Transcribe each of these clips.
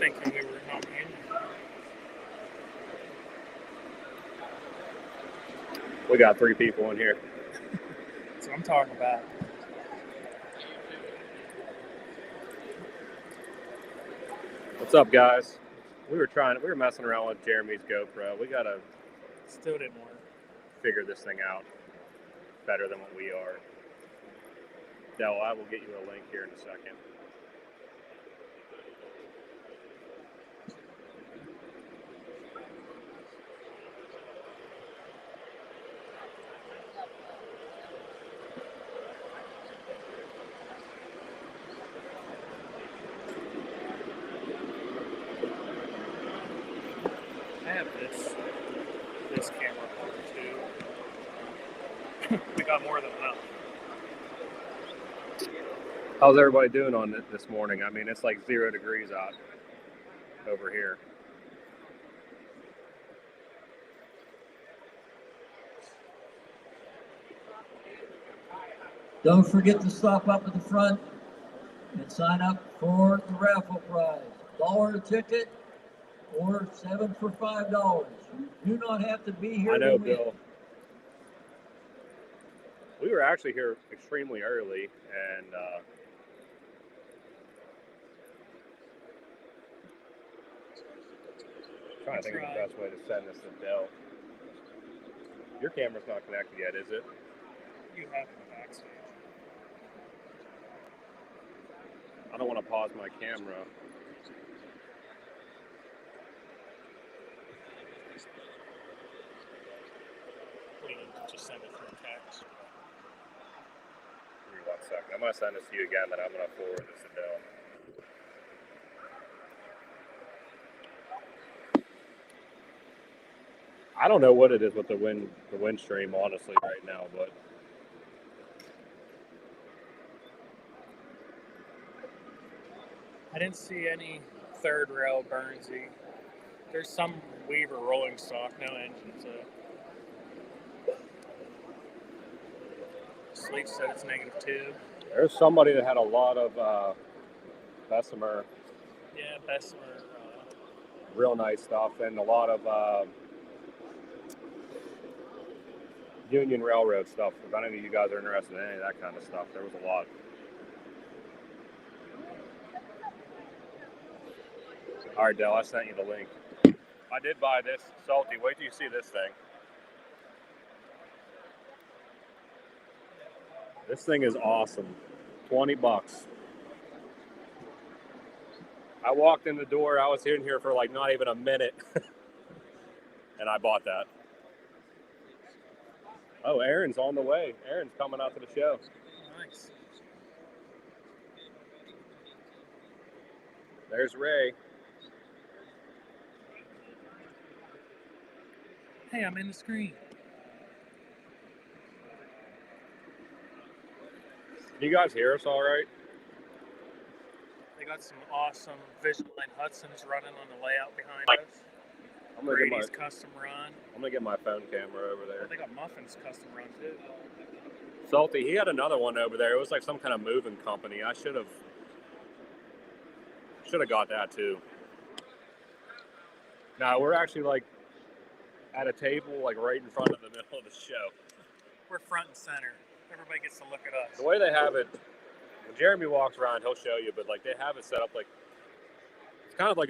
thinking we were not in. We got 3 people in here. That's what I'm talking about. What's up, guys? We were messing around with Jeremy's GoPro. We gotta Still didn't work. figure this thing out better than what we are. Del, I will get you a link here in a second. I have this camera on too. We got more than enough. How's everybody doing on it this morning? I mean, it's like 0 degrees out over here. Don't forget to stop up at the front and sign up for the raffle prize. $1 ticket or 7 for $5. You do not have to be here. I know, to win. Bill. We were actually here extremely early, and trying to think of the best way to send this to Dell. Your camera's not connected yet, is it? You have it in the backstage. I don't want to pause my camera. We need to just send it through text. Give me 1 second. I'm going to send this to you again, then I'm going to forward this to Dell. I don't know what it is with the wind stream, honestly, right now, but I didn't see any third rail Burnsy. There's some Weaver rolling stock, no engines. Sleep said it's -2. there's somebody that had a lot of Bessemer, Yeah, Bessemer. real nice stuff, and a lot of Union Railroad stuff. If any of you guys are interested in any of that kind of stuff, there was a lot. All right, Dell, I sent you the link. I did buy this. Salty, wait till you see this thing. This thing is awesome. $20. I walked in the door. I was in here for like not even a minute. And I bought that. Oh, Aaron's on the way. Aaron's coming out to the show. Nice. There's Ray. Hey, I'm in the screen. Can you guys hear us all right? They got some awesome Vigiline Hudsons running on the layout behind us. I'm gonna Brady's custom run. I'm gonna get my phone camera over there. They got Muffin's custom run too. Salty, he had another one over there. It was like some kind of moving company. I should have got that too. Now we're actually like at a table like right in front of the middle of the show. We're front and center. Everybody gets to look at us. The way they have it, when Jeremy walks around, he'll show you, but like they have it set up like it's kind of like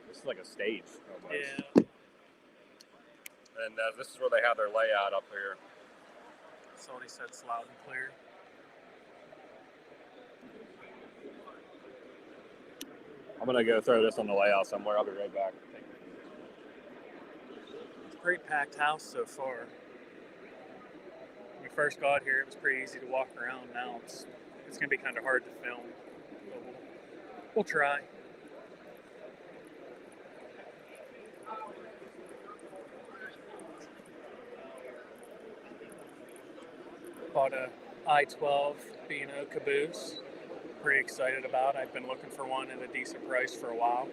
this is like a stage almost. Yeah. And this is where they have their layout up here. Somebody said it's loud and clear. I'm gonna go throw this on the layout somewhere. I'll be right back. It's a great packed house so far. When we first got here, it was pretty easy to walk around. Now it's gonna be kind of hard to film. But we'll try. Bought a I-12 B&O caboose. Pretty excited about it. I've been looking for one at a decent price for a while.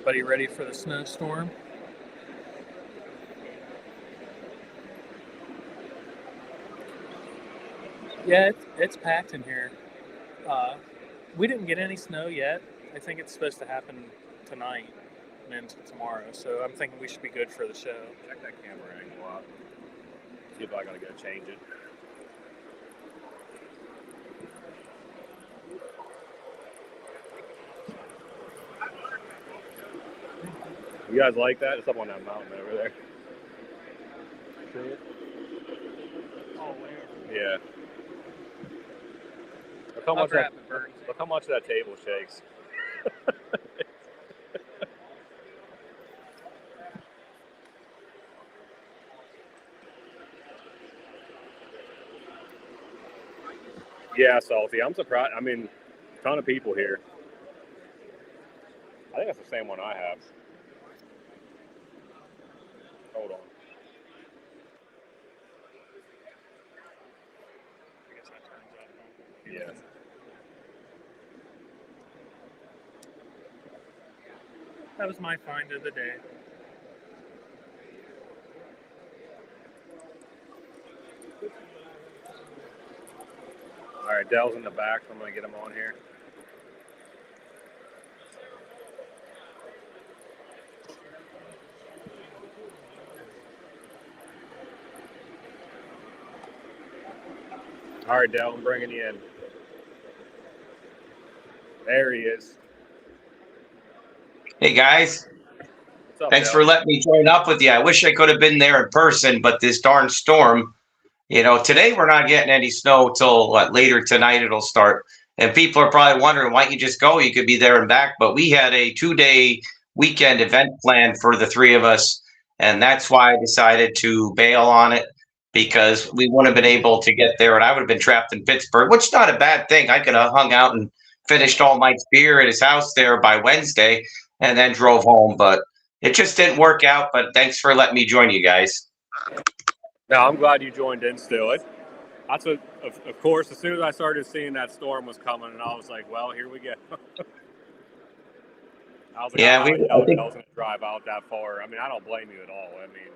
Everybody ready for the snowstorm? Yeah, it's packed in here. We didn't get any snow yet. I think it's supposed to happen tonight and into tomorrow, so I'm thinking we should be good for the show. Check that camera angle out. See if I gotta go change it. You guys like that? It's up on that mountain over there. See it? Oh, where? Yeah. Look how much that table shakes. Yeah, Salty. I'm surprised. I mean, a ton of people here. I think that's the same one I have. Hold on. I guess that turns out. Yeah. That was my find of the day. All right, Dell's in the back, so I'm going to get him on here. All right, Dell, I'm bringing you in. There he is. Hey guys, What's up, thanks Dell? for letting me join up with you. I wish I could have been there in person, but this darn storm, today we're not getting any snow till later tonight it'll start. And people are probably wondering, why don't you just go? You could be there and back. But we had a 2-day weekend event planned for the three of us. And that's why I decided to bail on it, because we wouldn't have been able to get there and I would have been trapped in Pittsburgh, which is not a bad thing. I could have hung out and finished all Mike's beer at his house there by Wednesday and then drove home. But it just didn't work out. But thanks for letting me join you guys. No, I'm glad you joined in still. That's what, of course, as soon as I started seeing that storm was coming, and I was like, well, here we go. I was like, Yeah, I was going to drive out that far. I mean, I don't blame you at all. I mean,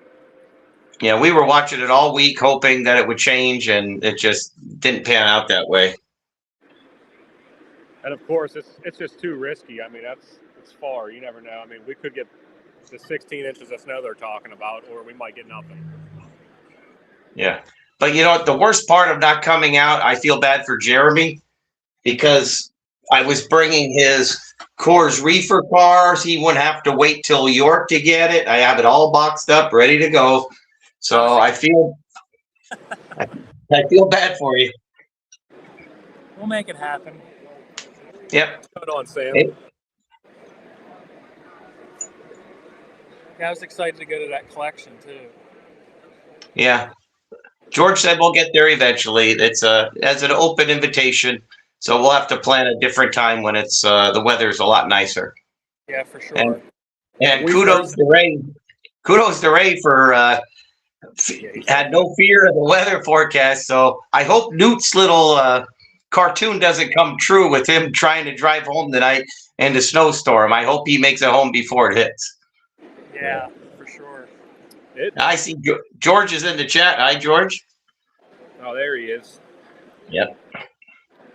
yeah, we were watching it all week, hoping that it would change, and it just didn't pan out that way. and of course, it's just too risky. I mean, it's far. You never know. I mean, we could get the 16 inches of snow they're talking about, or we might get nothing. Yeah. But you know what? The worst part of not coming out, I feel bad for Jeremy, because I was bringing his Coors Reefer cars. He wouldn't have to wait till York to get it. I have it all boxed up, ready to go. So I feel bad for you. We'll make it happen. Yep. What's going on, Sam? Hey. Yeah, I was excited to go to that collection too. Yeah. George said we'll get there eventually. It's as an open invitation, so we'll have to plan a different time when it's the weather's a lot nicer. Yeah, for sure. And kudos to Ray. Kudos to Ray for had no fear of the weather forecast. So I hope Newt's little cartoon doesn't come true with him trying to drive home tonight in the snowstorm. I hope he makes it home before it hits. Yeah, for sure. I see George is in the chat. Hi, George. Oh, there he is. Yep.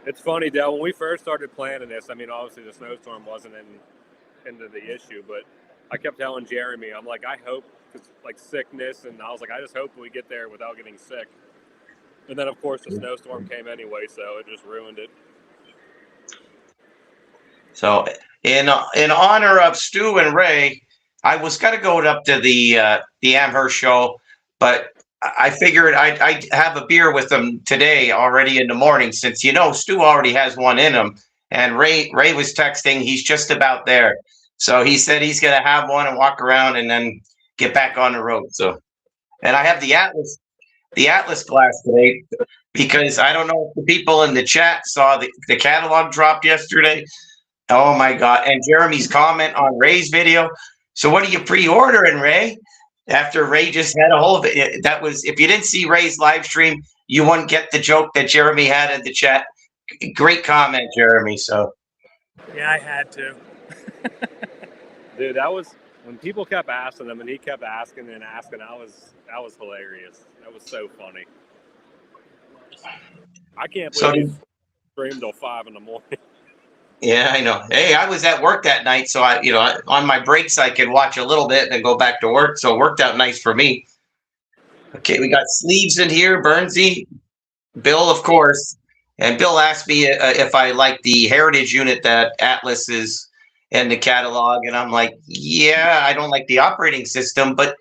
It's funny, Dell, when we first started planning this, I mean, obviously the snowstorm wasn't into the issue, but I kept telling Jeremy, I'm like, I hope, because like sickness, and I was like, I just hope we get there without getting sick. And then, of course, the snowstorm came anyway, so it just ruined it. So in honor of Stu and Ray, I was going to go up to the Amherst show, but I figured I'd have a beer with them today already in the morning, since Stu already has one in him, and Ray was texting he's just about there, so he said he's going to have one and walk around and then get back on the road. So, and I have the Atlas glass today, because I don't know if the people in the chat saw the catalog dropped yesterday. Oh my God. And Jeremy's comment on Ray's video. So what are you pre-ordering, Ray? After Ray just had a hold of it. That was, if you didn't see Ray's live stream, you wouldn't get the joke that Jeremy had in the chat. Great comment, Jeremy. So yeah, I had to. Dude, that was when people kept asking him, and he kept asking and asking. That was hilarious. That was so funny. I can't So believe he streamed till 5 in the morning. yeah, I know. Hey, I was at work that night, so on my breaks I could watch a little bit and then go back to work. So it worked out nice for me. Okay, we got Sleeves in here, Bernsey, Bill, of course, and Bill asked me if I like the heritage unit that Atlas is in the catalog, and I'm like, yeah, I don't like the operating system, but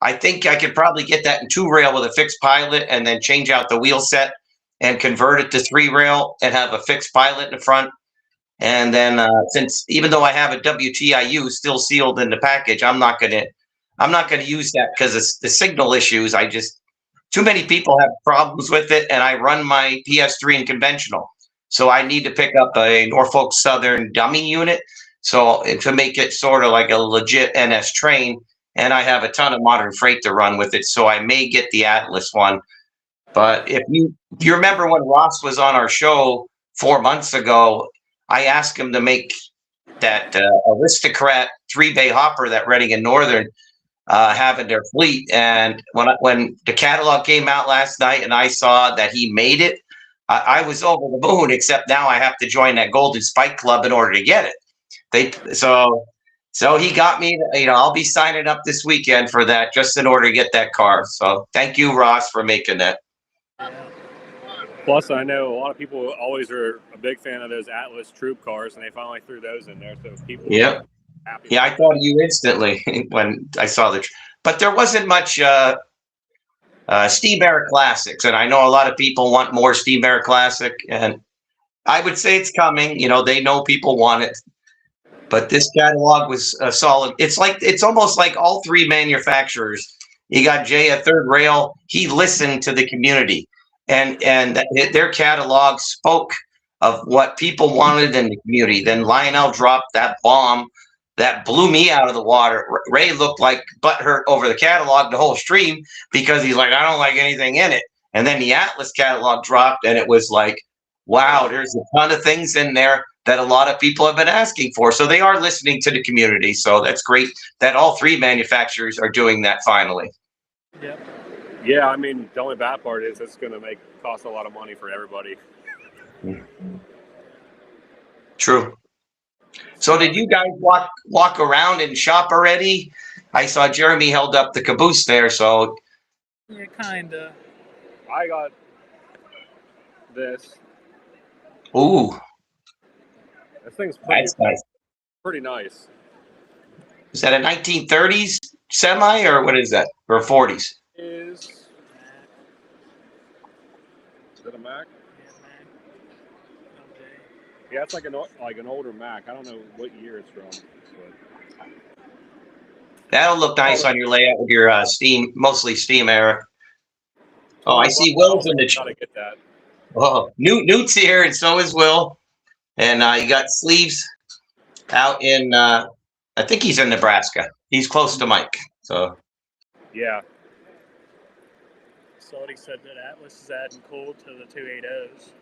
I think I could probably get that in 2-rail with a fixed pilot, and then change out the wheel set and convert it to 3-rail and have a fixed pilot in the front. And then since even though I have a WTIU still sealed in the package, I'm not gonna use that because it's the signal issues. I just too many people have problems with it, and I run my PS3 in conventional, so I need to pick up a Norfolk Southern dummy unit, so to make it sort of like a legit NS train. And I have a ton of modern freight to run with it, so I may get the Atlas one. But if you remember when Ross was on our show 4 months ago, I asked him to make that Aristocrat 3-bay hopper that Reading and Northern have in their fleet. And when the catalog came out last night and I saw that he made it, I was over the moon. Except now I have to join that Golden Spike Club in order to get it. So he got me. I'll be signing up this weekend for that just in order to get that car. So thank you, Ross, for making that. Plus, I know a lot of people always are a big fan of those Atlas Troop cars, and they finally threw those in there, so people Yep. happy. Yeah, I thought of you instantly when I saw but there wasn't much Steam Era Classics, and I know a lot of people want more Steam Era Classic, and I would say it's coming. They know people want it, but this catalog was solid. It's almost like all 3 manufacturers. You got Jay at Third Rail. He listened to the community, and their catalog spoke of what people wanted in the community. Then Lionel dropped that bomb that blew me out of the water. Ray looked like butthurt over the catalog the whole stream because he's like, I don't like anything in it. And then the Atlas catalog dropped, and it was like, wow, there's a ton of things in there that a lot of people have been asking for. So they are listening to the community. So that's great that all 3 manufacturers are doing that finally. Yep. Yeah, I mean, the only bad part is it's going to cost a lot of money for everybody. True. So did you guys walk around and shop already? I saw Jeremy held up the caboose there. So Yeah, kinda. I got this. ooh, This thing's that's nice. pretty nice. Is that a 1930s semi or what is that? Or 40s? Is it a Mac? Yeah, it's like an older Mac. I don't know what year it's from. But That'll look nice on your layout with your mostly Steam Era. Oh, I see Will's in the chat. Gotta get that. Oh, Newt's here, and so is Will. And you got Sleeves out in, I think he's in Nebraska. He's close to Mike. So Yeah. Somebody said that Atlas is adding cool to the 280s.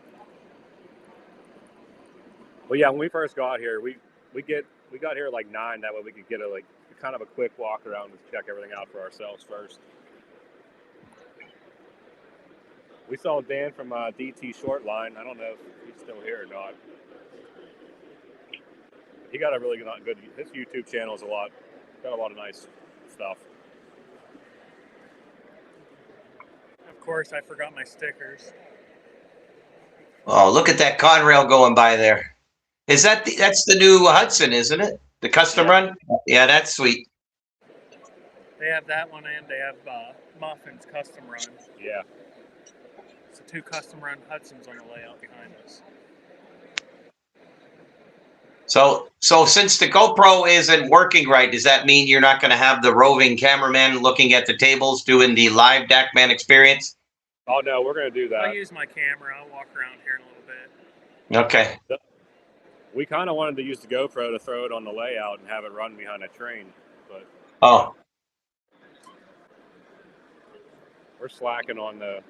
Well, yeah, when we first got here, we got here at like 9. That way we could get a kind of a quick walk around and check everything out for ourselves first. We saw Dan from DT Shortline. I don't know if he's still here or not. He got a really good. His YouTube channel is got a lot of nice stuff. Of course, I forgot my stickers. oh, look at that Conrail going by there. Is that's the new Hudson, isn't it? The custom run? Yeah, that's sweet. They have that one, and they have Muffin's custom run. Yeah. So 2 custom run Hudsons on the layout behind us. So since the GoPro isn't working right, does that mean you're not going to have the roving cameraman looking at the tables doing the live DACman experience? Oh no, we're gonna do that. I'll use my camera. I'll walk around here in a little bit. Okay. We kind of wanted to use the GoPro to throw it on the layout and have it run behind a train, but we're slacking on the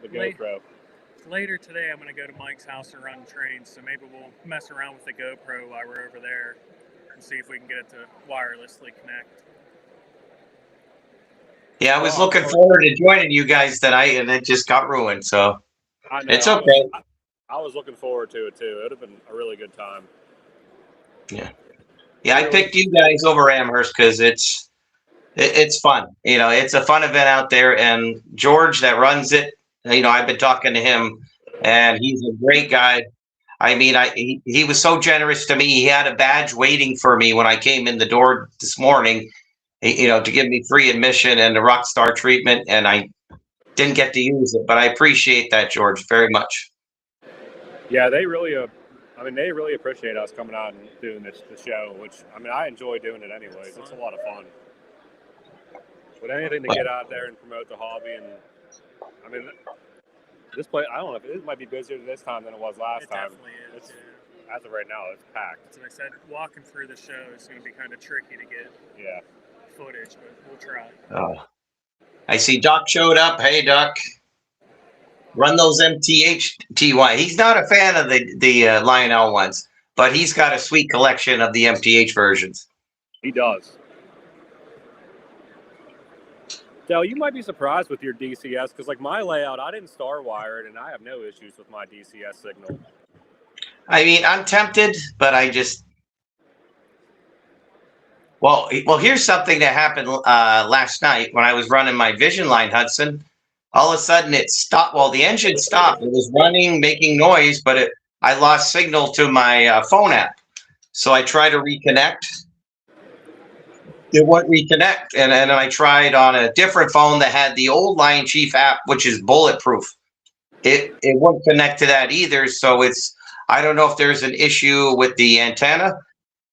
GoPro. Later today, I'm going to go to Mike's house and run trains, so maybe we'll mess around with the GoPro while we're over there and see if we can get it to wirelessly connect. Yeah, I was looking forward to joining you guys tonight, and it just got ruined. So I know. it's okay. I was looking forward to it too. It would have been a really good time. Yeah, I picked you guys over Amherst because it's fun. It's a fun event out there, and George that runs it. I've been talking to him, and he's a great guy. I mean, he was so generous to me. He had a badge waiting for me when I came in the door this morning, to give me free admission and the rock star treatment, and I didn't get to use it, but I appreciate that, George, very much. Yeah, they really appreciate us coming out and doing the show, which, I enjoy doing it anyways. It's a lot of fun. But anything to get out there and promote the hobby, and this place, I don't know, it might be busier this time than it was last time. It definitely is. As of right now, it's packed. As I said, walking through the show is going to be kind of tricky to get footage, but we'll try. I see Doc showed up. Hey, Doc. Run those MTH-TY. He's not a fan of the Lionel ones, but he's got a sweet collection of the MTH versions. He does. Dale, you might be surprised with your DCS because, like, my layout, I didn't star wire it, and I have no issues with my DCS signal. I'm tempted, but I just... Well, here's something that happened last night when I was running my Vision Line Hudson. All of a sudden, it stopped. Well, the engine stopped. It was running, making noise, but I lost signal to my phone app. So I tried to reconnect. It wouldn't reconnect. And then I tried on a different phone that had the old Lion Chief app, which is bulletproof. It wouldn't connect to that either. So I don't know if there's an issue with the antenna.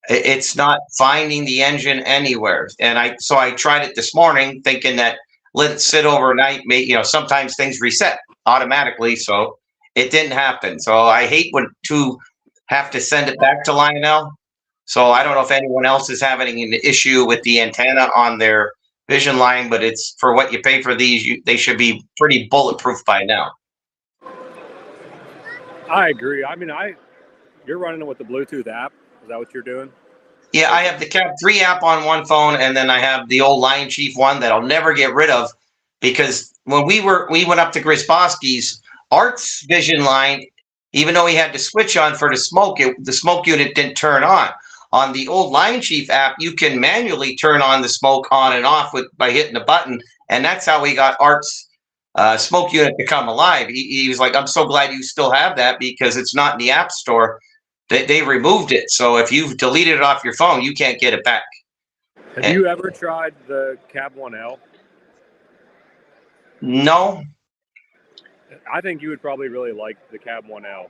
It's not finding the engine anywhere. And I tried it this morning thinking that let it sit overnight. Sometimes things reset automatically. So it didn't happen. So I hate to have to send it back to Lionel. So I don't know if anyone else is having an issue with the antenna on their Vision Line, but it's for what you pay for these. They should be pretty bulletproof by now. I agree. You're running it with the Bluetooth app. Is that what you're doing? Yeah, I have the Cap 3 app on one phone, and then I have the old Lion Chief one that I'll never get rid of because when we went up to Grisboski's, Art's Vision Line, even though he had the switch on for the smoke unit didn't turn on. On the old Lion Chief app, you can manually turn on the smoke on and off by hitting the button, and that's how we got Art's smoke unit to come alive. He was like, I'm so glad you still have that because it's not in the App Store. They removed it. So if you've deleted it off your phone, you can't get it back. Have you ever tried the Cab 1L? No. I think you would probably really like the Cab 1L.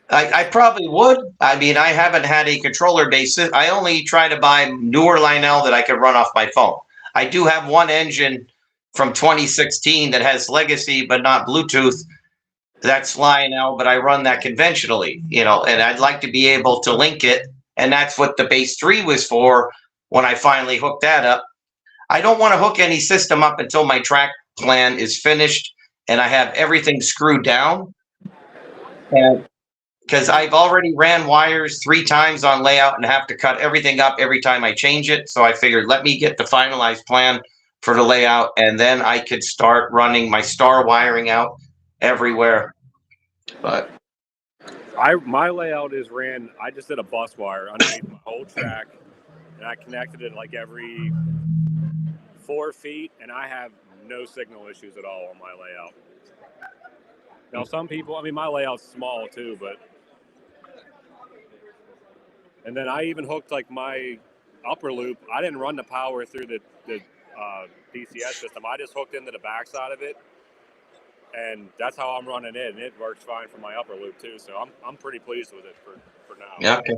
I probably would. I haven't had a controller basis. I only try to buy newer Lionel that I can run off my phone. I do have one engine from 2016 that has legacy but not Bluetooth. That's Lionel, but I run that conventionally, and I'd like to be able to link it. And that's what the base 3 was for when I finally hooked that up. I don't want to hook any system up until my track plan is finished and I have everything screwed down. And because I've already ran wires 3 times on layout and have to cut everything up every time I change it. So I figured, let me get the finalized plan for the layout, and then I could start running my star wiring out everywhere. But my layout is ran. I just did a bus wire underneath my whole track, and I connected it like every 4 feet, and I have no signal issues at all on my layout. Now, some people, my layout's small too, and then I even hooked like my upper loop. I didn't run the power through the DCS system. I just hooked into the backside of it. And that's how I'm running it, and it works fine for my upper loop too. So I'm pretty pleased with it for now. Yeah. Okay.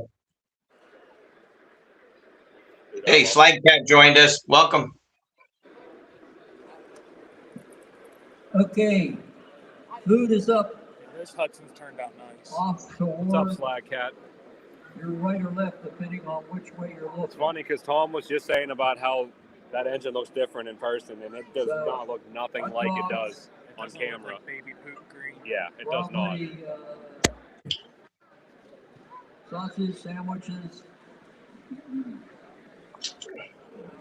Hey, Slide Cat joined us. Welcome. Okay, food is up. This Hudson's turned out nice. Offshore. What's up, Slag Cat? You're right or left, depending on which way you're looking. It's funny because Tom was just saying about how that engine looks different in person, and it does not look nothing like it does on camera. Like baby poop green. Yeah, it does not. Sausage, sandwiches,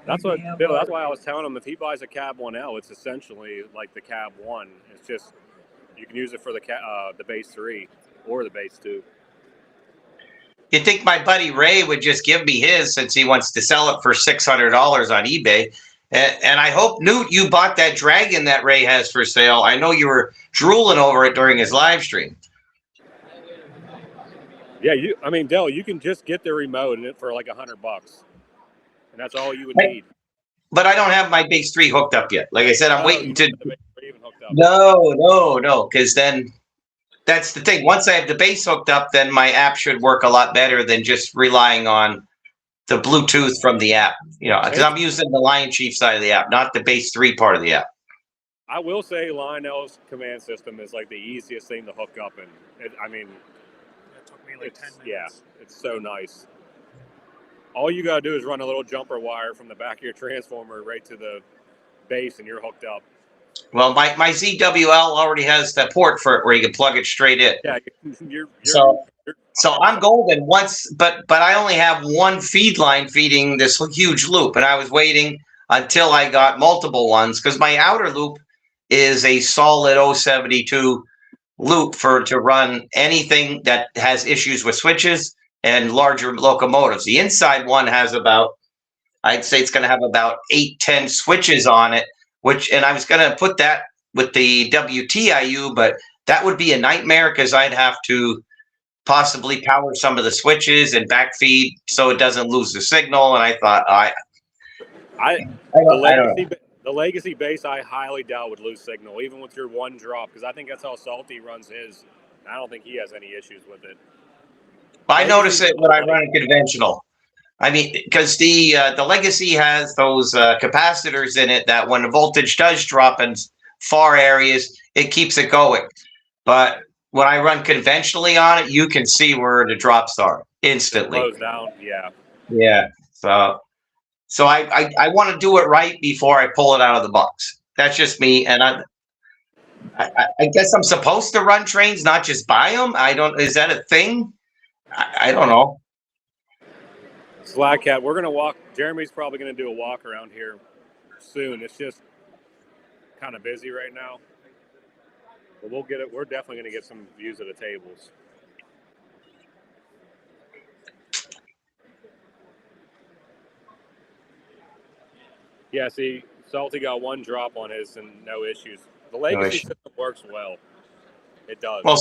That's what, Bill, that's why I was telling him if he buys a Cab 1L, it's essentially like the Cab 1. It's just you can use it for the base 3 or the base 2. You think my buddy Ray would just give me his since he wants to sell it for $600 on eBay? And I hope, Newt, you bought that Dragon that Ray has for sale. I know you were drooling over it during his live stream. Yeah, Dell, you can just get the remote in it for like $100, and that's all you would need. But I don't have my base 3 hooked up yet. Like I said, I'm waiting to. The base 3 even hooked up. No, because then that's the thing. Once I have the base hooked up, then my app should work a lot better than just relying on the Bluetooth from the app. You know, because I'm using the Lion Chief side of the app, not the base 3 part of the app. I will say Lionel's command system is like the easiest thing to hook up, and it took me like 10 minutes. Yeah, it's so nice. All you gotta do is run a little jumper wire from the back of your transformer right to the base, and you're hooked up. Well, my ZWL already has the port for it where you can plug it straight in. Yeah, so I'm golden once, but I only have one feed line feeding this huge loop, and I was waiting until I got multiple ones because my outer loop is a solid 072 loop to run anything that has issues with switches and larger locomotives. The inside one has I'd say it's going to have about 8-10 switches on it, and I was going to put that with the WTIU, but that would be a nightmare because I'd have to possibly power some of the switches and backfeed so it doesn't lose the signal. And I thought, the legacy base, I highly doubt would lose signal, even with your one drop, because I think that's how Salty runs his. I don't think he has any issues with it. I notice it when I run a conventional. I mean, because the Legacy has those capacitors in it that when the voltage does drop in far areas, it keeps it going. But when I run conventionally on it, you can see where the drops are instantly. It slows down, yeah. Yeah. So I want to do it right before I pull it out of the box. That's just me, and I guess I'm supposed to run trains, not just buy them. Is that a thing? I don't know. Slack Cat, we're gonna walk. Jeremy's probably gonna do a walk around here soon. It's just kind of busy right now, but we'll get it. We're definitely gonna get some views of the tables. Yeah, see, Salty got one drop on his and no issues. The legacy system works well. It does. Well,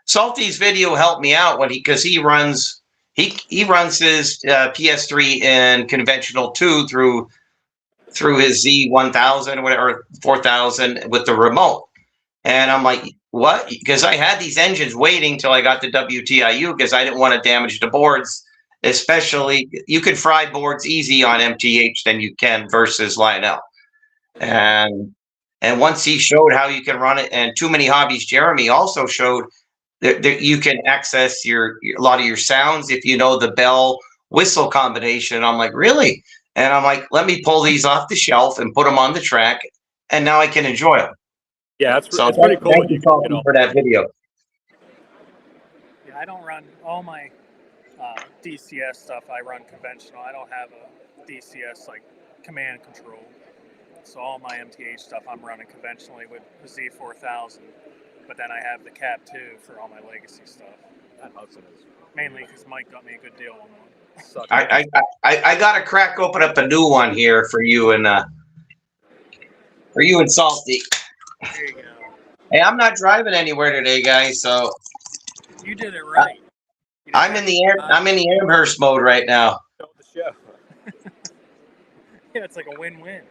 Salty's video helped me out because he runs his PS3 in conventional 2 through his Z1000 or whatever, 4000 with the remote. And I'm like, what? Because I had these engines waiting till I got the WTIU because I didn't want to damage the boards. Especially, you can fry boards easy on MTH than you can versus Lionel. And once he showed how you can run it, and Too Many Hobbies, Jeremy also showed that you can access a lot of your sounds if you know the bell whistle combination. I'm like, really? And I'm like, let me pull these off the shelf and put them on the track, and now I can enjoy them. Yeah, it's pretty cool. Thank you for that video. Yeah, I don't run all my DCS stuff. I run conventional. I don't have a DCS like command control. So all my MTH stuff I'm running conventionally with the Z4000. But then I have the Cab 2 for all my legacy stuff. That Hudson is mainly because Mike got me a good deal on one. I got to open up a new one here for you and Salty. There you go. Hey, I'm not driving anywhere today, guys. So you did it right. I'm in the Amherst mode right now. Yeah, it's like a win-win.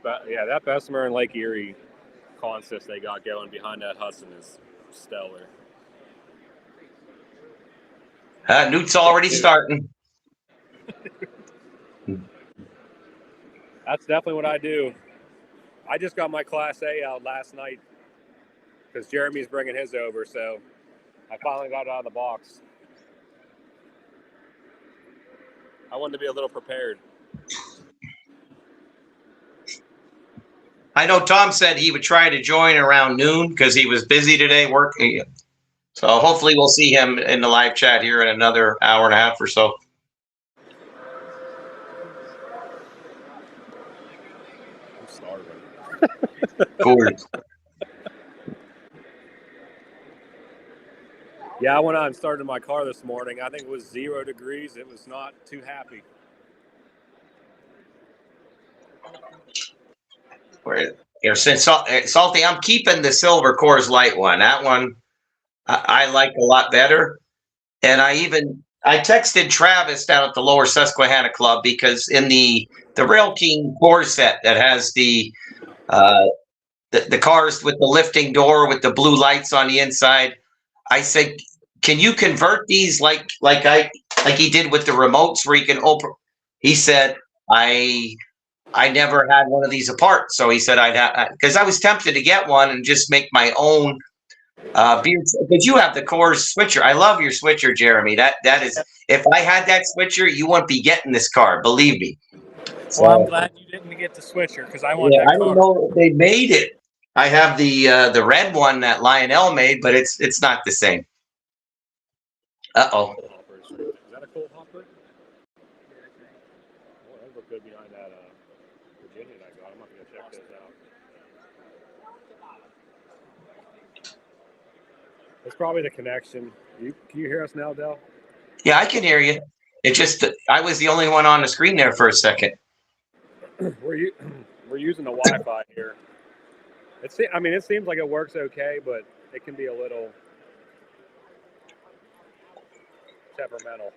That Bessemer and Lake Erie consist they got going behind that Hudson is stellar. Newt's already starting. That's definitely what I do. I just got my Class A out last night because Jeremy's bringing his over, so I finally got it out of the box. I wanted to be a little prepared. I know Tom said he would try to join around noon because he was busy today working. So hopefully we'll see him in the live chat here in another hour and a half or so. I'm starving. Cool. Yeah, I went out and started my car this morning. I think it was 0 degrees. It was not too happy. Since Salty, I'm keeping the silver Coors Light one. That one I like a lot better. And I texted Travis down at the Lower Susquehanna Club because in the Rail King Coors set that has the cars with the lifting door with the blue lights on the inside, I said, can you convert these like he did with the remotes where you can open? He said, I never had one of these apart. So he said I'd have, because I was tempted to get one and just make my own beer. But you have the Coors switcher. I love your switcher, Jeremy. That is, if I had that switcher, you wouldn't be getting this car. Believe me. So, Well, I'm glad you didn't get the switcher because I want yeah, that I car. didn't know they made it. I have the red one that Lionel made, but it's not the same. Uh-oh. Is that a coal hopper? Well, that look good behind that Virginian I got. I'm not going to check those out. It's probably the connection. Can you hear us now, Del? Yeah, I can hear you. It just, I was the only one on the screen there for a second. We're using the Wi-Fi here. It seems like it works okay, but it can be a little temperamental.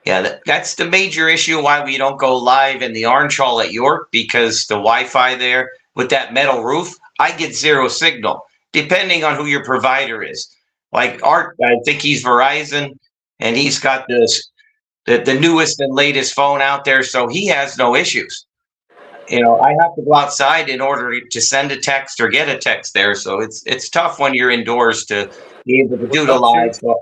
Yeah, that's the major issue why we don't go live in the Orange Hall at York, because the Wi-Fi there with that metal roof, I get zero signal, depending on who your provider is. Like Art, I think he's Verizon, and he's got the newest and latest phone out there, so he has no issues. You know, I have to go outside in order to send a text or get a text there, so it's tough when you're indoors to be able to do the live. So,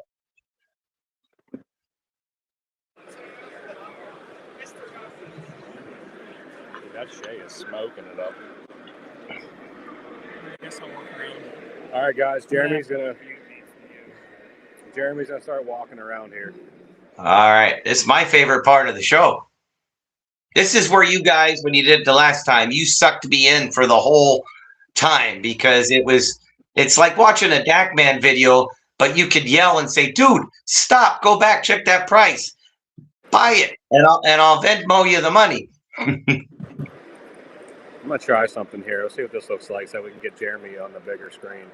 That Shay is smoking it up. I guess I'll walk around. All right, guys. Jeremy's gonna start walking around here. all right, it's my favorite part of the show. This is where you guys, when you did it the last time, you sucked me in for the whole time because it's like watching a Dakman video, but you could yell and say, dude, stop, go back, check that price, buy it, and I'll Venmo you the money. I'm gonna try something here. Let's see what this looks like so we can get Jeremy on the bigger screen.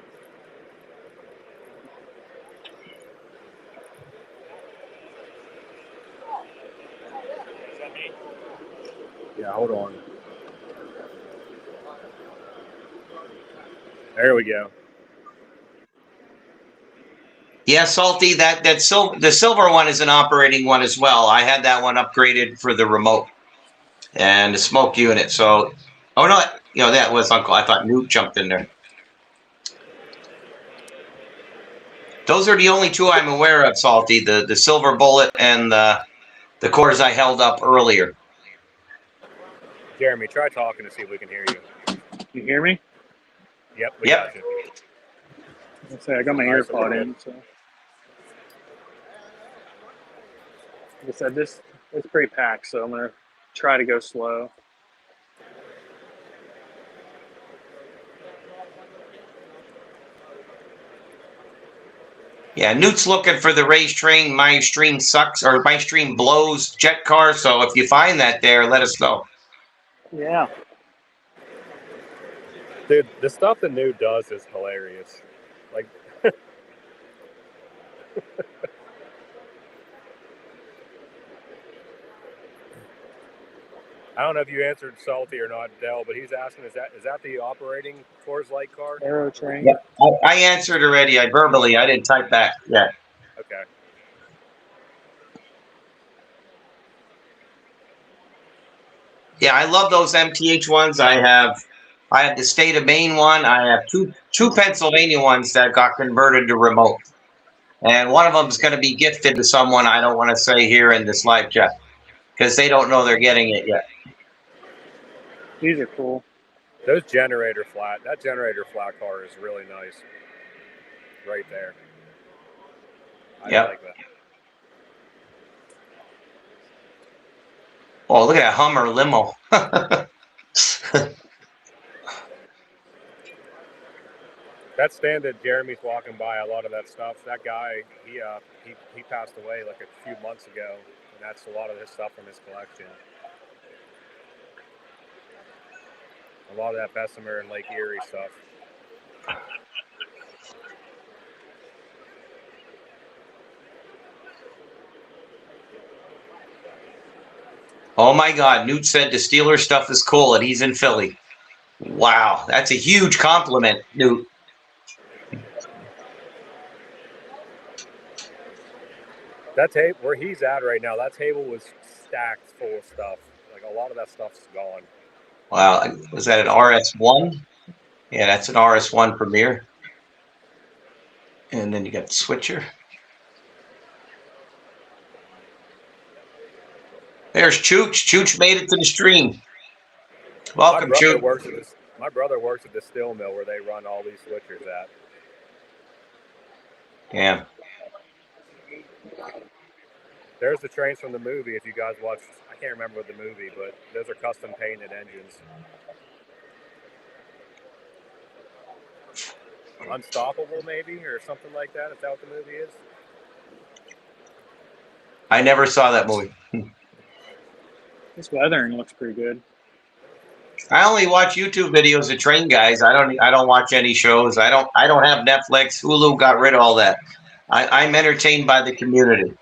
Is that me? Yeah, hold on. There we go. Yeah, Salty, the silver one is an operating one as well. I had that one upgraded for the remote and the smoke unit. So, oh no, that was Uncle. I thought Newt jumped in there. Those are the only two I'm aware of, Salty. The silver bullet and the Coors I held up earlier. Jeremy, try talking to see if we can hear you. You hear me? Yep, we Yep. got you. Let's say I got my AirPod in, so. Like I said, it's pretty packed, so I'm gonna try to go slow. Yeah, Newt's looking for the race train. My stream sucks, or my stream blows jet car. So if you find that there, let us know. Yeah. Dude, the stuff that New does is hilarious. Like, I don't know if you answered Salty or not, Dell, but he's asking, is that the operating Coors Light car? Aero train. Yeah, I answered already. I didn't type back yet. Okay. Yeah, I love those MTH ones. I have the state of Maine one. I have two Pennsylvania ones that got converted to remote, and one of them is going to be gifted to someone I don't want to say here in this live chat because they don't know they're getting it yet. These are cool. That generator flat car is really nice. Right there. I Yep. like that. Oh, look at that Hummer limo. That stand that Jeremy's walking by, a lot of that stuff. That guy, he passed away like a few months ago, and that's a lot of his stuff from his collection. A lot of that Bessemer and Lake Erie stuff. Oh my God, Newt said the Steelers stuff is cool and he's in Philly. Wow, that's a huge compliment, Newt. That table where he's at right now, that table was stacked full of stuff. Like a lot of that stuff's gone. Wow, was that an RS1? Yeah, that's an RS1 Premier. And then you got the switcher. There's Chooch. Chooch made it to the stream. Welcome, Chooch. My brother works at the steel mill where they run all these switchers at. Yeah. There's the trains from the movie. If you guys watched, I can't remember the movie, but those are custom painted engines. Unstoppable, maybe, or something like that. Is that what the movie is? I never saw that movie. This weathering looks pretty good. I only watch YouTube videos of train guys. I don't watch any shows. I don't have Netflix. Hulu got rid of all that. I'm entertained by the community.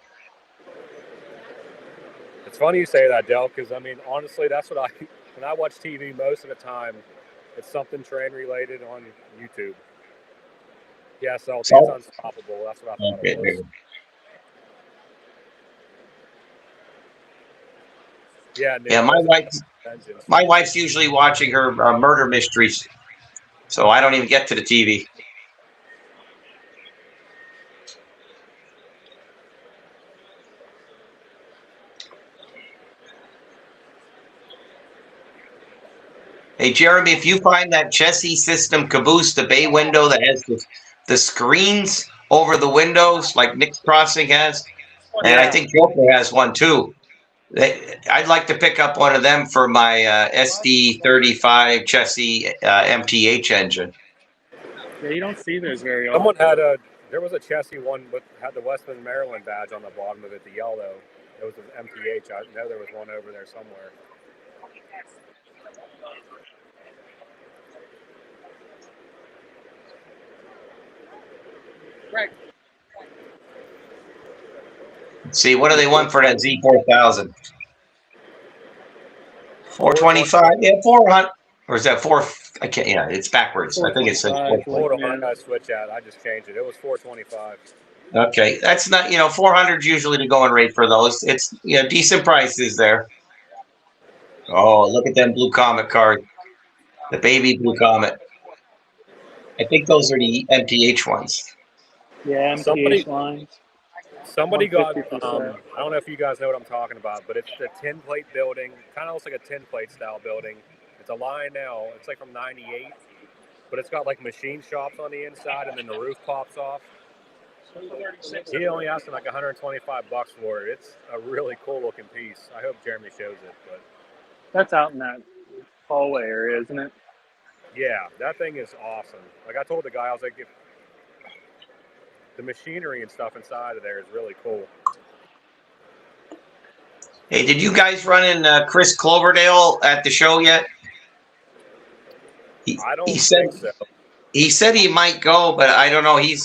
It's funny you say that, Del, because I mean, honestly, that's what when I watch TV most of the time, it's something train related on YouTube. Yeah, so it's Unstoppable. That's what I thought it was. Yeah, my wife's usually watching her murder mysteries, so I don't even get to the TV. Hey, Jeremy, if you find that chassis system caboose, the bay window that has the screens over the windows like Nick's Crossing has, and I think Joker has one too. I'd like to pick up one of them for my SD35 chassis MTH engine. Yeah, you don't see those very often. Someone there was a chassis one had the Western Maryland badge on the bottom of it, the yellow. It was an MTH. I know there was one over there somewhere. Right. See, what do they want for that Z4000? 425? Yeah, 400. Or is that 4? I can't. Yeah, it's backwards. I think it's 425. I switch out. I just changed it. It was 425. Okay, that's not. 400 is usually the going rate for those. It's decent prices there. Oh, look at them Blue Comet cars. The baby Blue Comet. I think those are the MTH ones. Yeah, MTH lines. Somebody got, I don't know if you guys know what I'm talking about, but it's the tin plate building, kind of looks like a tin plate style building. It's a Lionel. It's like from 98, but it's got like machine shops on the inside and then the roof pops off. He only asked him like $125 for it. It's a really cool looking piece. I hope Jeremy shows it. But that's out in that hallway area, isn't it? Yeah, that thing is awesome. Like I told the guy, I was like, the machinery and stuff inside of there is really cool. Hey, did you guys run in Chris Cloverdale at the show yet? I don't think so. He said he might go, but I don't know. He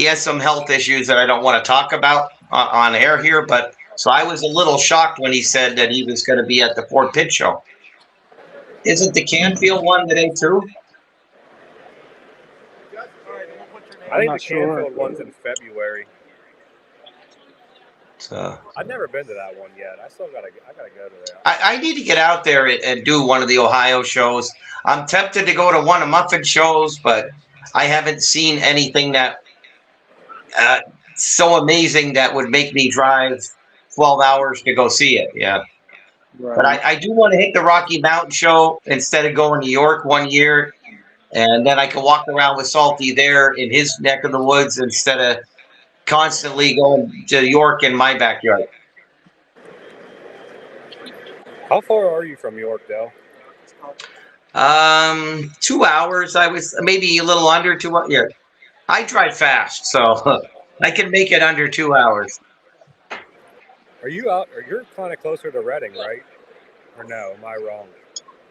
has some health issues that I don't want to talk about on air here. But so I was a little shocked when he said that he was going to be at the Fort Pitt show. Isn't the Canfield one today too? I think the Canfield one's in February. So I've never been to that one yet. I gotta go to that. I need to get out there and do one of the Ohio shows. I'm tempted to go to one of Muffin shows, but I haven't seen anything that so amazing that would make me drive 12 hours to go see it. Yeah. Right. But I do want to hit the Rocky Mountain show instead of going to New York one year. And then I can walk around with Salty there in his neck of the woods instead of constantly going to York in my backyard. How far are you from York, Dale? 2 hours. I was maybe a little under 2 hours. Yeah, I drive fast, so I can make it under 2 hours. Are you out? Or you're kind of closer to Reading, right? Or no? Am I wrong?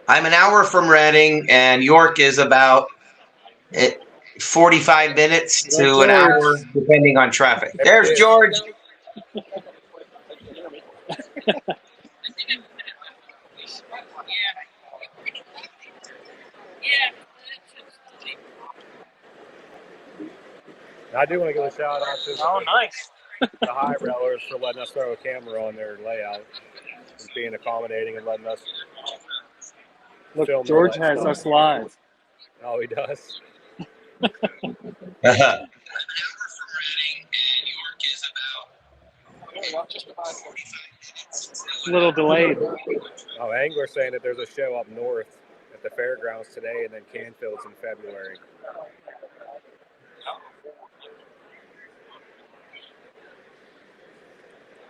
I'm an hour from Reading, and York is about 45 minutes to an hour, depending on traffic. There's George. I do want to give a shout out to nice. the high railers for letting us throw a camera on their layout and being accommodating and letting us. Look, film George all that has stuff. us live. Oh, he does. A little delayed. Oh, Angler's saying that there's a show up north at the fairgrounds today, and then Canfield's in February.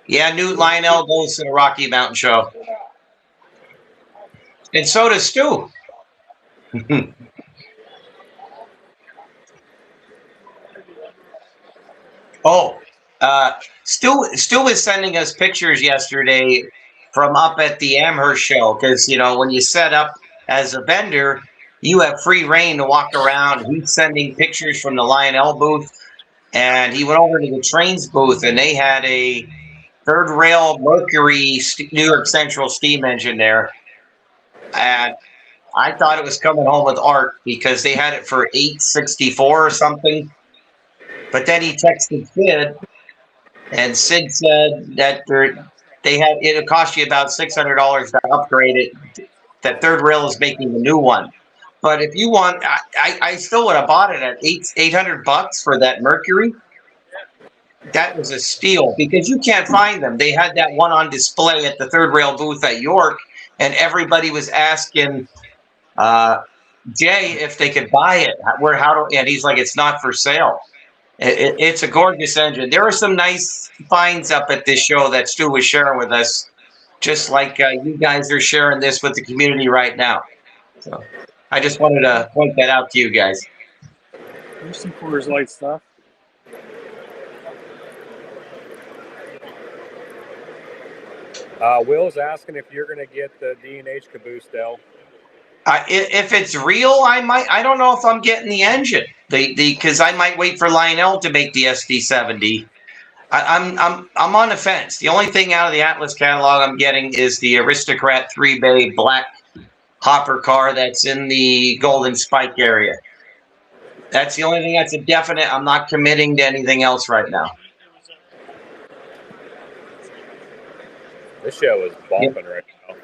Yeah, Newt Lionel goes to the Rocky Mountain Show. And so does Stu. Oh, Stu was sending us pictures yesterday from up at the Amherst show because, you know, when you set up as a vendor, you have free reign to walk around. He's sending pictures from the Lionel booth, and he went over to the Trains booth, and they had a third rail Mercury New York Central steam engine there. And I thought it was coming home with art because they had it for $864 or something. But then he texted Sid, and Sid said that they had it'll cost you about $600 to upgrade it. That third rail is making the new one. But if you want, I still would have bought it at $800 for that Mercury. That was a steal because you can't find them. They had that one on display at the third rail booth at York, and everybody was asking Jay if they could buy it. And he's like, it's not for sale. It's a gorgeous engine. There are some nice finds up at this show that Stu was sharing with us, just like you guys are sharing this with the community right now. So I just wanted to point that out to you guys. There's some Coors Light stuff. Will's asking if you're going to get the D&H caboose, Dell. If it's real, I might. I don't know if I'm getting the engine. Because I might wait for Lionel to make the SD70. I'm on the fence. The only thing out of the Atlas catalog I'm getting is the Aristocrat 3-bay black hopper car that's in the Golden Spike area. That's the only thing that's a definite. I'm not committing to anything else right now. This show is bumping right now.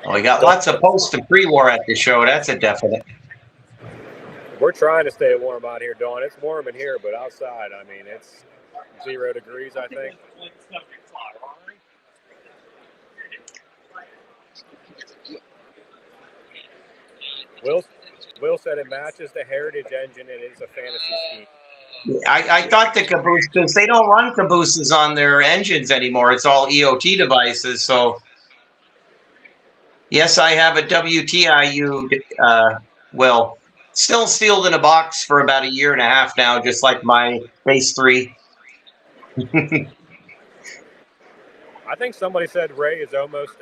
Oh, we got lots of post and pre-war at the show. That's a definite. We're trying to stay warm out here, Dawn. It's warm in here, but outside, I mean, it's 0 degrees, I think. Will said it matches the Heritage engine. It is a fantasy scheme. I thought the caboose, because they don't run cabooses on their engines anymore. It's all EOT devices. So, yes, I have a WTIU, Will. Still sealed in a box for about 1.5 years now, just like my Base 3. I think somebody said Ray is almost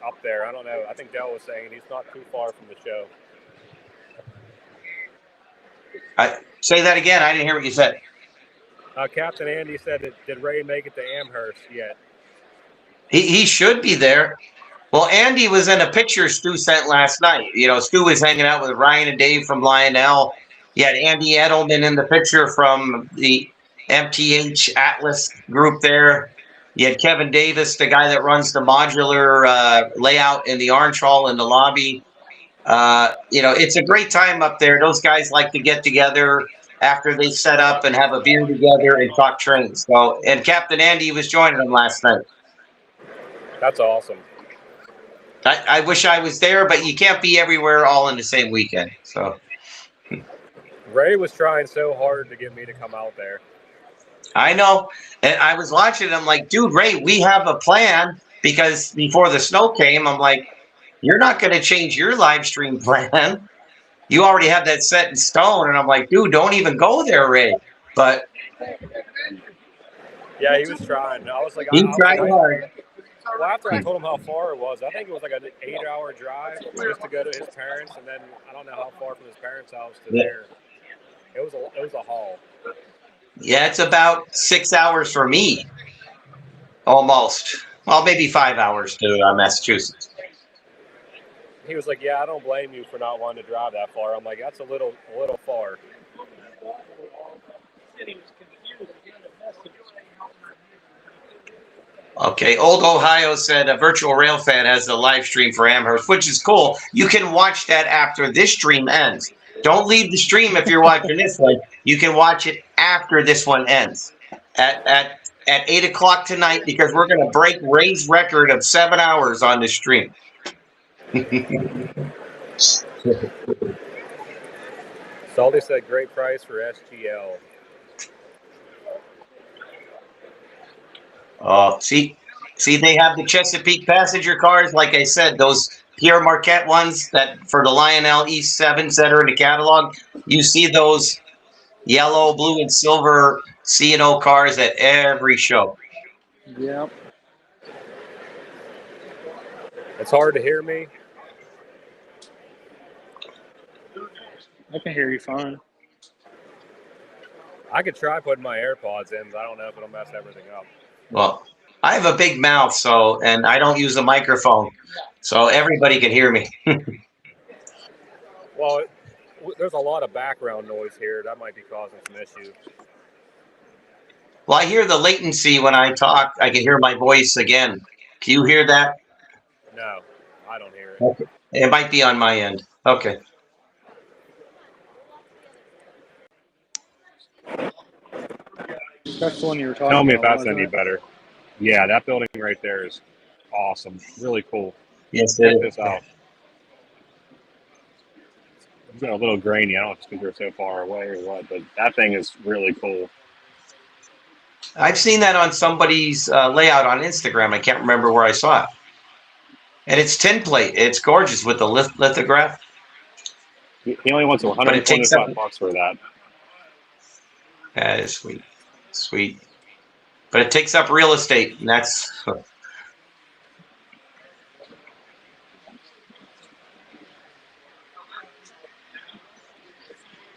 up there. I don't know. I think Dell was saying he's not too far from the show. Say that again. I didn't hear what you said. Captain Andy said, did Ray make it to Amherst yet? He should be there. Well, Andy was in a picture Stu sent last night. You know, Stu was hanging out with Ryan and Dave from Lionel. You had Andy Edelman in the picture from the MTH Atlas group there. You had Kevin Davis, the guy that runs the modular layout in the Orange Hall in the lobby. You know, it's a great time up there. Those guys like to get together after they set up and have a beer together and talk trains. So, and Captain Andy was joining them last night. That's awesome. I wish I was there, but you can't be everywhere all in the same weekend. So Ray was trying so hard to get me to come out there. I know. And I was watching. I'm like, dude, Ray, we have a plan because before the snow came, I'm like, you're not going to change your live stream plan. You already have that set in stone. And I'm like, dude, don't even go there, Ray. But Yeah, he was trying. I was like, he tried hard. well, after I told him how far it was, I think it was like an 8-hour drive just to go to his parents, and then I don't know how far from his parents' house to there. It was a haul. Yeah, it's about 6 hours for me. Almost. Well, maybe 5 hours to Massachusetts. He was like, "Yeah, I don't blame you for not wanting to drive that far." I'm like, "That's a little far." Okay, Old Ohio said a virtual rail fan has the live stream for Amherst, which is cool. You can watch that after this stream ends. Don't leave the stream if you're watching this one. You can watch it after this one ends at 8 o'clock tonight because we're going to break Ray's record of 7 hours on this stream. Salty said, "Great price for SGL." See, they have the Chesapeake passenger cars. Like I said, those Pierre Marquette ones that for the Lionel E7s that are in the catalog. You see those yellow, blue, and silver C&O cars at every show. Yep. It's hard to hear me. I can hear you fine. I could try putting my AirPods in, but I don't know if it'll mess everything up. Well, I have a big mouth, and I don't use a microphone, so everybody can hear me. Well, there's a lot of background noise here. That might be causing some issues. Well, I hear the latency when I talk. I can hear my voice again. Can you hear that? No, I don't hear it. Okay. It might be on my end. Okay. That's the one you were talking about. Tell me if that's wasn't any it? better. Yeah, that building right there is awesome. Really cool. Yes, Check it this is. out. It's a little grainy. I don't know if it's because you're so far away or what, but that thing is really cool. I've seen that on somebody's layout on Instagram. I can't remember where I saw it. And it's tin plate. It's gorgeous with the lithograph. He only wants But it takes up. $125 for that. That is sweet. Sweet. But it takes up real estate, and that's.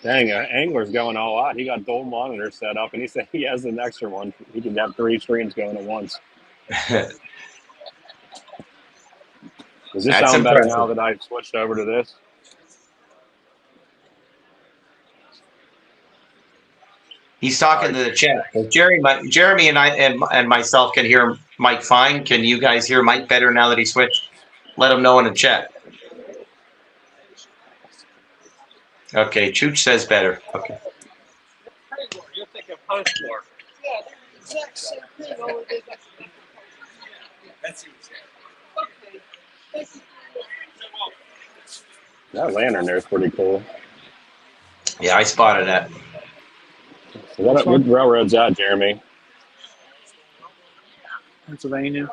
Dang, Angler's going all out. He got dual monitors set up, and he said he has an extra one. He can have 3 screens going at once. Does this That's sound better impressive. now that I've switched over to this? He's talking to the chat. So Jeremy and I and myself can hear Mike fine. Can you guys hear Mike better now that he switched? Let him know in the chat. Okay, Chooch says better. Okay. That lantern there is pretty cool. Yeah, I spotted that. So what railroad's that, Jeremy? Pennsylvania.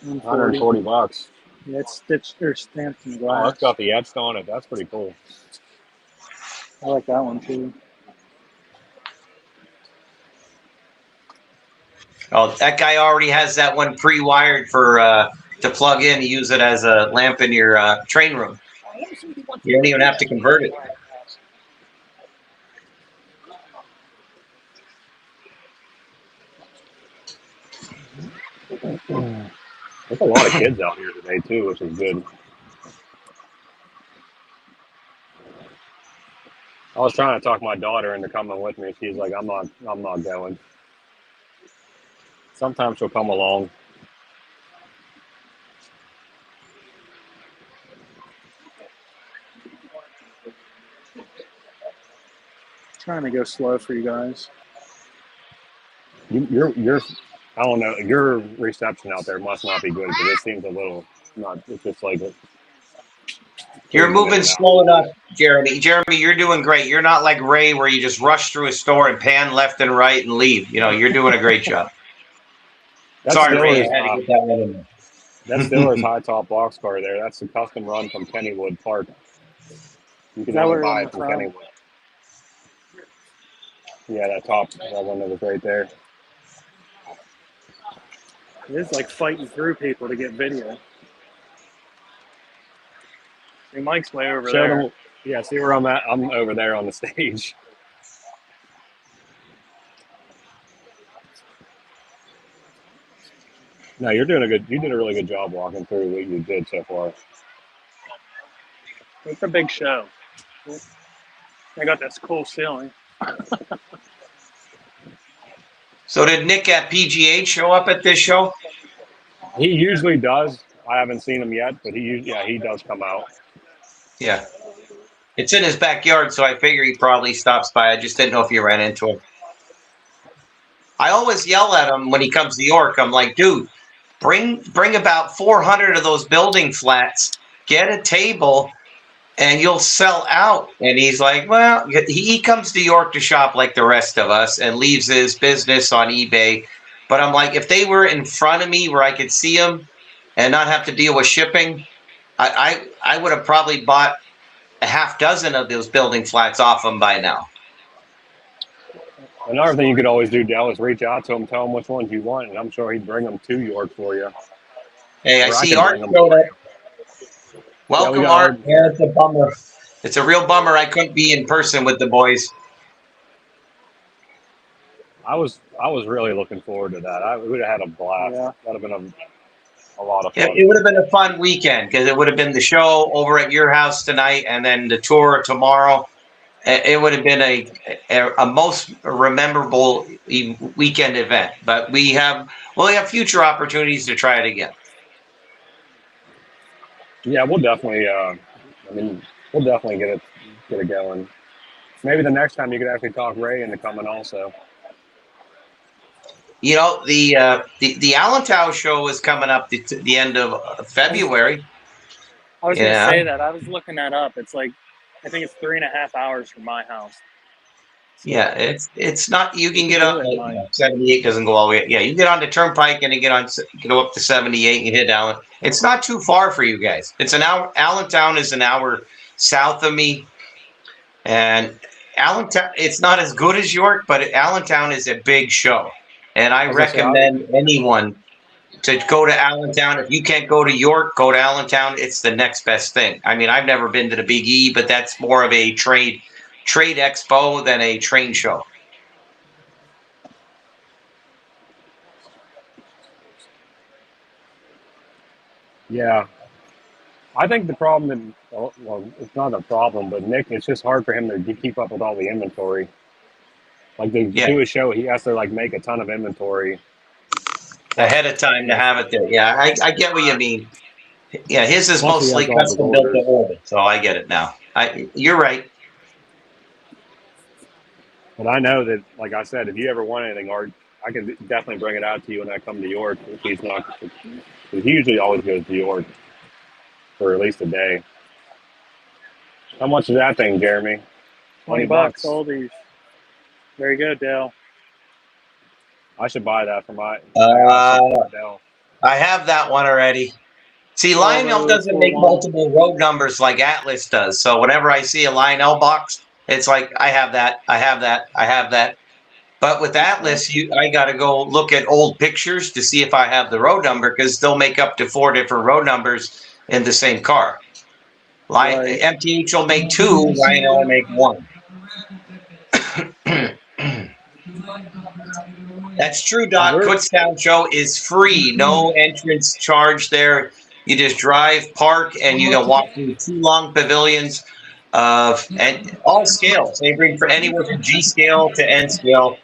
$140. Yeah, it's stitched or stamped in Oh, glass. it's got the etched on it. That's pretty cool. I like that one too. Oh, that guy already has that one pre-wired for to plug in. You use it as a lamp in your train room. You don't even have to convert it. There's a lot of kids out here today too, which is good. I was trying to talk my daughter into coming with me. She's like, I'm not going. Sometimes she'll come along. Trying to go slow for you guys. You're I don't know. Your reception out there must not be good because it seems a little not. It's just like You're fading in moving and out. slow enough, Jeremy. Jeremy, you're doing great. You're not like Ray, where you just rush through a store and pan left and right and leave. You know, you're doing a great job. That's Sorry, Ray, Steelers. I had to get that one in That there. Steelers high top box car there. That's a custom run from Kennywood Park. You Is can that only where buy it it from from? Kennywood. Yeah, that one that was right there. It is like fighting through people to get video. See, Mike's way over Show there. them. Yeah, see where I'm at? I'm over there on the stage. No, you did a really good job walking through what you did so far. It's a big show. I got this cool ceiling. So did Nick at PGA show up at this show? He usually does. I haven't seen him yet, but he does come out. Yeah. It's in his backyard, so I figure he probably stops by. I just didn't know if you ran into him. I always yell at him when he comes to York. I'm like, dude, bring about 400 of those building flats, get a table, and you'll sell out. And he's like, well, he comes to York to shop like the rest of us and leaves his business on eBay. But I'm like, if they were in front of me where I could see them and not have to deal with shipping, I would have probably bought a half dozen of those building flats off him by now. Another thing you could always do, Dell, is reach out to him, tell him which ones you want, and I'm sure he'd bring them to York for you. Hey, I Or I see could Art bring them showed for up. you. Welcome, we got Art. Art. Yeah, it's a bummer. It's a real bummer I couldn't be in person with the boys. I was really looking forward to that. We would have had a blast. Yeah. That'd have been a lot of fun. It would have been a fun weekend because it would have been the show over at your house tonight and then the tour tomorrow. It would have been a most memorable weekend event. But we'll have future opportunities to try it again. Yeah, we'll definitely. We'll definitely get it going. Maybe the next time you could actually talk Ray into coming also. You know, the Allentown show is coming up the end of February. I was Yeah. gonna say that. I was looking that up. It's like, I think it's 3.5 hours from my house. So Yeah, it's not. You can get do up. it, Mike. 78 doesn't go all the way. Yeah, you get on the Turnpike and you go up to 78 and you hit Allen. It's not too far for you guys. It's an hour. Allentown is an hour south of me, and Allentown. It's not as good as York, but Allentown is a big show, and I was gonna say, recommend anyone to go to Allentown. If you can't go to York, go to Allentown. It's the next best thing. I mean, I've never been to the Big E, but that's more of a trade expo than a train show. Yeah, I think the problem, well, it's not a problem, but Nick, it's just hard for him to keep up with all the inventory. Like to do a show, he has to like make a ton of inventory Ahead of time to have it there. Yeah, I get what you mean. Yeah, his is Plus he has mostly all the custom built to orders. order, so I get it now. You're right. But I know that, like I said, if you ever want anything, Art, I can definitely bring it out to you when I come to York. If he's not, he usually always goes to York for at least a day. How much is that thing, Jeremy? $20, all these. There you go, Dale. I should buy that for my Dell. I have that one already. See, Lionel doesn't make multiple road numbers like Atlas does. So whenever I see a Lionel box, it's like I have that, I have that, I have that. But with Atlas, I got to go look at old pictures to see if I have the road number because they'll make up to 4 different road numbers in the same car. MTH will make 2, Lionel will make 1. That's true, Doc. Kutztown show is free. No entrance charge there. You just drive, park, and you can walk through 2 long pavilions and all scales. They bring for anywhere from G scale to N scale.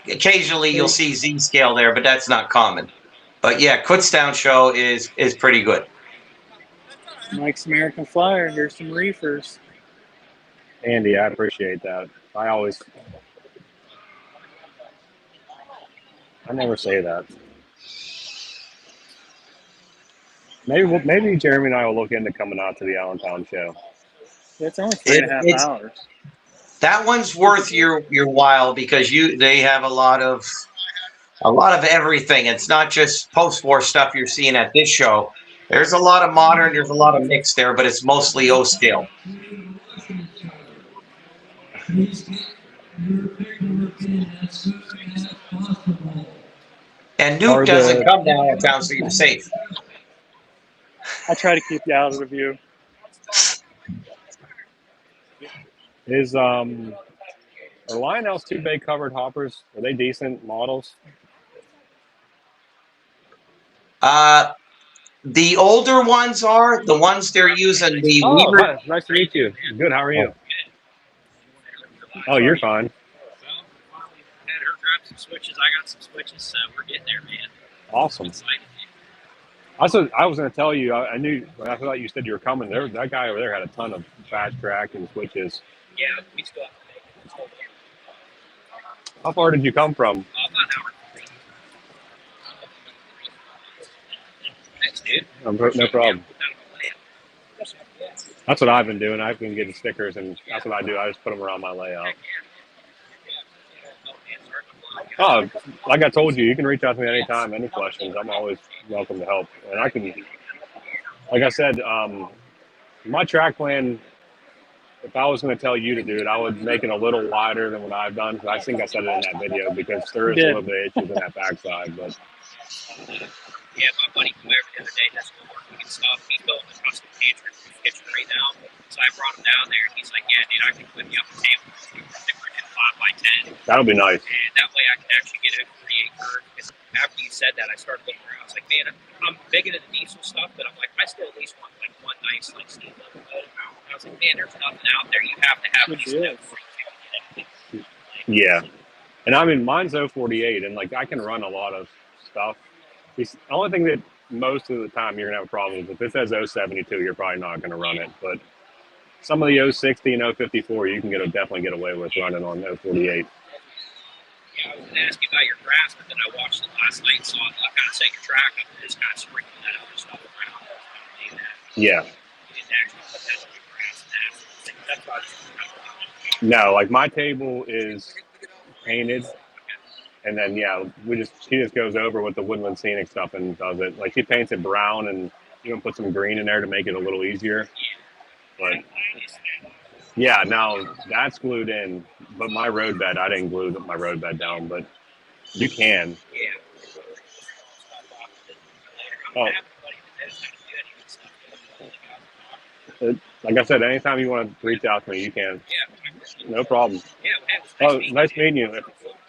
Occasionally you'll see Z scale there, but that's not common. But yeah, Kutztown show is pretty good. Mike's American Flyer. Here's some reefers. Andy, I appreciate that. I never say that. Maybe Jeremy and I will look into coming out to the Allentown show. It's only 3.5 hours. That one's worth your while because they have a lot of everything. It's not just post-war stuff you're seeing at this show. There's a lot of modern, there's a lot of mix there, but it's mostly O scale. Please get your paperwork in as soon as possible. And Nuke doesn't come down to town, so you're safe. I try to keep you out of the view. Are Lionel's 2-bay covered hoppers, are they decent models? The older ones are the ones they're using. The Oh, Weaver. hi. Nice to meet you. Good. How are you? Oh, you're fine. Had her grab some switches. I got some switches, so we're getting there, man. Awesome. I was going to tell you. I knew when I thought you said you were coming. That guy over there had a ton of fast track and switches. Yeah, we still have to make it. How far did you come from? About an hour. Thanks, dude. No problem. That's what I've been doing. I've been getting stickers, and that's what I do. I just put them around my layout. Oh, like I told you, you can reach out to me anytime, any questions. I'm always welcome to help. And I can, like I said, my track plan, if I was going to tell you to do it, I would make it a little wider than what I've done. I think I said it in that video because there is a little bit of issues in that backside. But yeah, my buddy came over the other day, does woodworking and stuff. He's building a custom pantry for his kitchen right now. So I brought him down there, and he's like, yeah, dude, I can put you up a table. Sticker in 5x10. That'll be nice. And that way I can actually get a 38 curve. Because after you said that, I started looking around. I was like, man, I'm big into the diesel stuff, but I'm like, I still at least want like one nice like steam locomotive. I was like, man, there's nothing out there. You have to have these things before you can get it. Yeah. And I mean, mine's 048, and like I can run a lot of stuff. The only thing that most of the time you're going to have a problem is if it says 072, you're probably not going to run it. But some of the 060 and 054, you can definitely get away with running on 048. Yeah, I was going to ask you about your grass, but then I watched it last night and saw it. You kind of set your track up and just kind of sprinkle that other stuff around. Yeah. You didn't actually put that on your grass and that's what I was thinking. No, like my table is painted. And then, yeah, she just goes over with the Woodland Scenic stuff and does it. Like, she paints it brown and even put some green in there to make it a little easier. But, yeah, now that's glued in. But my road bed, I didn't glue my road bed down, but you can. Oh. Like I said, anytime you want to reach out to me, you can. No problem. Oh, nice meeting you.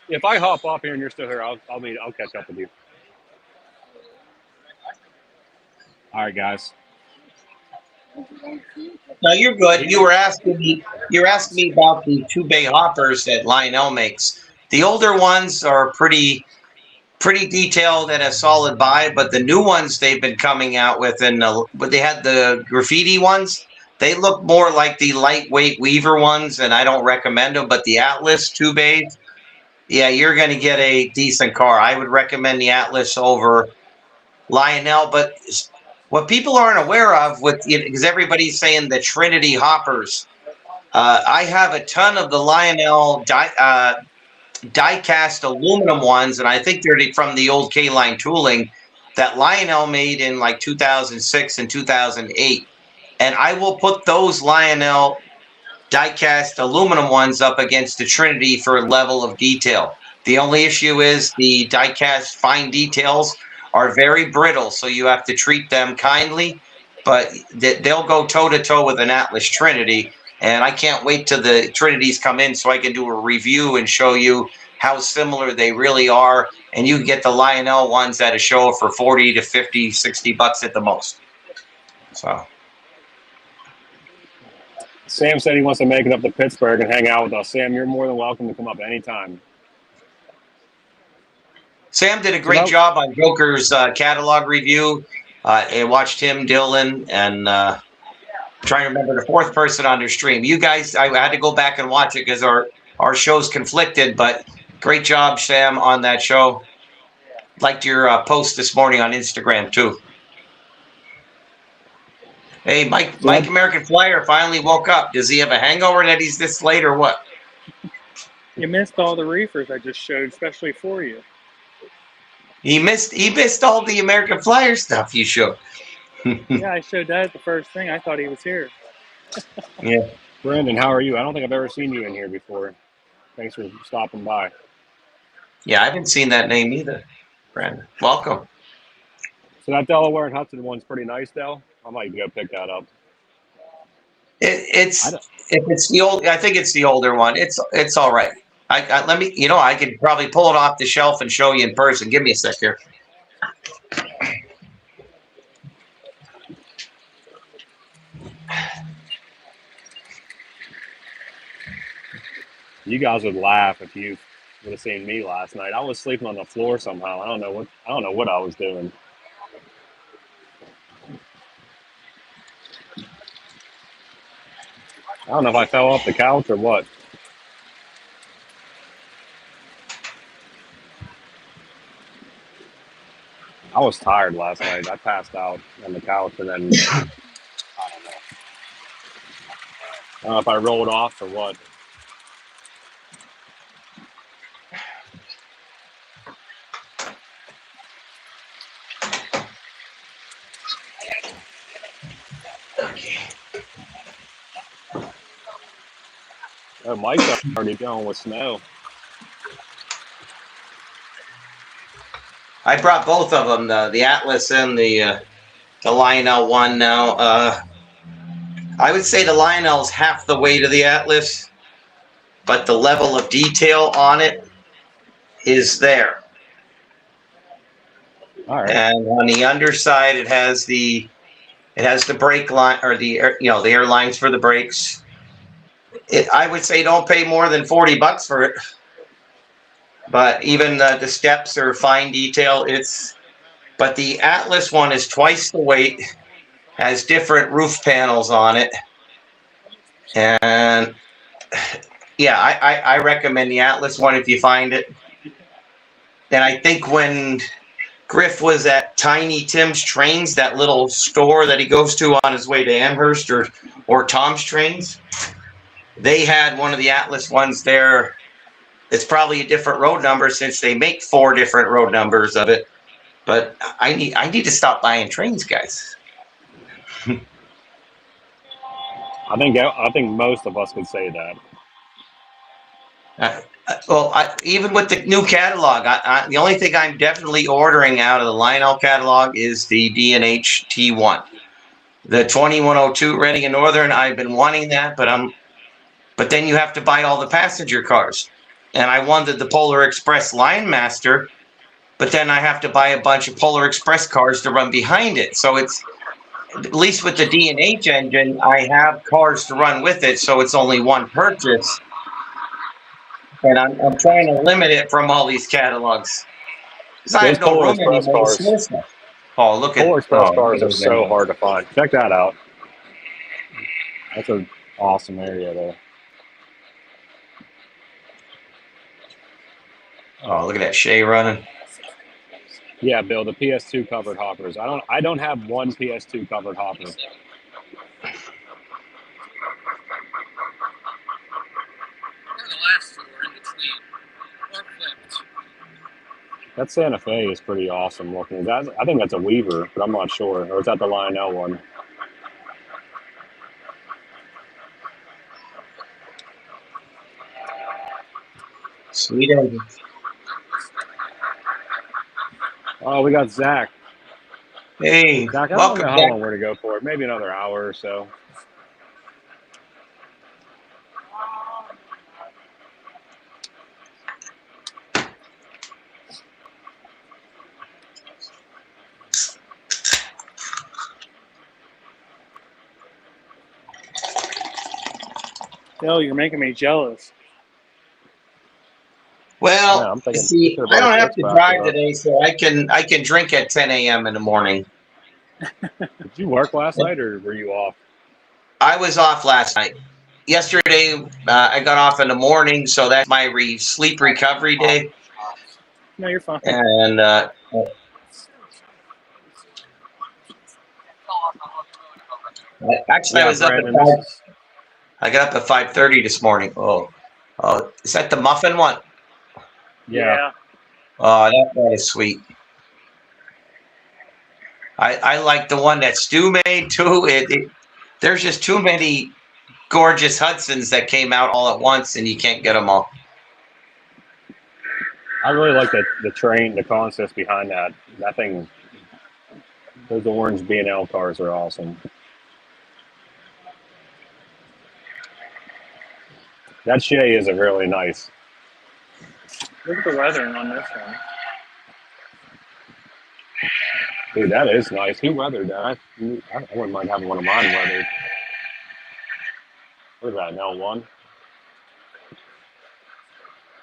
If I hop off here and you're still here, I'll catch up with you. All right, guys. No, you're good. You were asking me about the 2-bay hoppers that Lionel makes. The older ones are pretty detailed and a solid buy, but the new ones they've been coming out with, but they had the graffiti ones. They look more like the lightweight Weaver ones, and I don't recommend them. But the Atlas 2-bays, yeah, you're going to get a decent car. I would recommend the Atlas over Lionel. But what people aren't aware of, because everybody's saying the Trinity hoppers, I have a ton of the Lionel die-cast aluminum ones, and I think they're from the old K-Line tooling that Lionel made in like 2006 and 2008. And I will put those Lionel die-cast aluminum ones up against the Trinity for a level of detail. The only issue is the die-cast fine details are very brittle, so you have to treat them kindly, but they'll go toe-to-toe with an Atlas Trinity, and I can't wait till the Trinities come in so I can do a review and show you how similar they really are, and you can get the Lionel ones at a show for 40 to 50, 60 bucks at the most. So... Sam said he wants to make it up to Pittsburgh and hang out with us. Sam, you're more than welcome to come up anytime. Sam did a great job on Joker's catalog review. I watched him, Dylan, and trying to remember the fourth person on their stream. You guys, I had to go back and watch it because our shows conflicted, but great job, Sam, on that show. liked your post this morning on Instagram too. Hey, Mike American Flyer finally woke up. Does he have a hangover that he's this late or what? You missed all the reefers I just showed, especially for you. He missed all the American Flyer stuff you showed. Yeah, I showed that the first thing. I thought he was here. Yeah. Brandon, how are you? I don't think I've ever seen you in here before. Thanks for stopping by. Yeah, I haven't seen that name either, Brandon. Welcome. So that Delaware and Hudson one's pretty nice, Del. I might go pick that up. If it's the old, I think it's the older one. It's all right. Let me, I could probably pull it off the shelf and show you in person. Give me a sec here. You guys would laugh if you would have seen me last night. I was sleeping on the floor somehow. I don't know what I was doing. I don't know if I fell off the couch or what. I was tired last night. I passed out on the couch and then I don't know. I don't know if I rolled off or what. Oh, Mike's already going with snow. I brought both of them, the Atlas and the Lionel one now. I would say the Lionel's half the weight of the Atlas, but the level of detail on it is there. All right. And on the underside, it has the brake line, or the air lines for the brakes. I would say don't pay more than $40 for it. But even the steps are fine detail. But the Atlas one is twice the weight, has different roof panels on it, and yeah, I recommend the Atlas one if you find it. And I think when Griff was at Tiny Tim's Trains, that little store that he goes to on his way to Amherst or Tom's Trains, they had one of the Atlas ones there. It's probably a different road number since they make 4 different road numbers of it. But I need to stop buying trains, guys. I think most of us could say that. Even with the new catalog, the only thing I'm definitely ordering out of the Lionel catalog is the D&H T1. The 2102 Reading and Northern, I've been wanting that, but then you have to buy all the passenger cars. And I wanted the Polar Express Line Master, but then I have to buy a bunch of Polar Express cars to run behind it. So it's, at least with the D&H engine, I have cars to run with it, so it's only one purchase. And I'm trying to limit it from all these catalogs. Because I have no room anymore to store stuff. Oh, look at Polar Express cars are so hard to find. Check that out. That's an awesome area there. Oh, look at that Shay running. Yeah, Bill, the PS2 covered hoppers. I don't have one PS2 covered hopper. We're on the last floor in between. Or flipped. That Santa Fe is pretty awesome looking. I think that's a Weaver, but I'm not sure. Or is that the Lionel one? Sweet engine. Oh, we got Zach. Hey, Zach, I don't know how long we're to go for. Maybe another hour or so. Bill, you're making me jealous. Well, yeah, see, I don't have to drive today, so I can drink at 10 a.m. in the morning. Did you work last night, or were you off? I was off last night. Yesterday, I got off in the morning, so that's my sleep recovery day. No, you're fine. And Actually, I was up at Brandon, this is I got up at 5:30 this morning. Oh, is that the muffin one? yeah. Oh, that is sweet. I like the one that Stu made too. There's just too many gorgeous Hudsons that came out all at once, and you can't get them all. I really like the concept behind that. That thing, those orange B&L cars are awesome. That Shay is a really nice. Look at the weathering on this one. Dude, that is nice. Who weathered that? I wouldn't mind having one of mine weathered. What is that, an L1?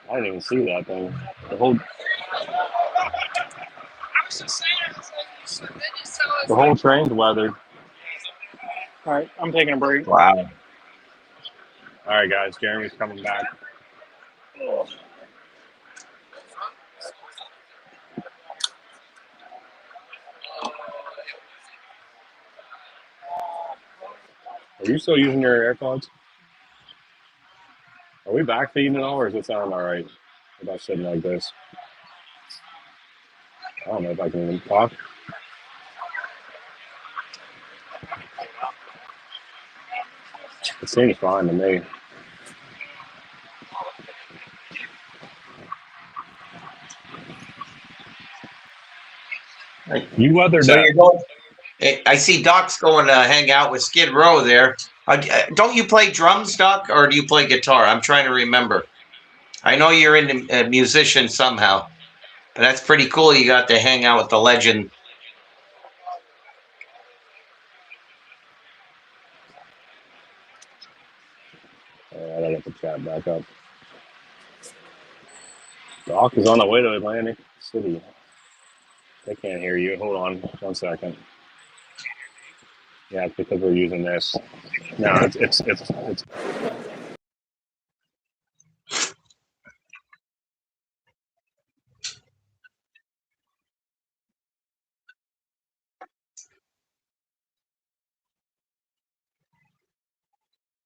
I didn't even see that thing. The whole train's weathered. All right, I'm taking a break. Wow. All right, guys. Jeremy's coming back. Are you still using your AirPods? Are we back feeding it all, or is it sounding all right about sitting like this? I don't know if I can even talk. It seems fine to me. You weathered So that. you're going. I see Doc's going to hang out with Skid Row there. Don't you play drums, Doc, or do you play guitar? I'm trying to remember. I know you're a musician somehow, but that's pretty cool. You got to hang out with the legend. I gotta get the chat back up. Doc is on the way to Atlantic City. They can't hear you. Hold on 1 second. Yeah, it's because we're using this. No, it's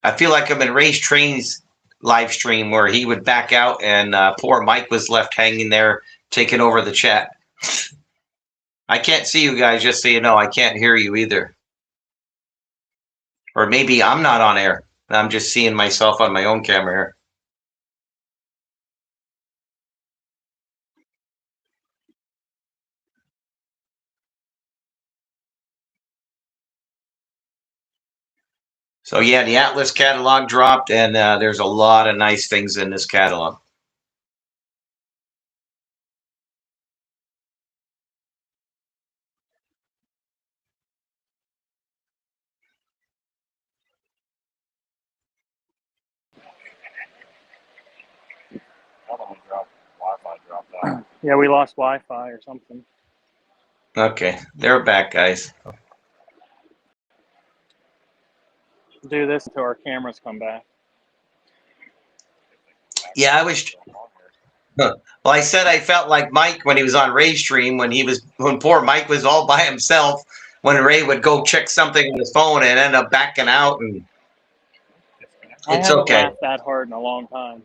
I feel like I'm in Ray's Trains live stream where he would back out and poor Mike was left hanging there taking over the chat. I can't see you guys, just so you know. I can't hear you either. Or maybe I'm not on air. I'm just seeing myself on my own camera here. So yeah, the Atlas catalog dropped, and there's a lot of nice things in this catalog. Yeah, we lost Wi-Fi or something. Okay, they're back, guys. Do this until our cameras come back. Yeah, I was. Well, I said I felt like Mike when he was on Ray's stream when poor Mike was all by himself. When Ray would go check something on his phone and end up backing out, and I it's haven't okay. laughed that hard in a long time.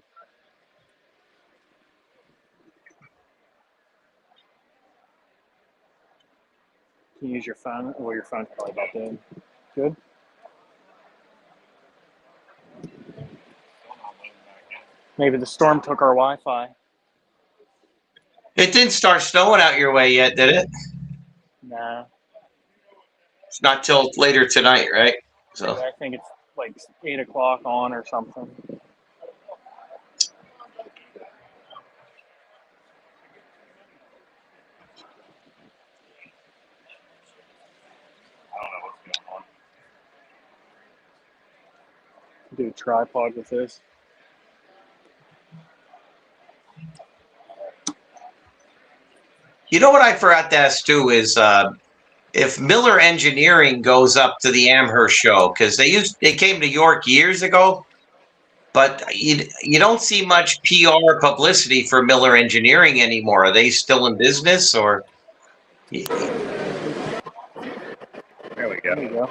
Can you use your phone? Well, your phone's probably about dead. Good. Maybe the storm took our Wi-Fi. It didn't start snowing out your way yet, did it? Nah. It's not till later tonight, right? So I think it's like 8 o'clock on or something. I don't know what's going on. Do a tripod with this. you know what I forgot to ask too is if Miller Engineering goes up to the Amherst show, because they came to York years ago, but you don't see much PR publicity for Miller Engineering anymore. Are they still in business or? There we There go. you go.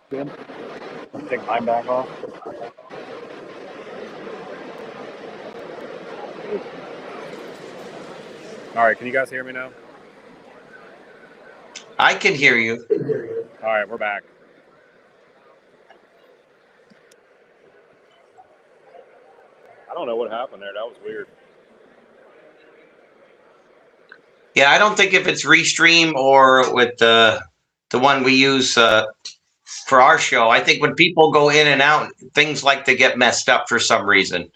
Good. Take mine back off. All right, can you guys hear me now? I can hear you. All right, we're back. I don't know what happened there. That was weird. Yeah, I don't think if it's Restream or with the one we use for our show. I think when people go in and out, things like to get messed up for some reason.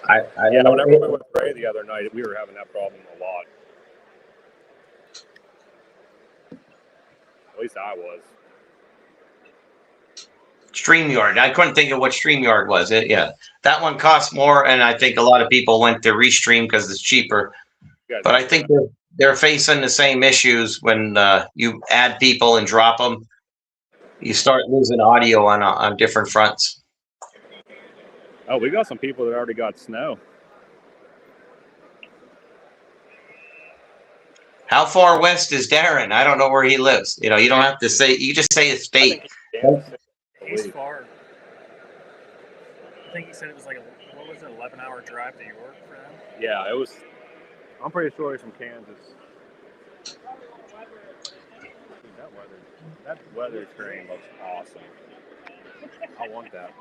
Yeah, whenever we were with Ray the other night, we were having that problem a lot. At least I was. StreamYard. I couldn't think of what StreamYard was. Yeah, that one costs more, and I think a lot of people went to Restream because it's cheaper. But I think they're facing the same issues when you add people and drop them. You start losing audio on different fronts. Oh, we got some people that already got snow. How far west is Darren? I don't know where he lives. You don't have to say. You just say his state. He's far. I think he said it was like what was it, 11-hour drive to York for him? Yeah, it was. I'm pretty sure he's from Kansas. That weather train looks awesome. I want that.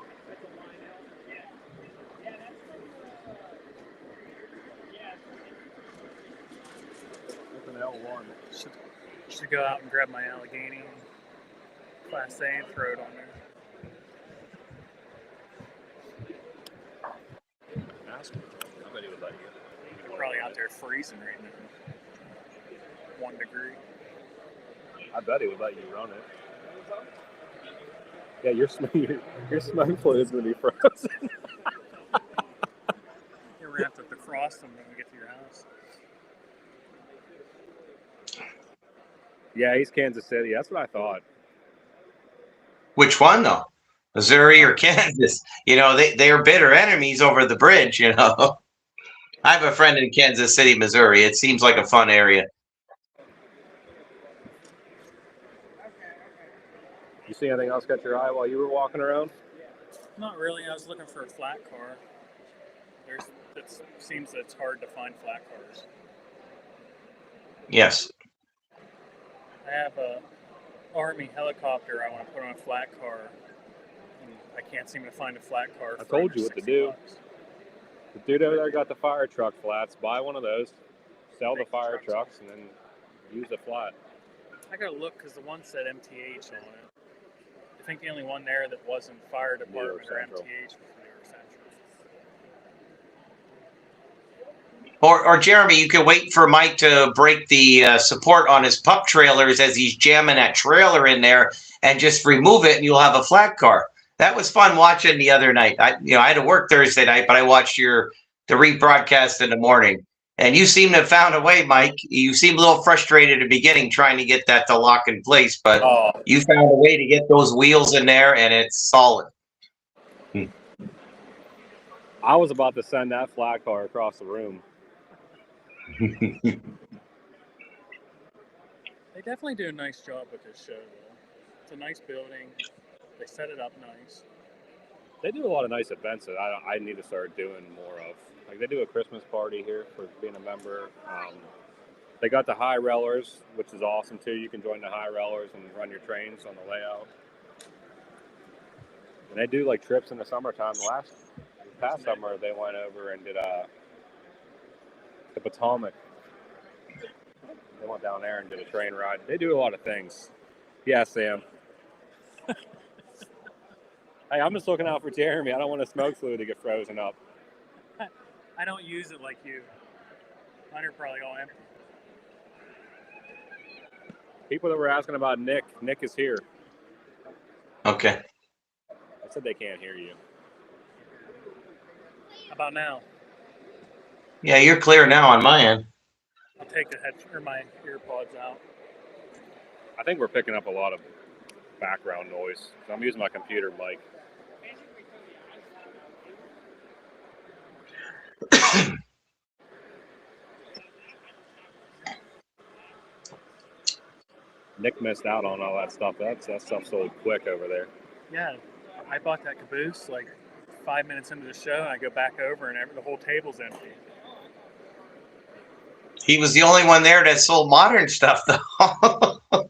It's an L1. Should go out and grab my Allegheny Class A and throw it on there. Ask him. I bet he would let you. You're probably out there freezing right now. 1 degree. I bet he would let you run it. Yeah, your smoke fluid is going to be frozen. You're wrapped up the frosting when you get to your house. Yeah, he's Kansas City. That's what I thought. Which one though? Missouri or Kansas? They are bitter enemies over the bridge. I have a friend in Kansas City, Missouri. It seems like a fun area. You see anything else catch your eye while you were walking around? Not really. I was looking for a flat car. It seems that it's hard to find flat cars. Yes. I have a Army helicopter I want to put on a flat car. And I can't seem to find a flat car. I told you what to do. The dude over there got the fire truck flats. Buy one of those, sell the fire trucks, and then use the flat. I gotta look because the one said MTH on it. I think the only one there that wasn't fire department or MTH was New York Central. Or Jeremy, you could wait for Mike to break the support on his pup trailers as he's jamming that trailer in there, and just remove it, and you'll have a flat car. That was fun watching the other night. I had to work Thursday night, but I watched the rebroadcast in the morning. And you seem to have found a way, Mike. You seem a little frustrated at the beginning trying to get that to lock in place, but you found a way to get those wheels in there, and it's solid. I was about to send that flat car across the room. They definitely do a nice job with this show, though. It's a nice building. They set it up nice. They do a lot of nice events that I need to start doing more of. Like they do a Christmas party here for being a member. They got the high railers, which is awesome too. You can join the high railers and run your trains on the layout. And they do like trips in the summertime. Past summer they went over and did the Potomac. They went down there and did a train ride. They do a lot of things. Yeah, Sam. Hey, I'm just looking out for Jeremy. I don't want a smoke fluid to get frozen up. I don't use it like you. Mine are probably all empty. People that were asking about Nick is here. Okay. I said they can't hear you. How about now? Yeah, you're clear now on my end. I'll take my earpods out. I think we're picking up a lot of background noise. I'm using my computer mic. Nick missed out on all that stuff. That stuff sold quick over there. Yeah, I bought that caboose like 5 minutes into the show, and I go back over, and the whole table's empty. He was the only one there that sold modern stuff, though.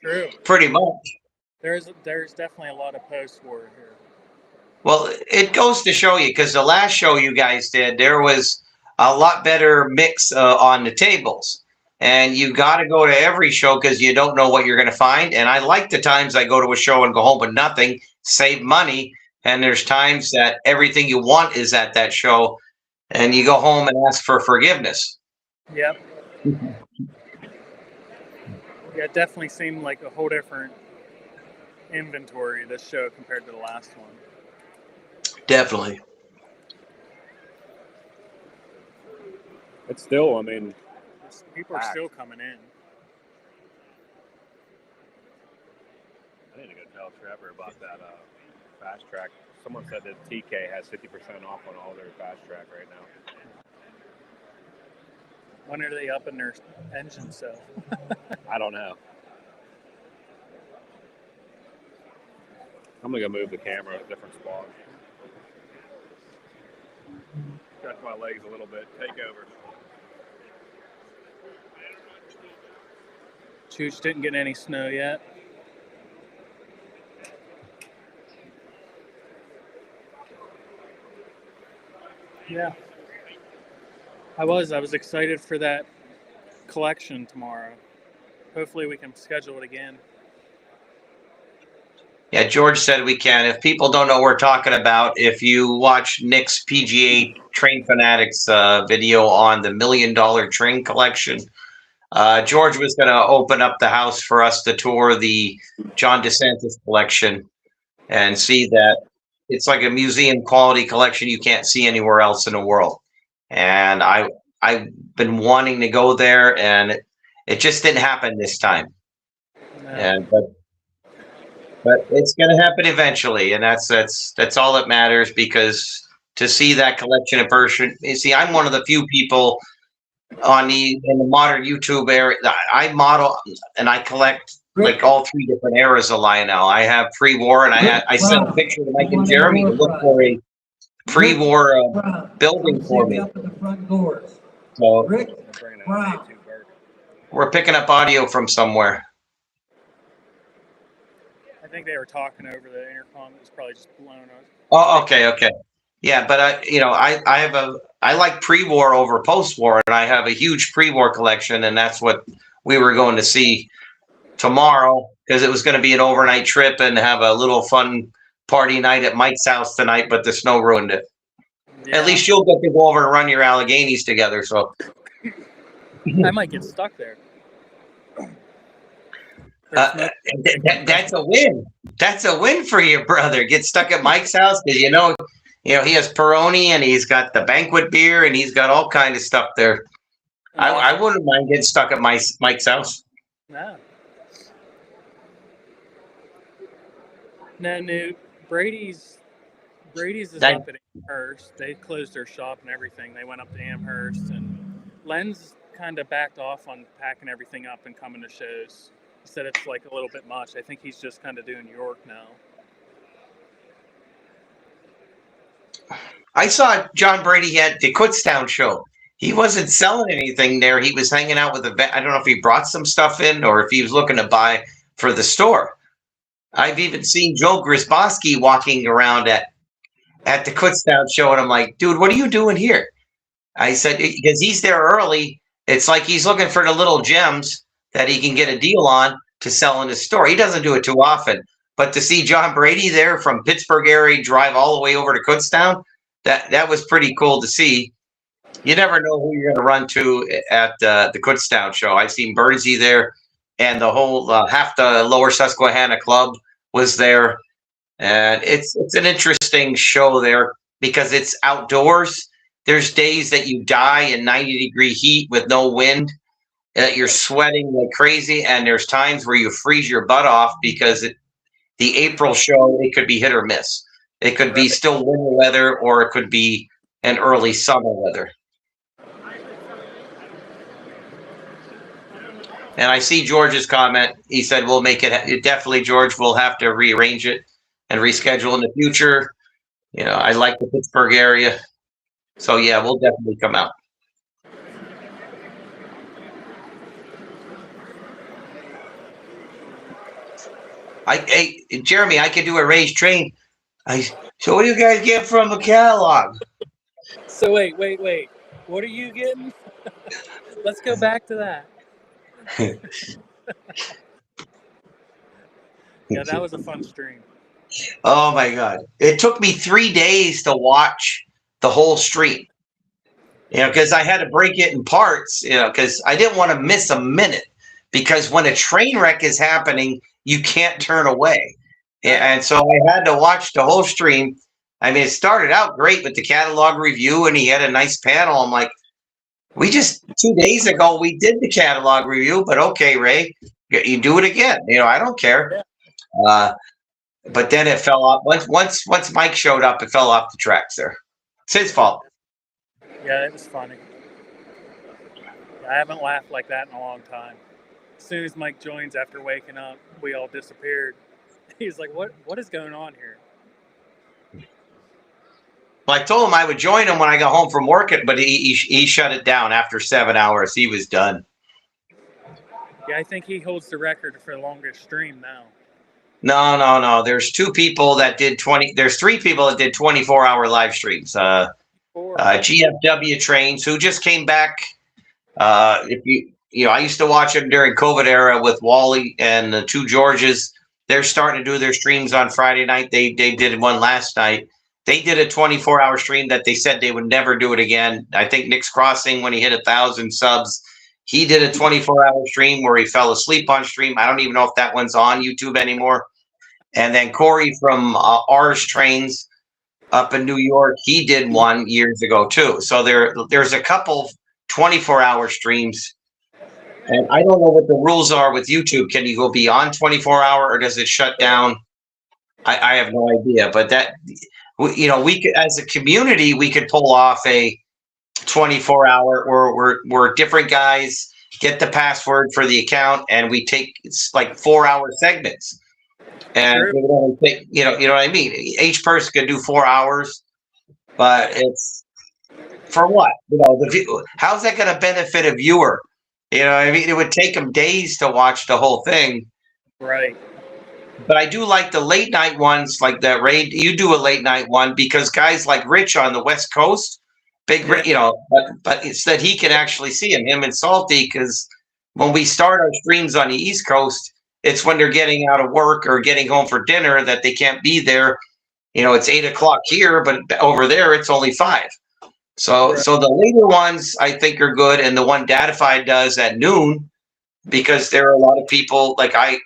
True. Pretty much. There's definitely a lot of post-war here. Well, it goes to show you, because the last show you guys did, there was a lot better mix on the tables. And you got to go to every show because you don't know what you're going to find. And I like the times I go to a show and go home with nothing, save money. And there's times that everything you want is at that show, and you go home and ask for forgiveness. Yep. Yeah, it definitely seemed like a whole different inventory this show compared to the last one. Definitely. It's still, I mean, people are still coming in. I need to go tell Trevor about that fast track. Someone said that TK has 50% off on all their fast track right now. When are they upping their engine sale? I don't know. I'm gonna go move the camera to a different spot. Stretch my legs a little bit. Take over. Chooch didn't get any snow yet. Yeah. I was excited for that collection tomorrow. Hopefully we can schedule it again. Yeah, George said we can. If people don't know what we're talking about, if you watch Nick's PGA Train Fanatics video on the $1 million train collection, George was going to open up the house for us to tour the John DeSantis collection and see that it's like a museum quality collection you can't see anywhere else in the world. And I've been wanting to go there, and it just didn't happen this time. No. And but it's going to happen eventually, and that's all that matters, because to see that collection in person, you see, I'm one of the few people in the modern YouTube area. I model and I collect like all three different eras of Lionel. I have pre-war, and I sent a picture to Mike and Jeremy to look for a pre-war building for me. So we're picking up audio from somewhere. I think they were talking over the intercom. It was probably just blown up. Oh, okay. Yeah, but I like pre-war over post-war, and I have a huge pre-war collection, and that's what we were going to see tomorrow, because it was going to be an overnight trip and have a little fun party night at Mike's house tonight, but the snow ruined it. Yeah. At least you'll get to go over and run your Alleghenies together. So I might get stuck there. That's a win. That's a win for you, brother. Get stuck at Mike's house, because you know he has Peroni, and he's got the banquet beer, and he's got all kind of stuff there. I wouldn't mind getting stuck at Mike's house. No. No, Brady's is up at Amherst. They closed their shop and everything. They went up to Amherst, and Len's kind of backed off on packing everything up and coming to shows. He said it's like a little bit much. I think he's just kind of doing York now. I saw John Brady at the Kutztown show. He wasn't selling anything there. He was hanging out with I don't know if he brought some stuff in or if he was looking to buy for the store. I've even seen Joe Grisboski walking around at the Kutztown show, and I'm like, dude, what are you doing here? I said, because he's there early. It's like he's looking for the little gems that he can get a deal on to sell in his store. He doesn't do it too often. But to see John Brady there from Pittsburgh area drive all the way over to Kutztown, that was pretty cool to see. You never know who you're going to run to at the Kutztown show. I've seen Birdsey there, and the whole half the Lower Susquehanna Club was there. And it's an interesting show there because it's outdoors. There's days that you die in 90-degree heat with no wind. You're sweating like crazy, and there's times where you freeze your butt off because the April show, it could be hit or miss. It could be still winter weather, or it could be an early summer weather. And I see George's comment. He said we'll make it definitely, George. We'll have to rearrange it and reschedule in the future. You know, I like the Pittsburgh area, so yeah, we'll definitely come out. Hey, Jeremy, I could do a raised train. So what do you guys get from the catalog? So wait. What are you getting? Let's go back to that. Yeah, that was a fun stream. Oh my God. It took me 3 days to watch the whole stream. You know, because I had to break it in parts, you know, because I didn't want to miss a minute. Because when a train wreck is happening, you can't turn away. And so I had to watch the whole stream. I mean, it started out great with the catalog review, and he had a nice panel. I'm like, we just 2 days ago we did the catalog review, but okay, Ray, you do it again. You know, I don't care. But then it fell off. Once Mike showed up, it fell off the tracks there. It's his fault. Yeah, it was funny. I haven't laughed like that in a long time. As soon as Mike joins after waking up, we all disappeared. He's like, what is going on here? Well, I told him I would join him when I got home from work, but he shut it down after 7 hours. He was done. Yeah, I think he holds the record for the longest stream now. No. There's 2 people that did 20. There's 3 people that did 24-hour live streams. GFW Trains, who just came back. If you know, I used to watch them during COVID era with Wally and the 2 Georges. They're starting to do their streams on Friday night. They did one last night. They did a 24-hour stream that they said they would never do it again. I think Nick's Crossing, when he hit 1,000 subs, he did a 24-hour stream where he fell asleep on stream. I don't even know if that one's on YouTube anymore. And then Corey from Ours Trains up in New York, he did one years ago too. So there's a couple 24-hour streams. And I don't know what the rules are with YouTube. Can you go beyond 24-hour, or does it shut down? I have no idea. But that, you know, we could, as a community, we could pull off a 24-hour where different guys get the password for the account, and we take, it's like 4-hour segments. And it would only take, you know what I mean? Each person could do 4 hours, but it's for what? You know, how's that going to benefit a viewer? You know what I mean? It would take them days to watch the whole thing. Right. But I do like the late night ones, like that Ray. You do a late night one because guys like Rich on the West Coast, you know, but it's that he can actually see him and Salty, because when we start our streams on the East Coast, it's when they're getting out of work or getting home for dinner that they can't be there. You know, it's 8 o'clock here, but over there it's only 5. So the later ones I think are good, and the one Datified does at noon, because there are a lot of people, like I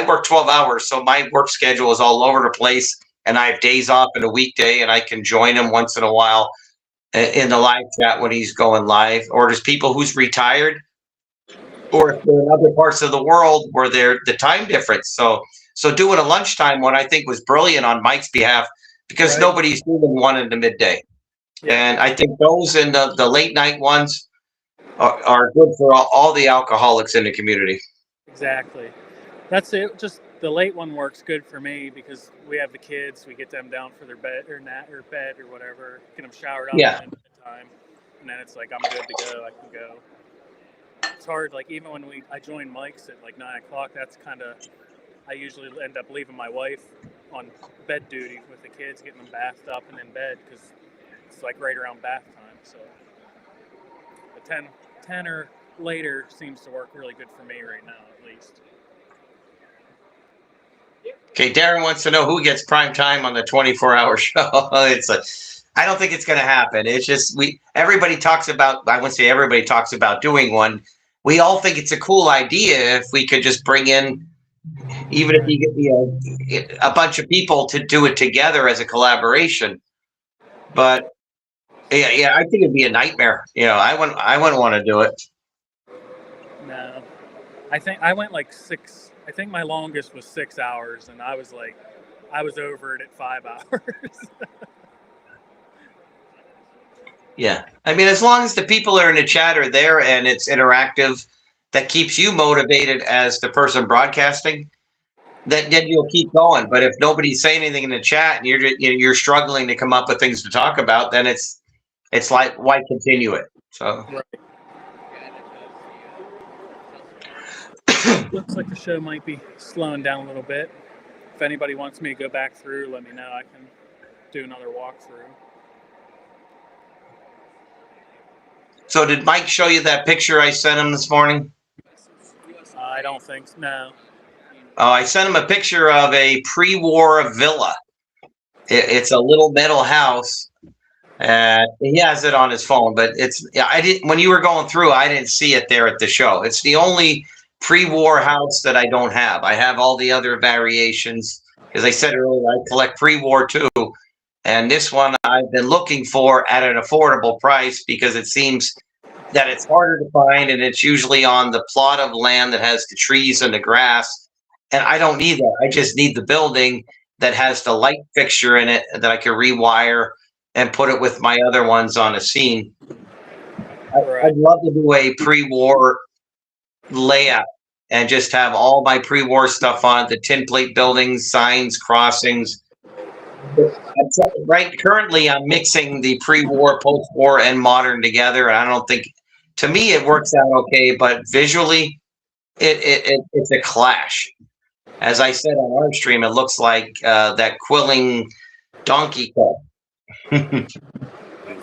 work 12 hours, so my work schedule is all over the place, and I have days off in a weekday, and I can join him once in a while in the live chat when he's going live. Or there's people who's retired, or if they're in other parts of the world where they're the time difference. So doing a lunchtime one, I think, was brilliant on Mike's behalf, because nobody's doing one in the midday. And I think those and the late night ones are good for all the alcoholics in the community. Exactly. That's it. Just the late one works good for me because we have the kids. We get them down for their bed or bed or whatever. Get them showered up in time, and then it's like I'm good to go. I can go. It's hard. Like even when I join Mike's at like 9 o'clock. That's kind of. I usually end up leaving my wife on bed duty with the kids, getting them bathed up and in bed because it's like right around bath time. So the 10 or later seems to work really good for me right now, at least. Okay, Darren wants to know who gets prime time on the 24-hour show. I don't think it's going to happen. It's just everybody talks about. I wouldn't say everybody talks about doing one. We all think it's a cool idea if we could just bring in, even if you get a bunch of people to do it together as a collaboration. But yeah, I think it'd be a nightmare. You know, I wouldn't want to do it. No, I think I went like 6. I think my longest was 6 hours, and I was over it at 5 hours. Yeah, I mean, as long as the people are in the chat are there and it's interactive, that keeps you motivated as the person broadcasting, then you'll keep going. But if nobody's saying anything in the chat and you're struggling to come up with things to talk about, then it's like, why continue it? So Looks like the show might be slowing down a little bit. If anybody wants me to go back through, let me know. I can do another walkthrough. So did Mike show you that picture I sent him this morning? I don't think so. No. I sent him a picture of a pre-war villa. It's a little metal house. He has it on his phone, but I didn't. When you were going through, I didn't see it there at the show. It's the only pre-war house that I don't have. I have all the other variations. As I said earlier, I collect pre-war too, and this one I've been looking for at an affordable price because it seems that it's harder to find, and it's usually on the plot of land that has the trees and the grass. And I don't need that. I just need the building that has the light fixture in it that I can rewire and put it with my other ones on a scene. I'd love to do a pre-war layout and just have all my pre-war stuff on it, the tin plate buildings, signs, crossings. Right. Currently, I'm mixing the pre-war, post-war, and modern together. And I don't think, to me, it works out okay. But visually, it's a clash. As I said on our stream, it looks like that quilling donkey cart. Let's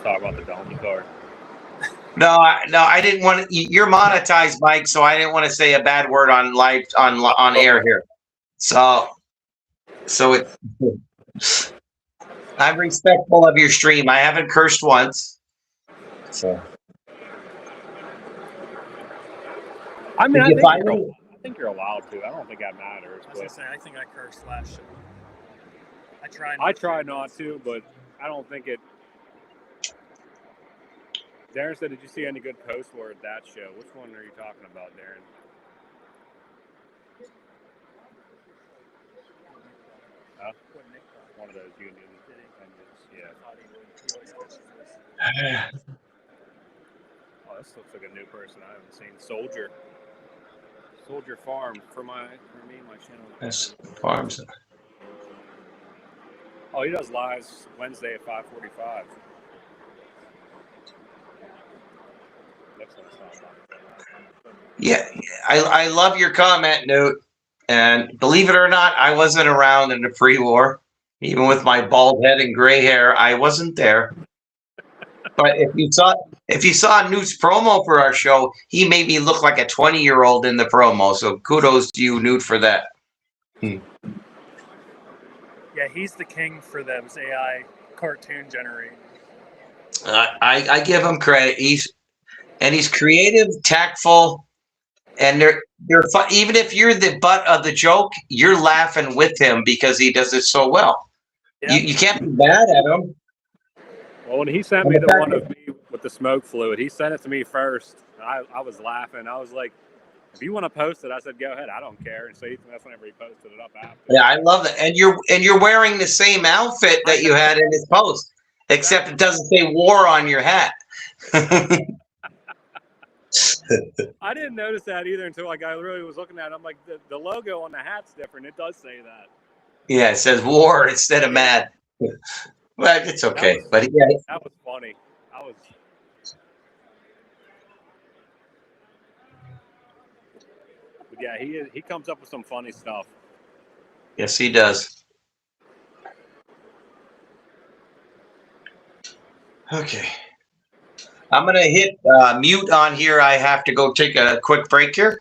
talk about the donkey cart. No, I didn't want to. You're monetized, Mike, so I didn't want to say a bad word on live on air here. So I'm respectful of your stream. I haven't cursed once. So I mean, Did I you think you're allowed to. I don't think that matters. I was gonna say, I think I cursed last show. I try not to, but I don't think it. Darren said, "Did you see any good post-war at that show?" Which one are you talking about, Darren? One of those union engines. Yeah. Oh, this looks like a new person I haven't seen. Soldier Farm for me, my channel. Yes, farms. Oh, he does lives Wednesday at 5:45. Yeah, I love your comment, Newt. And believe it or not, I wasn't around in the pre-war. Even with my bald head and gray hair, I wasn't there. But if you saw Newt's promo for our show, he made me look like a 20-year-old in the promo. So kudos to you, Newt, for that. Yeah, he's the king for those AI cartoon generators. I give him credit. He's creative, tactful, and they're fun. Even if you're the butt of the joke, you're laughing with him because he does it so well. Yeah. You can't be mad at him. Well, when he sent me the one of me with the smoke fluid, he sent it to me first. I was laughing. I was like, if you want to post it, I said, go ahead. I don't care. And so that's whenever he posted it up after. Yeah, I love it. And you're wearing the same outfit that you had in his post, except it doesn't say war on your hat. I didn't notice that either until I really was looking at it. I'm like, the logo on the hat's different. It does say that. Yeah, it says war instead of mad. Well, it's okay. But yeah, that was funny. But yeah, he comes up with some funny stuff. Yes, he does. Okay. I'm going to hit mute on here. I have to go take a quick break here,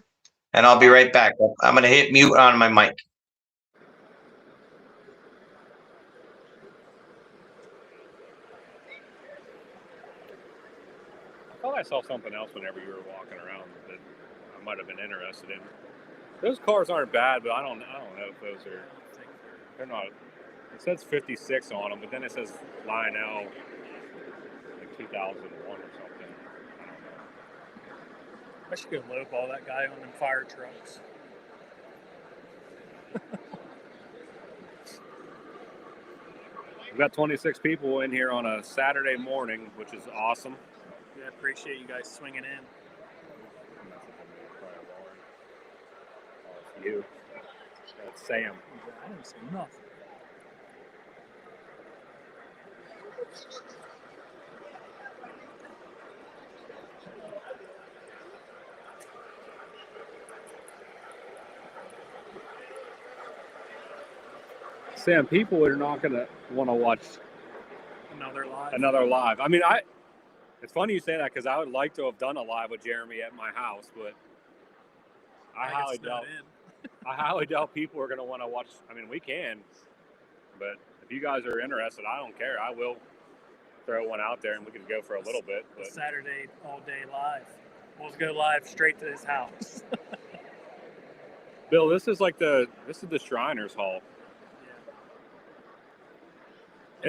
and I'll be right back. I'm going to hit mute on my mic. I thought I saw something else whenever you were walking around that I might have been interested in. Those cars aren't bad, but I don't know if those are. They're not. It says 56 on them, but then it says Lionel, like 2001 or something. I don't know. I should go lowball that guy on them fire trucks. We've got 26 people in here on a Saturday morning, which is awesome. Yeah, I appreciate you guys swinging in. you. That's Sam. I didn't say nothing. Sam, people are not going to want to watch Another live. I mean, it's funny you say that because I would like to have done a live with Jeremy at my house, but I highly doubt people are going to want to watch. I mean, we can, but if you guys are interested, I don't care. I will throw one out there and we can go for a little bit. But Saturday all day live. We'll go live straight to his house. Bill, this is the Shriners Hall. Yeah.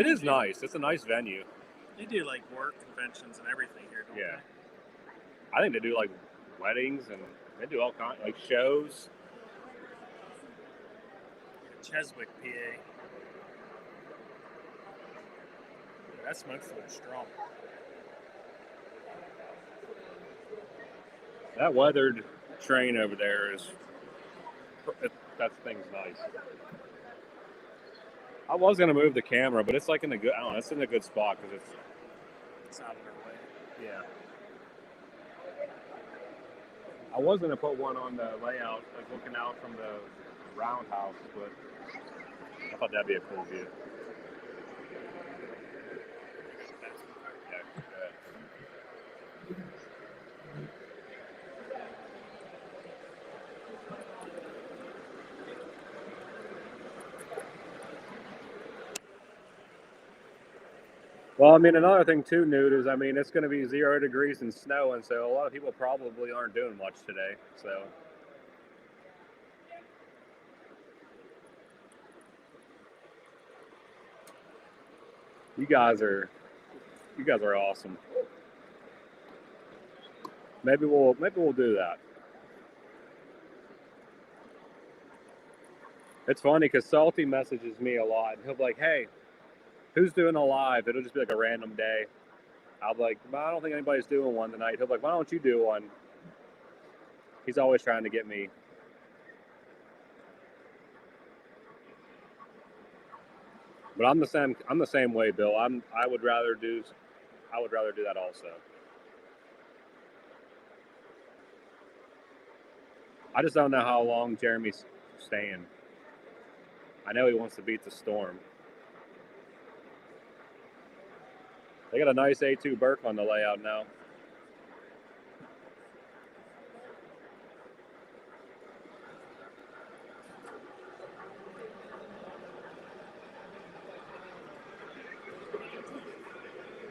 It is nice. It's a nice venue. They do like work conventions and everything here, don't Yeah. I think they do like weddings and they do all kinds like shows. Cheswick, PA. Yeah, that smoke's looking strong. That weathered train over there that thing's nice. I was gonna move the camera, but it's like it's in a good spot because It's out of their way. yeah. I was gonna put one on the layout, like looking out from the roundhouse, but I thought that'd be a cool view. Yeah, go ahead. Well, I mean, another thing too, Newt, is I mean, it's going to be 0 degrees and snow, and so a lot of people probably aren't doing much today. So, you guys are awesome. Maybe we'll do that. It's funny because Salty messages me a lot, and he'll be like, "Hey, who's doing a live?" It'll just be like a random day. I'll be like, "Well, I don't think anybody's doing one tonight." He'll be like, "Why don't you do one?" He's always trying to get me. But I'm the same way, Bill. I would rather do that also. I just don't know how long Jeremy's staying. I know he wants to beat the storm. They got a nice A2 Burke on the layout now.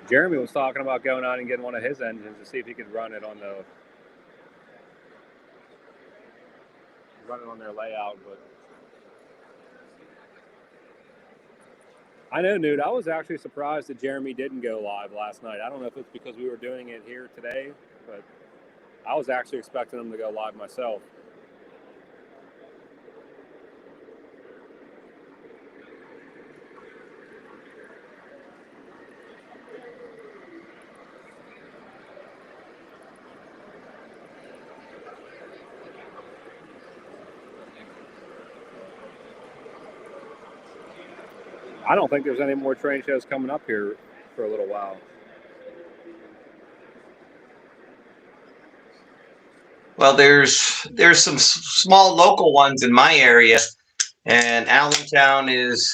Jeremy was talking about going out and getting one of his engines to see if he could run it on their layout, but I know, Newt. I was actually surprised that Jeremy didn't go live last night. I don't know if it's because we were doing it here today, but I was actually expecting him to go live myself. I don't think there's any more train shows coming up here for a little while. Well, there's some small local ones in my area, and Allentown is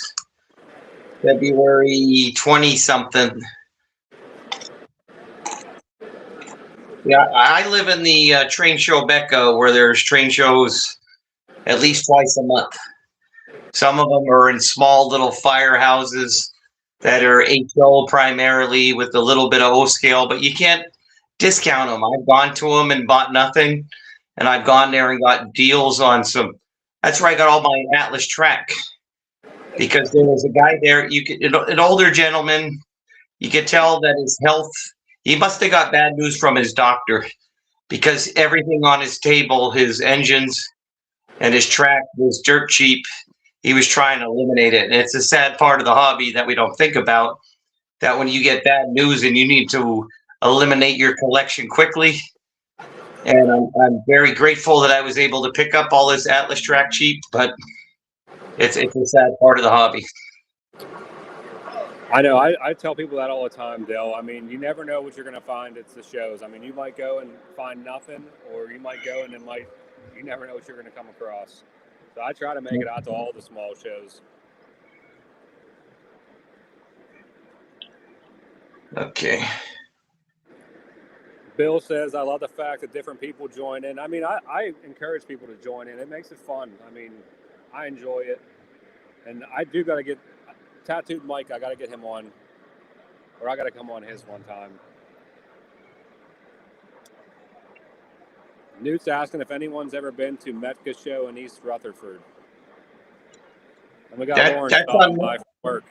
February 20 something. Yeah, I live in the train show Becca, where there's train shows at least twice a month. Some of them are in small little firehouses that are HO primarily with a little bit of O scale, but you can't discount them. I've gone to them and bought nothing, and I've gone there and got deals on some. That's where I got all my Atlas track, because there was a guy there. An older gentleman. You could tell that his health. He must have got bad news from his doctor, because everything on his table, his engines and his track, was dirt cheap. He was trying to eliminate it. And it's a sad part of the hobby that we don't think about, that when you get bad news and you need to eliminate your collection quickly, And I'm very grateful that I was able to pick up all this Atlas track cheap, but it's a sad part of the hobby. I know. I tell people that all the time, Dale. I mean, you never know what you're going to find at the shows. I mean, you might go and find nothing, or you might go and you never know what you're going to come across. So I try to make it out to all the small shows. Okay. Bill says, I love the fact that different people join in. I mean, I encourage people to join in. It makes it fun. I mean, I enjoy it. And I do got to get Tattooed Mike. I got to get him on, or I got to come on his one time. Newt's asking if anyone's ever been to Metka's show in East Rutherford. And we got Lauren stopping by for work.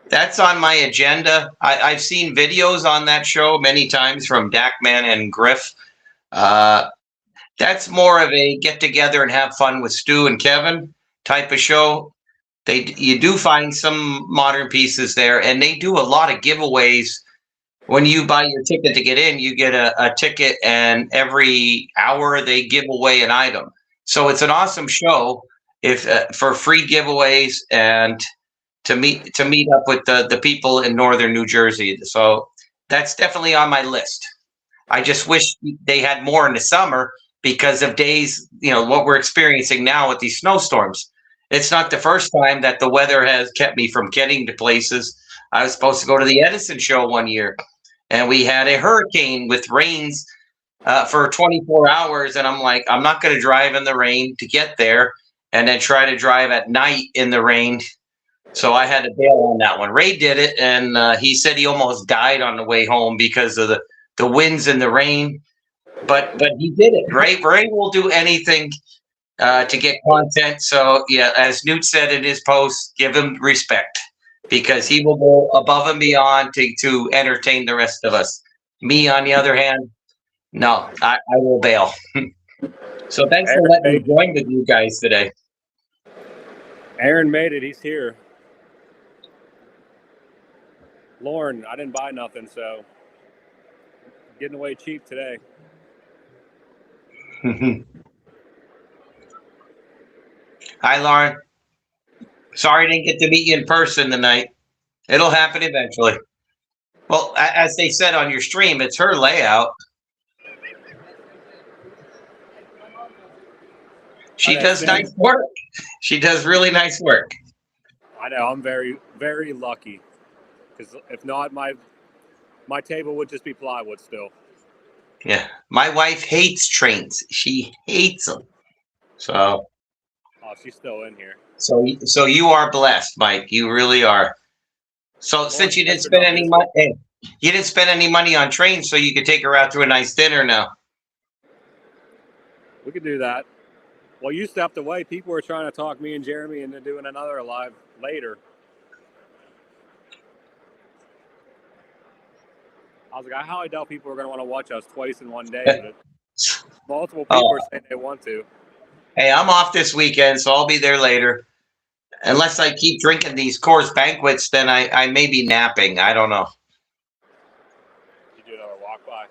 That's on my agenda. I've seen videos on that show many times from Dackman and Griff. That's more of a get together and have fun with Stu and Kevin type of show. You do find some modern pieces there, and they do a lot of giveaways. When you buy your ticket to get in, you get a ticket, and every hour they give away an item. So it's an awesome show for free giveaways and to meet up with the people in northern New Jersey. So that's definitely on my list. I just wish they had more in the summer because of days, what we're experiencing now with these snowstorms. It's not the first time that the weather has kept me from getting to places. I was supposed to go to the Edison show one year, and we had a hurricane with rains for 24 hours. And I'm like, I'm not going to drive in the rain to get there and then try to drive at night in the rain. So I had to bail on that one. Ray did it, and he said he almost died on the way home because of the winds and the rain. But he did it. Ray will do anything to get content. So yeah, as Newt said in his post, give him respect because he will go above and beyond to entertain the rest of us. Me, on the other hand, no, I will bail. So thanks for letting me join with you guys today. Aaron made it. He's here. Lauren, I didn't buy nothing, so getting away cheap today. Hi, Lauren. Sorry I didn't get to meet you in person tonight. It'll happen eventually. Well, as they said on your stream, it's her layout. She does nice work. She does really nice work. I know. I'm very, very lucky. Because if not, my table would just be plywood still. Yeah. My wife hates trains. She hates them. So. Oh, she's still in here. So you are blessed, Mike. You really are. So since you didn't spend any money, you didn't spend any money on trains, so you could take her out to a nice dinner now. We could do that. Well, you stepped away. People were trying to talk me and Jeremy into doing another live later. I was like, I highly doubt people are going to want to watch us twice in one day. But multiple people are saying they want to. Hey, I'm off this weekend, so I'll be there later. Unless I keep drinking these Coors Banquets, then I may be napping. I don't know. You do another walk by?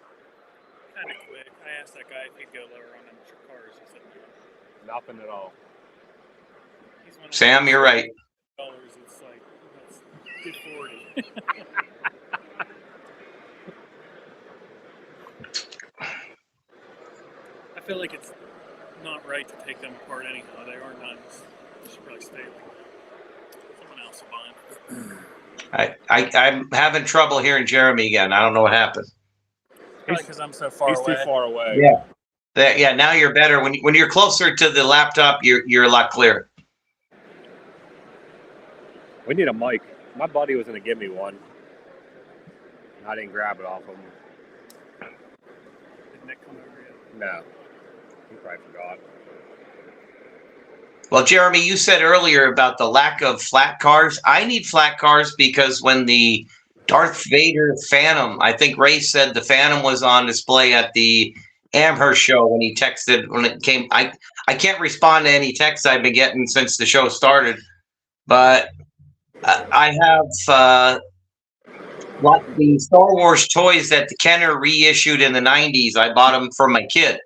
Kind of quick. I asked that guy if he'd go lower on them cars. He said no. Nothing at all. Sam, you're right. It's like, that's 240. I feel like it's not right to take them apart anyhow. They are nice. They should probably stay. Someone else will buy them. I'm having trouble hearing Jeremy again. I don't know what happened. Probably because I'm so far away. He's too far away. Yeah. Yeah. Now you're better. When you're closer to the laptop, you're a lot clearer. We need a mic. My buddy was going to give me one. I didn't grab it off him. Did Nick come over yet? No. He probably forgot. Well, Jeremy, you said earlier about the lack of flat cars. I need flat cars because when the Darth Vader Phantom, I think Ray said the Phantom was on display at the Amherst show when he texted when it came. I can't respond to any texts I've been getting since the show started, but I have like the Star Wars toys that the Kenner reissued in the '90s. I bought them for my kid,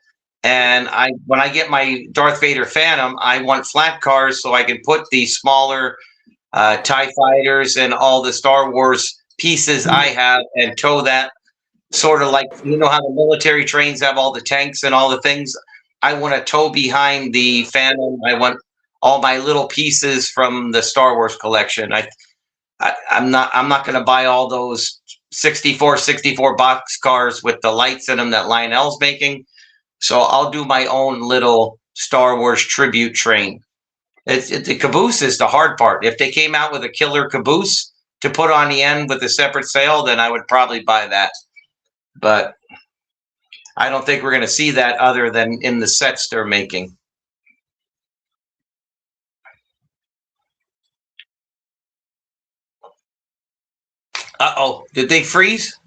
and when I get my Darth Vader Phantom, I want flat cars so I can put the smaller TIE fighters and all the Star Wars pieces I have and tow that, sort of like, you know how the military trains have all the tanks and all the things. I want to tow behind the Phantom. I want all my little pieces from the Star Wars collection. I'm not going to buy all those 64 box cars with the lights in them that Lionel's making. So I'll do my own little Star Wars tribute train. The caboose is the hard part. If they came out with a killer caboose to put on the end with a separate sail, then I would probably buy that. But I don't think we're going to see that other than in the sets they're making. Uh-oh, did they freeze?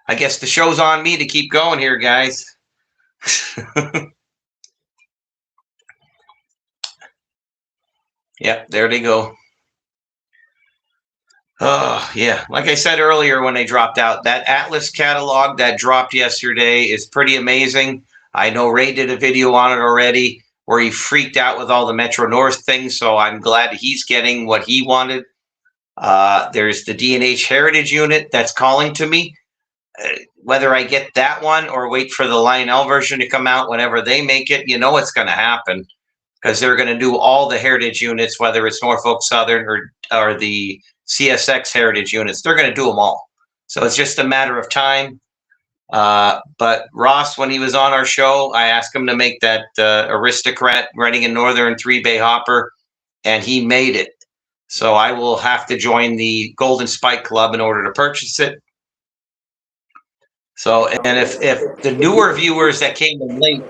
I guess the show's on me to keep going here, guys. Yep, there they go. Oh, yeah. Like I said earlier when they dropped out, that Atlas catalog that dropped yesterday is pretty amazing. I know Ray did a video on it already where he freaked out with all the Metro North things, so I'm glad he's getting what he wanted. There's the D&H Heritage unit that's calling to me. Whether I get that one or wait for the Lionel version to come out whenever they make it, you know it's going to happen, because they're going to do all the Heritage units, whether it's Norfolk Southern or the CSX Heritage units. They're going to do them all. So it's just a matter of time. But Ross, when he was on our show, I asked him to make that Aristocrat Reading and Northern 3-bay hopper, and he made it. So I will have to join the Golden Spike Club in order to purchase it. So, and if the newer viewers that came in late,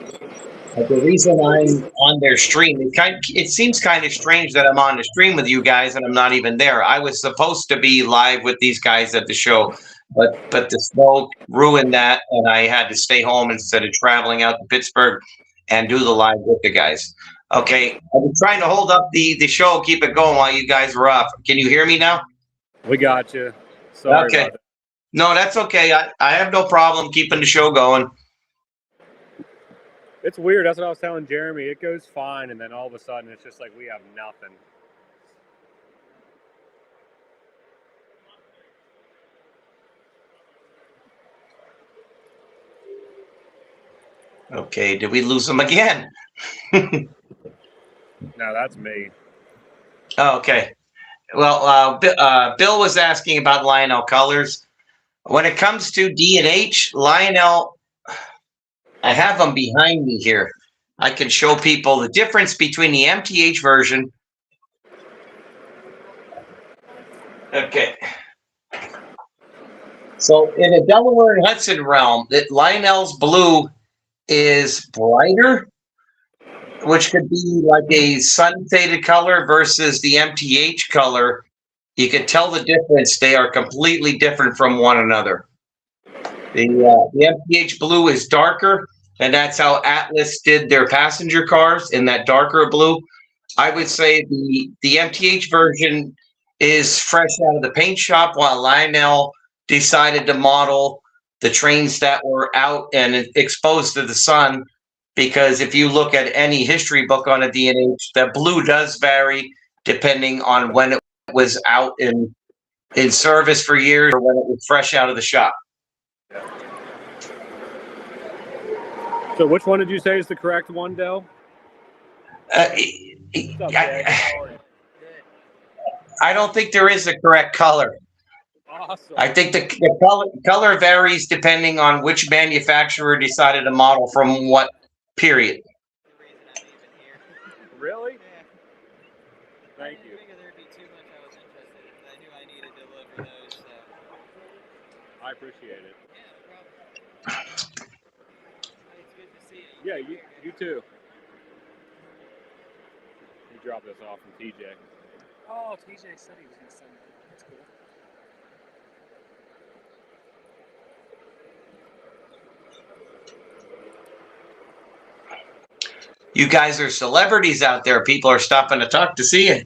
the reason I'm on their stream, it seems kind of strange that I'm on the stream with you guys and I'm not even there. I was supposed to be live with these guys at the show, but the snow ruined that, and I had to stay home instead of traveling out to Pittsburgh and do the live with the guys. Okay, I've been trying to hold up the show, keep it going while you guys were off. Can you hear me now? We got you. Sorry Okay. about that. No, that's okay. I have no problem keeping the show going. It's weird. That's what I was telling Jeremy. It goes fine, and then all of a sudden, it's just like we have nothing. Okay, did we lose them again? No, that's me. Oh, okay. Well, Bill was asking about Lionel colors. When it comes to D&H, Lionel, I have them behind me here. I can show people the difference between the MTH version. Okay. So in the Delaware and Hudson realm, that Lionel's blue is brighter, which could be like a sun-faded color versus the MTH color. You can tell the difference. They are completely different from one another. The MTH blue is darker, and that's how Atlas did their passenger cars, in that darker blue. I would say the MTH version is fresh out of the paint shop, while Lionel decided to model the trains that were out and exposed to the sun. Because if you look at any history book on a D&H, the blue does vary depending on when it was out in service for years or when it was fresh out of the shop. So which one did you say is the correct one, Del? I don't think there is a correct color. Awesome. I think the color varies depending on which manufacturer decided to model from what period. Really? Thank you. I appreciate it. Yeah, you too. You drop this off from TJ. Oh, TJ said he was going to send it. That's cool. You guys are celebrities out there. People are stopping to talk to see you.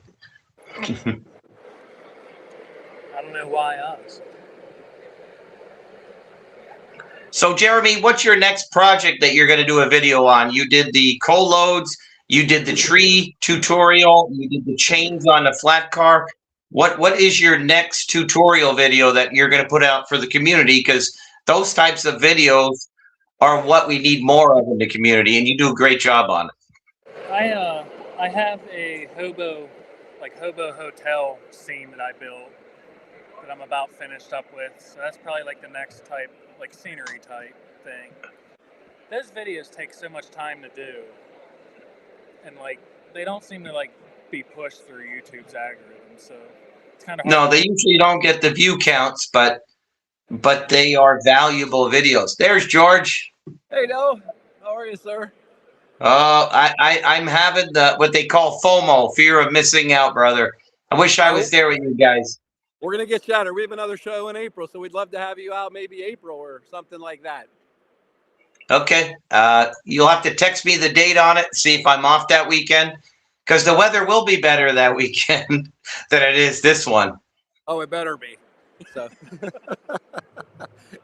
I don't know why us. So, Jeremy, what's your next project that you're going to do a video on? You did the coal loads, you did the tree tutorial, you did the chains on the flat car. What is your next tutorial video that you're going to put out for the community? Because those types of videos are what we need more of in the community, and you do a great job on it. I have a hobo hotel scene that I built that I'm about finished up with. So that's probably like the next type, like scenery type thing. Those videos take so much time to do, and like they don't seem to like be pushed through YouTube's algorithm. So it's kind of hard. No, they usually don't get the view counts, but they are valuable videos. There's George. Hey, Noah. How are you, sir? I'm having what they call FOMO, fear of missing out, brother. I wish I was there with you guys. We're going to get you out there. We have another show in April, so we'd love to have you out maybe April or something like that. Okay. You'll have to text me the date on it, see if I'm off that weekend, because the weather will be better that weekend than it is this one. Oh, it better be. So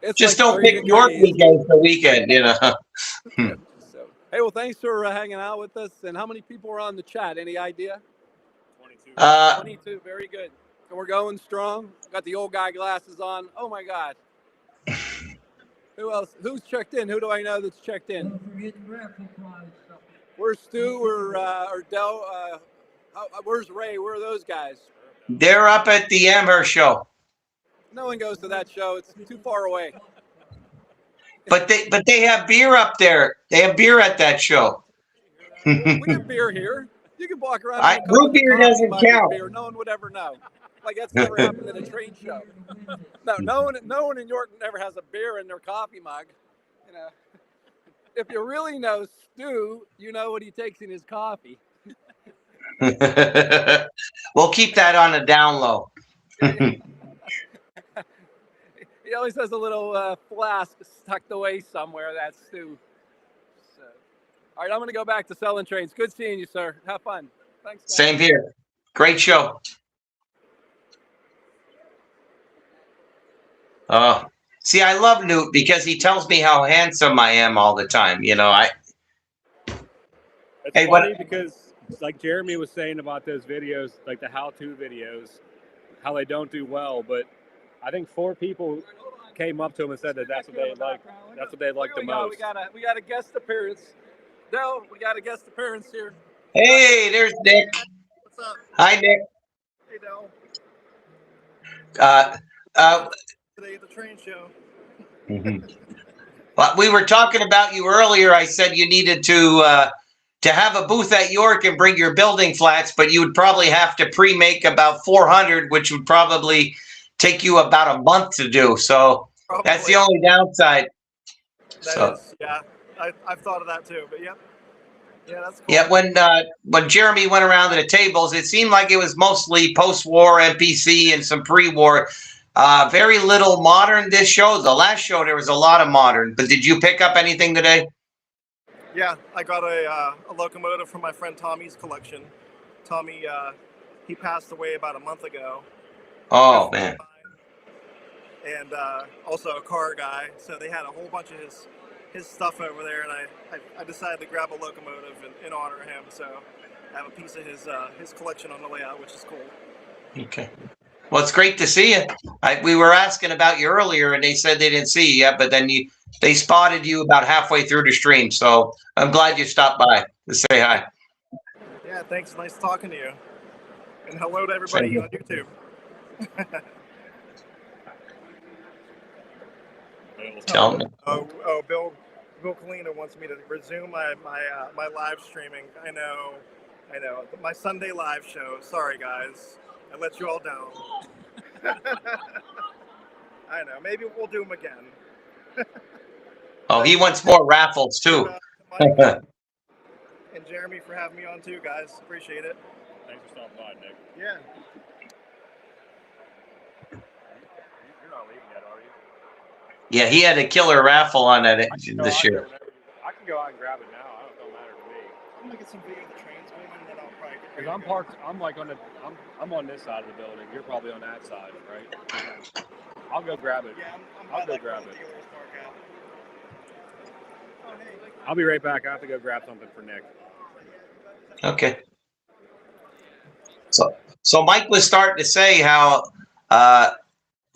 it's Just like don't pick 30 your degrees. weekend for weekend, you know. So, hey, well, thanks for hanging out with us. And how many people are on the chat? Any idea? 22. 22. Very good. So we're going strong. Got the old guy glasses on. Oh my God. Who else? Who's checked in? Who do I know that's checked in? Don't forget the raffle prize. Where's Stu or Del? Where's Ray? Where are those guys? They're up at the Amherst show. No one goes to that show. It's too far away. But they have beer up there. They have beer at that show. We have beer here. You can walk around. Root beer doesn't count. Beer. No one would ever know. Like that's never happened at a train show. No one in York never has a beer in their coffee mug. You know, if you really know Stu, you know what he takes in his coffee. We'll keep that on the down low. He always has a little flask tucked away somewhere. That's Stu. So, all right, I'm going to go back to selling trains. Good seeing you, sir. Have fun. Thanks, guys. Same here. Great show. See, I love Newt because he tells me how handsome I am all the time. You know, It's Hey, funny what- because, like Jeremy was saying about those videos, like the how-to videos, how they don't do well. But I think 4 people came up to him and said that that's what they like. That's what they like the most. We got a guest appearance. No, we got a guest appearance here. Hey, there's Nick. What's up? Hi, Nick. Hey, Del. Today at the train show. Well, we were talking about you earlier. I said you needed to have a booth at York and bring your building flats, but you would probably have to pre-make about 400, which would probably take you about a month to do. So that's the only downside. That is, yeah. I've thought of that too, but yeah. Yeah, that's cool. Yeah, when Jeremy went around to the tables, it seemed like it was mostly post-war NPC and some pre-war. Very little modern this show. The last show, there was a lot of modern. But did you pick up anything today? Yeah, I got a locomotive from my friend Tommy's collection. Tommy, he passed away about a month ago. Oh, man. And also a car guy. So they had a whole bunch of his stuff over there, and I decided to grab a locomotive in honor of him. So I have a piece of his collection on the layout, which is cool. Okay. Well, it's great to see you. We were asking about you earlier, and they said they didn't see you yet, but then they spotted you about halfway through the stream. So I'm glad you stopped by to say hi. Yeah, thanks. Nice talking to you. And hello to everybody on YouTube. Tell me. Oh, Bill Colina wants me to resume my live streaming. I know. My Sunday live show. Sorry, guys. I let you all down. I know. Maybe we'll do them again. Oh, he wants more raffles too. Mike and Jeremy for having me on too, guys. Appreciate it. Thanks for stopping by, Nick. Yeah. You're not leaving yet, are you? Yeah, he had a killer raffle on that this year. I can go out and grab it now. It don't matter to me. I'm gonna get some video of the trains going, and then I'll Because I'm parked. I'm like on the. I'm on this side of the building. You're probably on that side, right? I'll go grab it. Yeah, I'll go grab it. I'll be right back. I have to go grab something for Nick. Okay. So Mike was starting to say how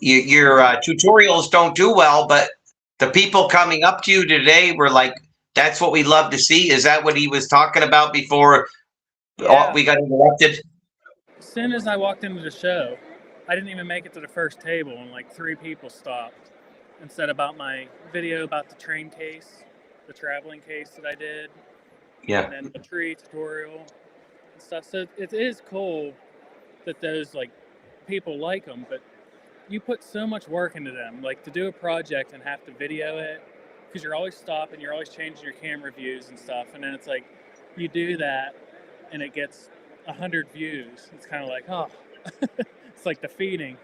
your tutorials don't do well, but the people coming up to you today were like, "That's what we love to see." Is that what he was talking about before we got interrupted? As soon as I walked into the show, I didn't even make it to the first table, and like 3 people stopped and said about my video about the train case, the traveling case that I did, Yeah. and then the tree tutorial and stuff. So it is cool that those like people like them, but you put so much work into them, like to do a project and have to video it, because you're always stopping, you're always changing your camera views and stuff, and then it's like you do that and it gets 100 views. It's kind of like, oh, it's like defeating.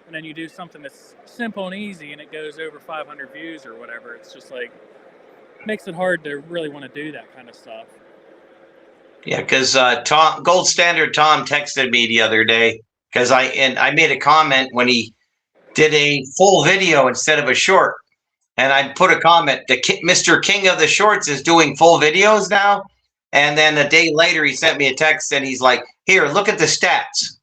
And then you do something that's simple and easy and it goes over 500 views or whatever. It's just like, makes it hard to really want to do that kind of stuff. Yeah, because Gold Standard Tom texted me the other day because I made a comment when he did a full video instead of a short, and I put a comment: Mr. King of the Shorts is doing full videos now. And then a day later, he sent me a text and he's like, "Here, look at the stats.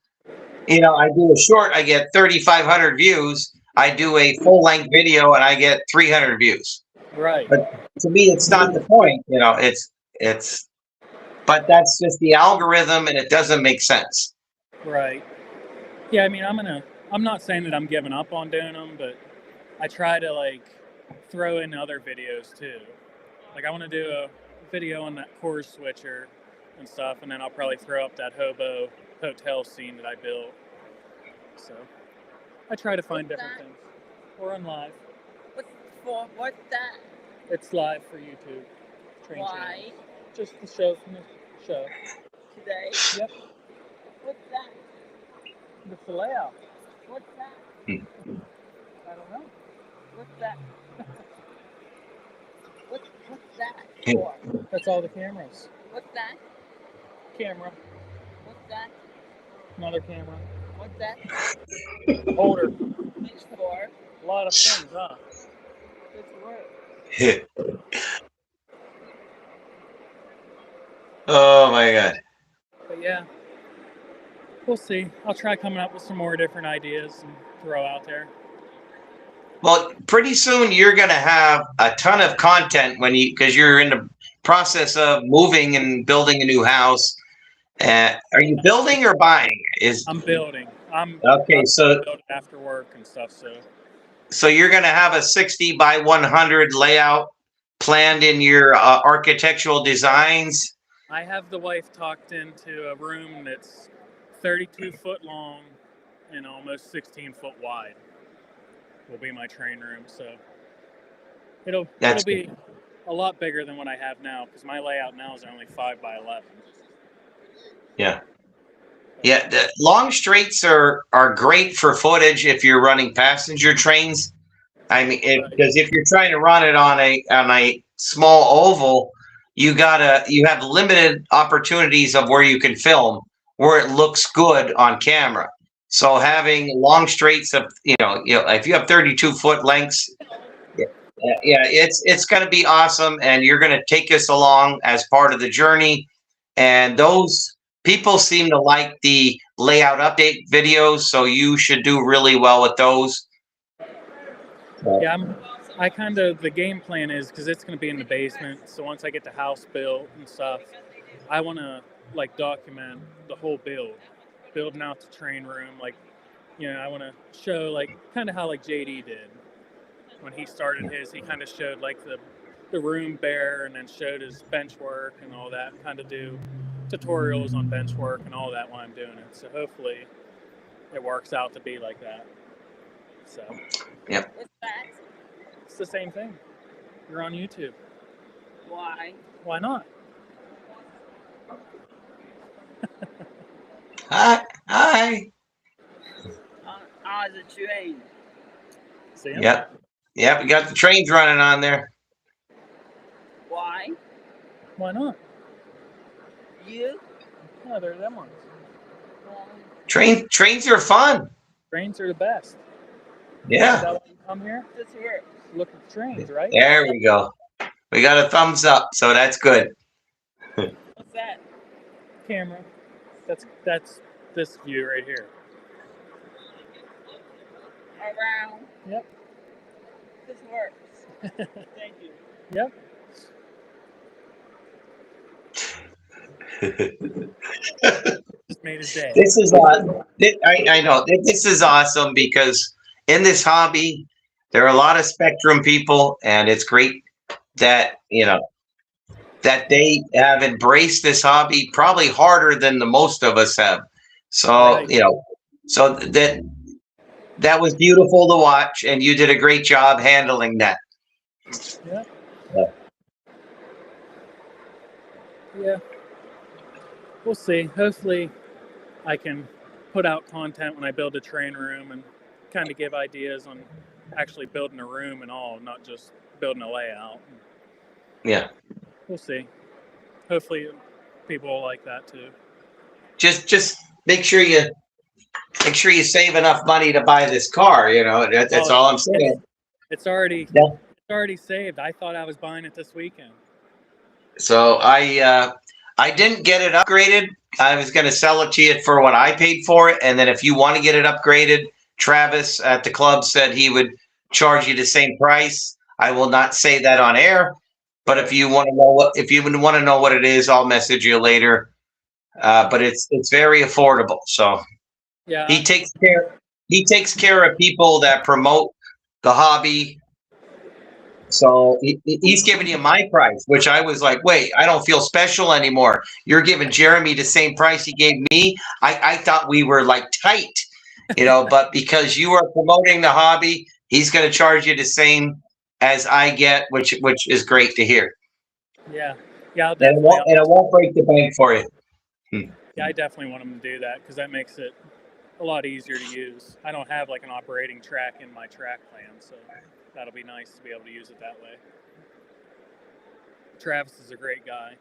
You know, I do a short, I get 3,500 views. I do a full length video and I get 300 views." Right. But to me, it's not the point. You know, it's. But that's just the algorithm, and it doesn't make sense. Right. Yeah, I mean, I'm not saying that I'm giving up on doing them, but I try to like throw in other videos too. Like I want to do a video on that core switcher and stuff, and then I'll probably throw up that hobo hotel scene that I built. So I try to find different things. We're on live. What's that? It's live for YouTube. Train Why? channel. Just the show from the show. Today? Yep. What's that? It's the layout. What's that? I don't know. What's that? What's that for? That's all the cameras. What's that? Camera. What's that? Another camera. What's that? Holder. It's for? A lot of things, huh? It's work. Oh my God. But yeah, we'll see. I'll try coming up with some more different ideas and throw out there. Well, pretty soon you're going to have a ton of content because you're in the process of moving and building a new house. Are you building or buying? I'm building. I'm so building after work and stuff. So you're going to have a 60 by 100 layout planned in your architectural designs. I have the wife talked into a room that's 32 foot long and almost 16 foot wide. Will be my train room, so it'll be a lot bigger than what I have now, because my layout now is only 5 by 11. Yeah. Yeah, the long straights are great for footage if you're running passenger trains. I mean, because if you're trying to run it on a small oval, you have limited opportunities of where you can film where it looks good on camera. So having long straights of if you have 32 foot lengths, it's going to be awesome, and you're going to take us along as part of the journey. And those people seem to like the layout update videos, so you should do really well with those. Yeah, the game plan is, because it's going to be in the basement, so once I get the house built and stuff, I want to like document the whole building out the train room. Like, I want to show like kind of how like JD did when he started his. He kind of showed like the room bare, and then showed his bench work and all that. Kind of do tutorials on bench work and all that while I'm doing it. So hopefully it works out to be like that. So yep. What's that? It's the same thing. You're on YouTube. Why? Why not? Hi. On the train. See him? Yep. We got the trains running on there. Why? Why not? You? No, they're them ones. Trains are fun. Trains are the best. Is Yeah. that why you come here? This works. Look at the trains, right? There we go. We got a thumbs up, so that's good. What's that? Camera. That's this view right here. Around. Yep. This works. Thank you. Yep. Just made his day. This is I know this is awesome because in this hobby there are a lot of Spectrum people, and it's great that that they have embraced this hobby probably harder than the most of us have. So Right. so that was beautiful to watch, and you did a great job handling that. Yeah. Yeah. Yeah. We'll see. Hopefully, I can put out content when I build a train room and kind of give ideas on actually building a room and all, not just building a layout. Yeah. We'll see. Hopefully, people will like that too. Just make sure you save enough money to buy this car. That's all I'm saying. It's already Yeah. it's already saved. I thought I was buying it this weekend. So I didn't get it upgraded. I was going to sell it to you for what I paid for it, and then if you want to get it upgraded, Travis at the club said he would charge you the same price. I will not say that on air, but if you want to know what it is, I'll message you later. But it's very affordable. So Yeah. he takes care of people that promote the hobby. So he's giving you my price, which I was like, wait, I don't feel special anymore. You're giving Jeremy the same price he gave me. I thought we were like tight, but because you are promoting the hobby, he's going to charge you the same as I get, which is great to hear. Yeah. Yeah. And it won't break the bank for you. Yeah, I definitely want them to do that because that makes it a lot easier to use. I don't have like an operating track in my track plan, so that'll be nice to be able to use it that way. Travis is a great guy.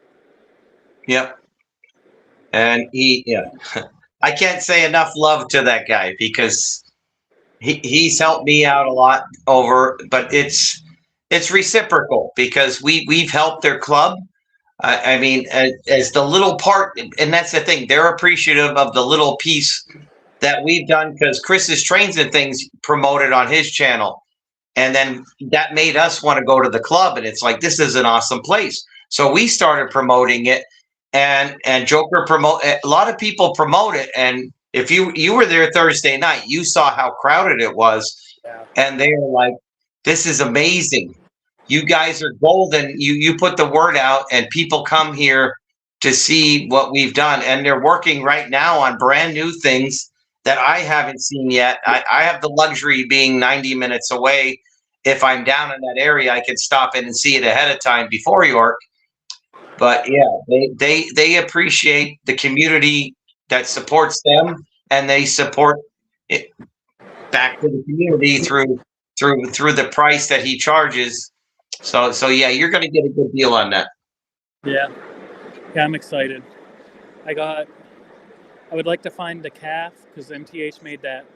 Yep. And I can't say enough love to that guy because he's helped me out a lot but it's reciprocal because we've helped their club. I mean, as the little part, and that's the thing, they're appreciative of the little piece that we've done because Chris's Trains and Things promoted on his channel. And then that made us want to go to the club. And it's like, this is an awesome place. So we started promoting it, and Joker a lot of people promote it. And if you were there Thursday night, you saw how crowded it was. Yeah. And they were like, this is amazing. You guys are golden. You put the word out, and people come here to see what we've done. And they're working right now on brand new things that I haven't seen yet. I have the luxury being 90 minutes away. If I'm down in that area, I can stop in and see it ahead of time before York. But yeah, they appreciate the community that supports them, and they support it back to the community through the price that he charges. So yeah, you're going to get a good deal on that. Yeah, I'm excited. I would like to find the calf because MTH made that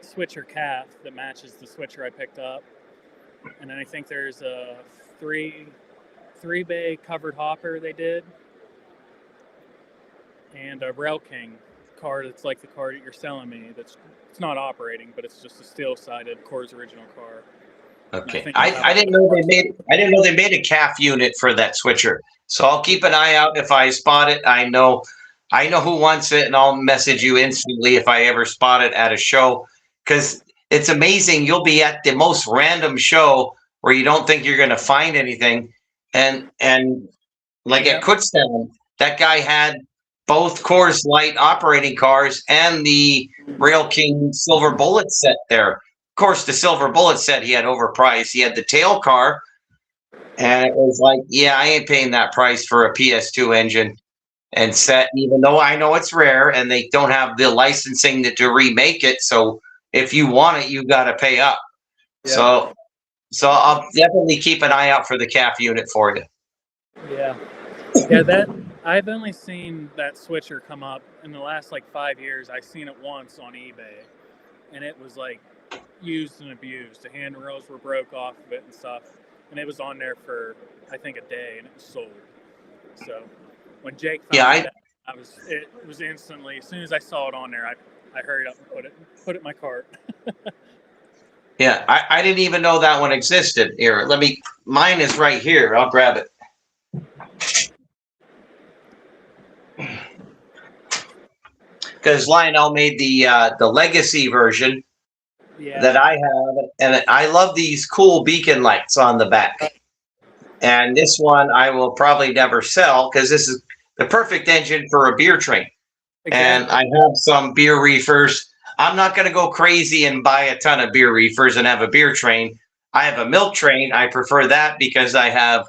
switcher calf that matches the switcher I picked up, and then I think there's a three bay covered hopper they did, and a Rail King car that's like the car that you're selling me. It's not operating, but it's just a steel-sided Coors original car. Okay, I didn't know they made a calf unit for that switcher. So I'll keep an eye out if I spot it. I know who wants it, and I'll message you instantly if I ever spot it at a show. Because it's amazing, you'll be at the most random show where you don't think you're going to find anything, and like at Kutztown, that guy had both Coors Light operating cars and the Rail King Silver Bullet set there. Of course, the Silver Bullet set he had overpriced. He had the tail car, and it was like, yeah, I ain't paying that price for a PS2 engine and set, even though I know it's rare and they don't have the licensing to remake it. So if you want it, you got to pay up. Yeah. So I'll definitely keep an eye out for the calf unit for you. Yeah, that I've only seen that switcher come up in the last like 5 years. I seen it once on eBay, and it was like used and abused. The handrails were broke off of it and stuff, and it was on there for I think a day, and it was sold. So when Jake found it was instantly, as soon as I saw it on there, I hurried up and put it in my cart. Yeah, I didn't even know that one existed. Here, mine is right here. I'll grab it. Because Lionel made the legacy version that I have, and I love these cool beacon lights on the back. And this one I will probably never sell because this is the perfect engine for a beer train. And I have some beer reefers. I'm not going to go crazy and buy a ton of beer reefers and have a beer train. I have a milk train. I prefer that because I have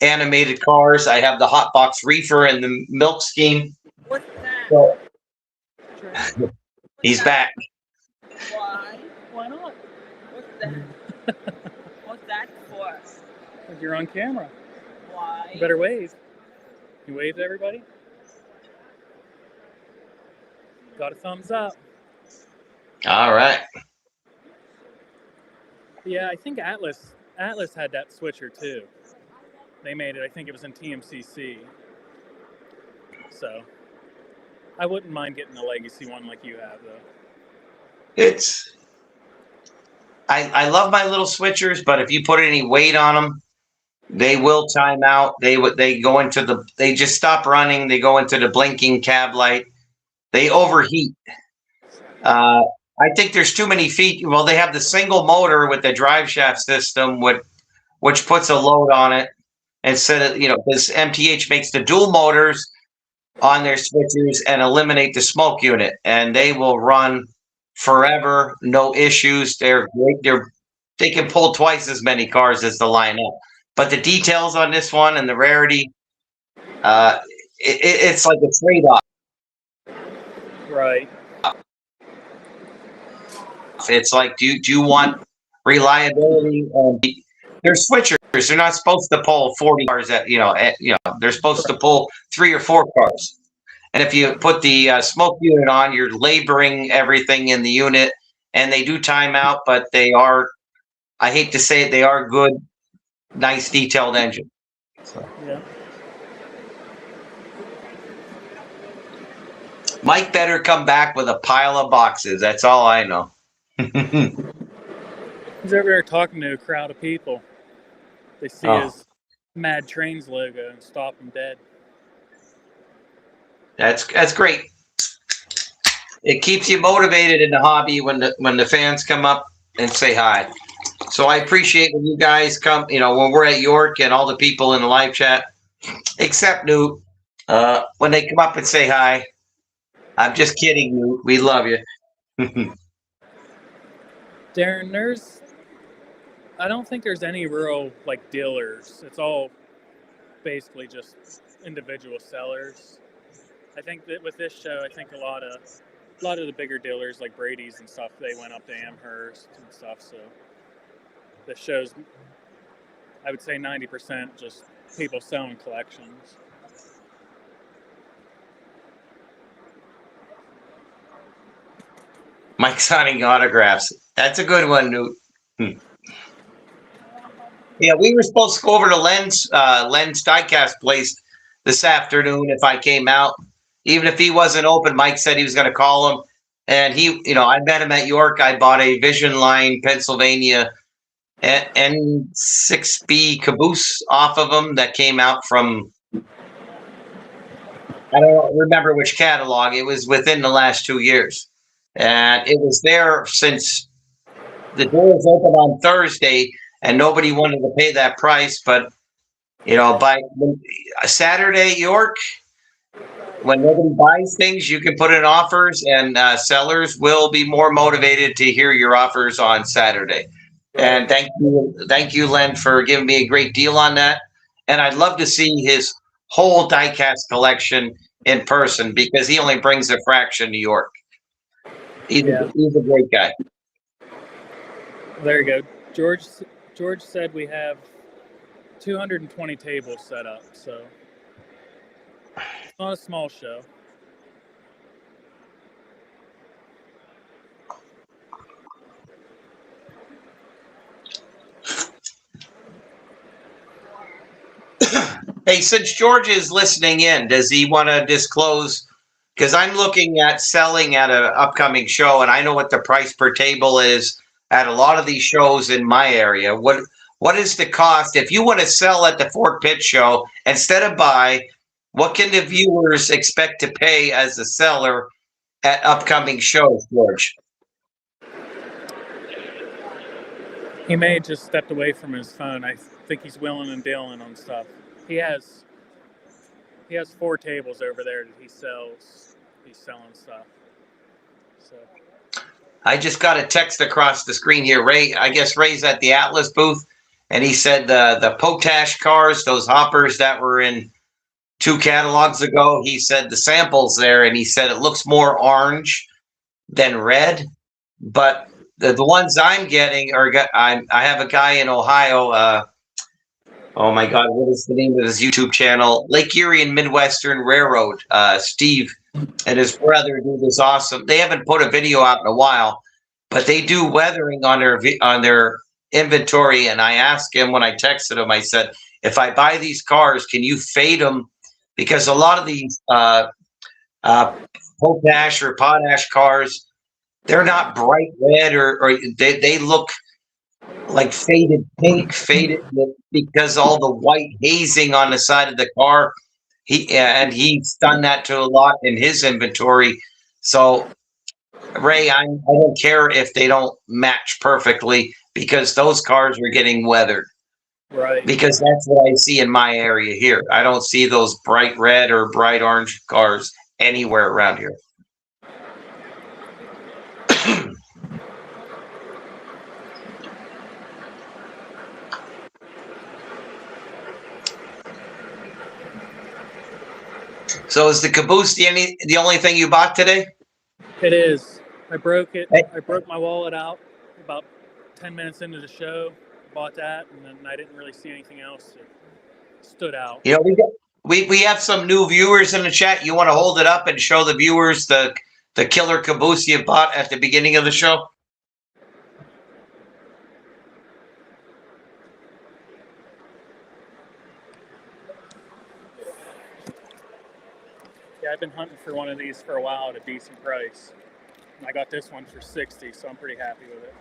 animated cars. I have the hot box reefer and the milk scheme. What's that? So, he's back. Why? Why not? What's that? What's that for? You're on camera. Why? You better wave. You wave to everybody? Got a thumbs up. All right. Yeah, I think Atlas had that switcher too. They made it. I think it was in TMCC. So I wouldn't mind getting a legacy one like you have, though. I love my little switchers, but if you put any weight on them, they will time out. They just stop running. They go into the blinking cab light. They overheat. I think there's too many feet. Well, they have the single motor with the drive shaft system, which puts a load on it. Instead of, because MTH makes the dual motors on their switchers and eliminate the smoke unit, and they will run forever, no issues. They can pull twice as many cars as the lineup. But the details on this one and the rarity, it's like a trade-off. Right. It's like, do you want reliability? They're switchers. They're not supposed to pull 40 cars they're supposed to pull 3 or 4 cars. And if you put the smoke unit on, you're laboring everything in the unit, and they do time out, but they are, I hate to say it, they are good, nice, detailed engine. So. Yeah. Mike better come back with a pile of boxes. That's all I know. He's over there talking to a crowd of people. They see his Mad Trains logo and stop him dead. That's great. It keeps you motivated in the hobby when the fans come up and say hi. So I appreciate when you guys come, when we're at York and all the people in the live chat, except Newt, when they come up and say hi. I'm just kidding, Newt. We love you. Darren, I don't think there's any real dealers. It's all basically just individual sellers. I think that with this show, I think a lot of the bigger dealers like Brady's and stuff, they went up to Amherst and stuff. So this show's, I would say 90% just people selling collections. Mike signing autographs. That's a good one, Newt. Yeah, we were supposed to go over to Len's diecast place this afternoon if I came out. Even if he wasn't open, Mike said he was going to call him. And I met him at York. I bought a Vision Line Pennsylvania N6B caboose off of him that came out from, I don't remember which catalog. It was within the last 2 years. And it was there since the doors opened on Thursday, and nobody wanted to pay that price. But, by Saturday, York, when nobody buys things, you can put in offers, and sellers will be more motivated to hear your offers on Saturday. And thank you, Len, for giving me a great deal on that. And I'd love to see his whole diecast collection in person because he only brings a fraction to York. He's a great guy. There you go. George said we have 220 tables set up. So It's not a small show. Hey, since George is listening in, does he want to disclose? Because I'm looking at selling at an upcoming show, and I know what the price per table is at a lot of these shows in my area. What is the cost if you want to sell at the Fort Pitt show instead of buy? What can the viewers expect to pay as a seller at upcoming shows, George? He may have just stepped away from his phone. I think he's willing and dealing on stuff. He has 4 tables over there that he sells. He's selling stuff. So I just got a text across the screen here. Ray, I guess Ray's at the Atlas booth, and he said the potash cars, those hoppers that were in 2 catalogs ago, he said the samples there, and he said it looks more orange than red, but the ones I'm getting are I have a guy in Ohio. Oh my God, what is the name of his YouTube channel? Lake Erie and Midwestern Railroad. Steve and his brother do this awesome. They haven't put a video out in a while, but they do weathering on their inventory. And I asked him when I texted him, I said, if I buy these cars, can you fade them? Because a lot of these potash or potash cars, they're not bright red or they look like faded pink, faded because all the white hazing on the side of the car. He's done that to a lot in his inventory. So Ray, I don't care if they don't match perfectly because those cars are getting weathered. right. Because that's what I see in my area here. I don't see those bright red or bright orange cars anywhere around here. So is the caboose the only thing you bought today? It is. I broke it. Hey. I broke my wallet out about 10 minutes into the show. Bought that, and then I didn't really see anything else that stood out. You know, we have some new viewers in the chat. You want to hold it up and show the viewers the killer caboose you bought at the beginning of the show? Yeah, I've been hunting for one of these for a while at a decent price. And I got this one for $60, so I'm pretty happy with it.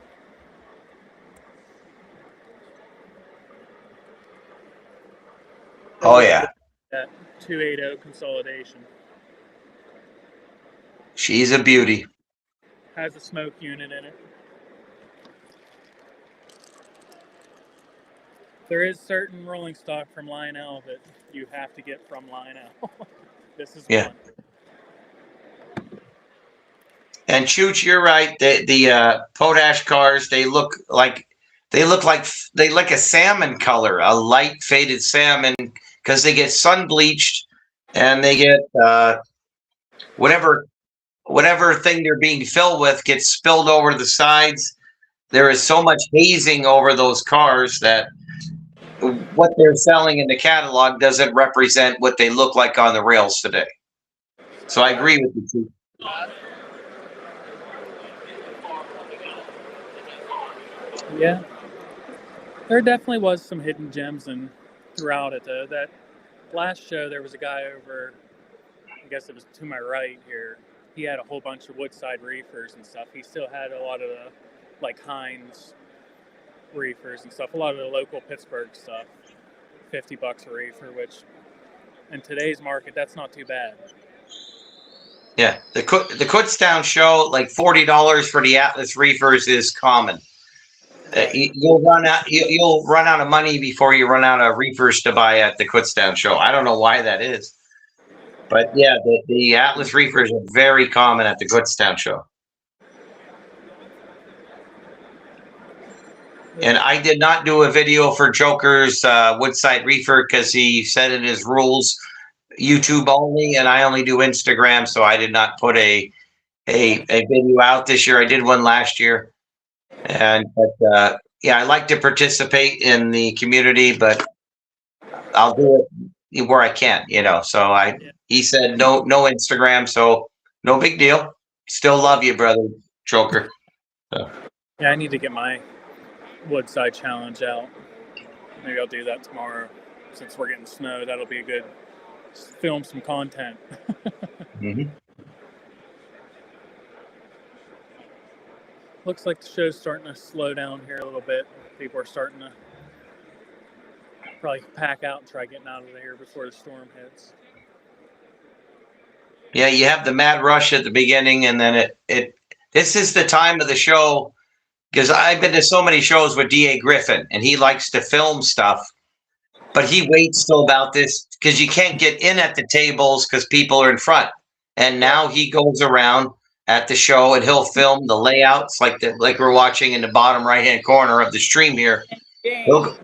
Oh yeah, That 280 consolidation. she's a beauty. Has a smoke unit in it. There is certain rolling stock from Lionel that you have to get from Lionel. This is Yeah. one. And Chooch, you're right. The potash cars, they look like a salmon color, a light faded salmon, because they get sun bleached and they get whatever thing they're being filled with gets spilled over the sides. There is so much hazing over those cars that what they're selling in the catalog doesn't represent what they look like on the rails today. So I agree with you, Chooch. Yeah. There definitely was some hidden gems throughout it, though. That last show, there was a guy over, I guess it was to my right here. He had a whole bunch of Woodside reefers and stuff. He still had a lot of the, like, Heinz reefers and stuff. A lot of the local Pittsburgh stuff. $50 a reefer, which in today's market, that's not too bad. Yeah, the Kutztown show, like $40 for the Atlas reefers is common. You'll run out of money before you run out of reefers to buy at the Kutztown show. I don't know why that is, but yeah, the Atlas reefers are very common at the Kutztown show. And I did not do a video for Joker's Woodside reefer because he said in his rules YouTube only, and I only do Instagram, so I did not put a video out this year. I did one last year. But I like to participate in the community, but I'll do it where I can, So Yeah. he said no Instagram, so no big deal. Still love you, brother Choker. So. Yeah, I need to get my Woodside Challenge out. Maybe I'll do that tomorrow. Since we're getting snow, that'll be a good film some content. Mm-hmm. Looks like the show's starting to slow down here a little bit. People are starting to probably pack out and try getting out of here before the storm hits. Yeah, you have the mad rush at the beginning, and then this is the time of the show, because I've been to so many shows with D.A. Griffin, and he likes to film stuff, but he waits till about this because you can't get in at the tables because people are in front. And now he goes around at the show and he'll film the layouts like we're watching in the bottom right-hand corner of the stream here. He'll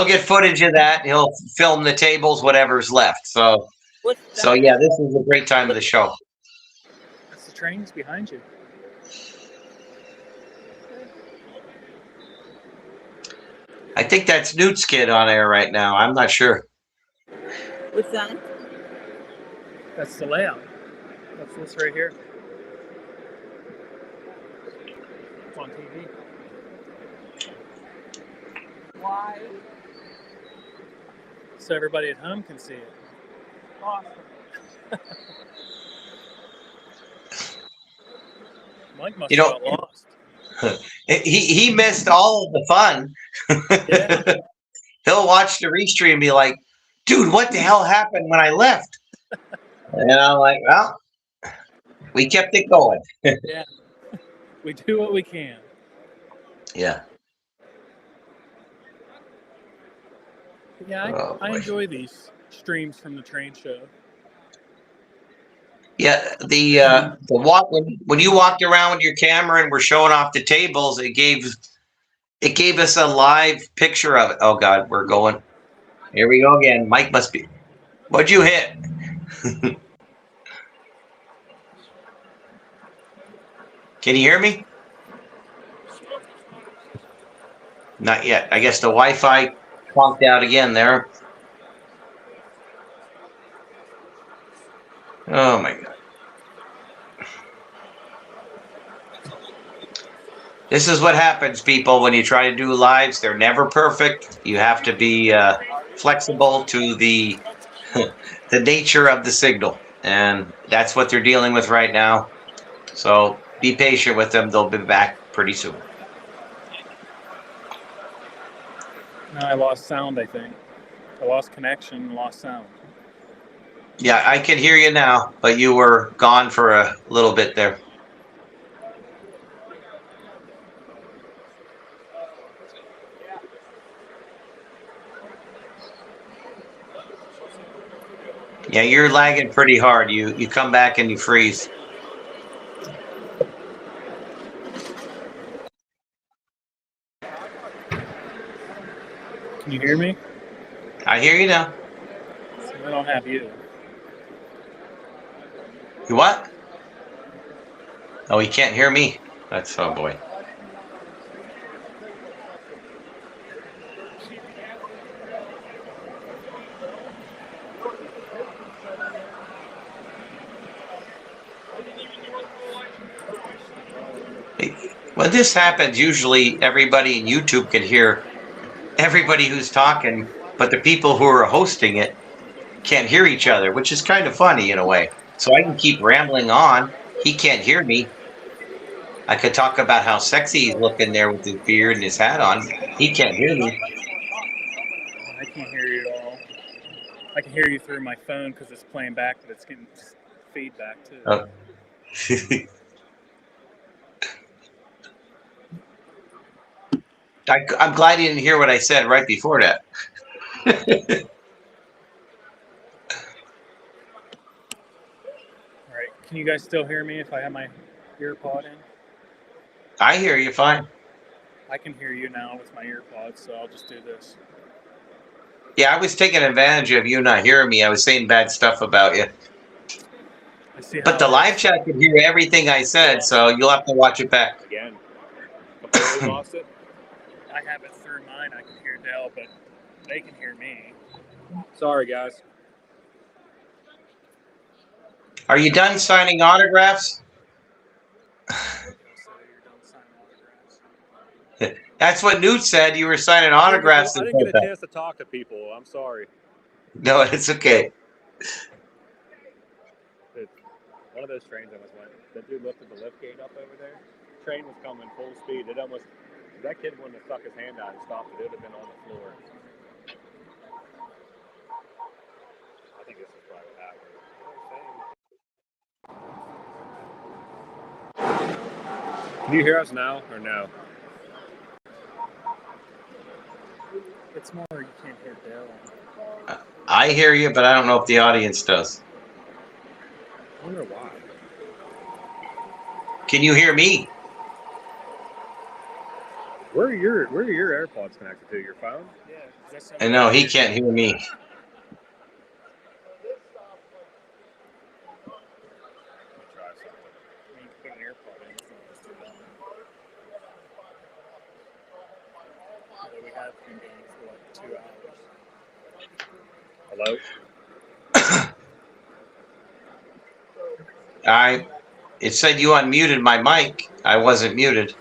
get footage of that. He'll film the tables, whatever's left. So yeah, this is a great time of the show. That's the trains behind you. I think that's Newt's kid on air right now. I'm not sure. What's that? That's the layout. That's this right here. It's on TV. Why? So everybody at home can see it. Awesome. Mike must have got lost. He missed all of the fun. Yeah. He'll watch the restream and be like, dude, what the hell happened when I left? And I'm like, well, we kept it going. Yeah. We do what we can. Yeah. Yeah, I enjoy these streams from the train show. Yeah, the walk when you walked around with your camera and were showing off the tables, it gave us a live picture of it. Oh God, we're going. Here we go again. Mike must be. What'd you hit? Can you hear me? Not yet. I guess the Wi-Fi conked out again there. Oh my God. This is what happens, people, when you try to do lives. They're never perfect. You have to be flexible to the the nature of the signal. And that's what they're dealing with right now. So be patient with them. They'll be back pretty soon. No, I lost sound, I think. I lost connection, lost sound. Yeah, I can hear you now, but you were gone for a little bit there. Yeah, you're lagging pretty hard. You come back and you freeze. Can you hear me? I hear you now. So I don't have you. You what? Oh, he can't hear me. That's, oh boy. When this happens, usually everybody in YouTube can hear everybody who's talking, but the people who are hosting it can't hear each other, which is kind of funny in a way. So I can keep rambling on. He can't hear me. I could talk about how sexy he's looking there with his beard and his hat on. He can't hear me. I can't hear you at all. I can hear you through my phone because it's playing back, but it's getting feedback too. Oh. I'm glad you didn't hear what I said right before that. All right. Can you guys still hear me if I have my ear pod in? I hear you fine. I can hear you now with my ear pods, so I'll just do this. Yeah, I was taking advantage of you not hearing me. I was saying bad stuff about you. I see. But the live chat can hear everything I said, so you'll have to watch it back. Again. Completely lost it. I have it through mine. I can hear Dale, but They can hear me. Sorry, guys. Are you done signing autographs? That's what Newt said. You were signing autographs. I didn't get a chance to talk to people. I'm sorry. No, it's okay. One of those trains almost went. That dude lifted the lift gate up over there. Train was coming full speed. It almost. That kid wouldn't have stuck his hand out and stopped it. It would have been on the floor. I think this is probably what happened. Can you hear us now or no? It's more you can't hear Dale. I hear you, but I don't know if the audience does. I wonder why. Can you hear me? Where are your AirPods connected to? Your phone? Yeah. I know he can't hear me. We have been going for like 2 hours. Hello? It said you unmuted my mic. I wasn't muted.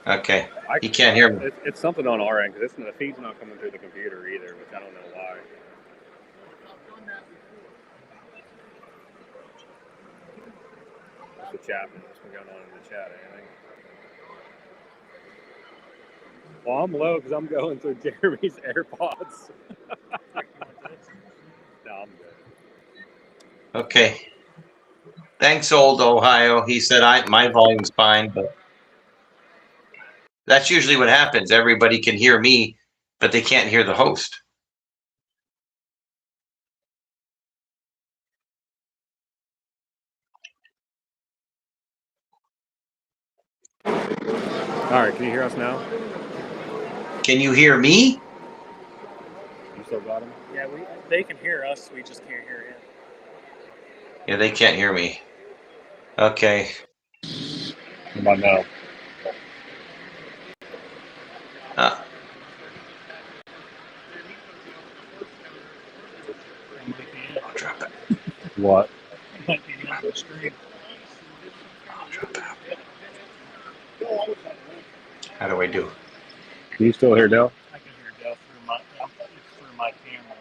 Okay. He can't hear me. It's something on our end because the feed's not coming through the computer either, which I don't know why. What's the chat? What's been going on in the chat? Anything? Well, I'm low because I'm going through Jeremy's AirPods. No, I'm good. Okay. Thanks, old Ohio. He said my volume's fine, but that's usually what happens. Everybody can hear me, but they can't hear the host. All right, can you hear us now? Can you hear me? You still got him? Yeah, they can hear us. We just can't hear him. Yeah, they can't hear me. Okay. What about now? I'll drop it. What? I'll drop it. How do I do? Can you still hear Dale? I can hear Dale through my camera.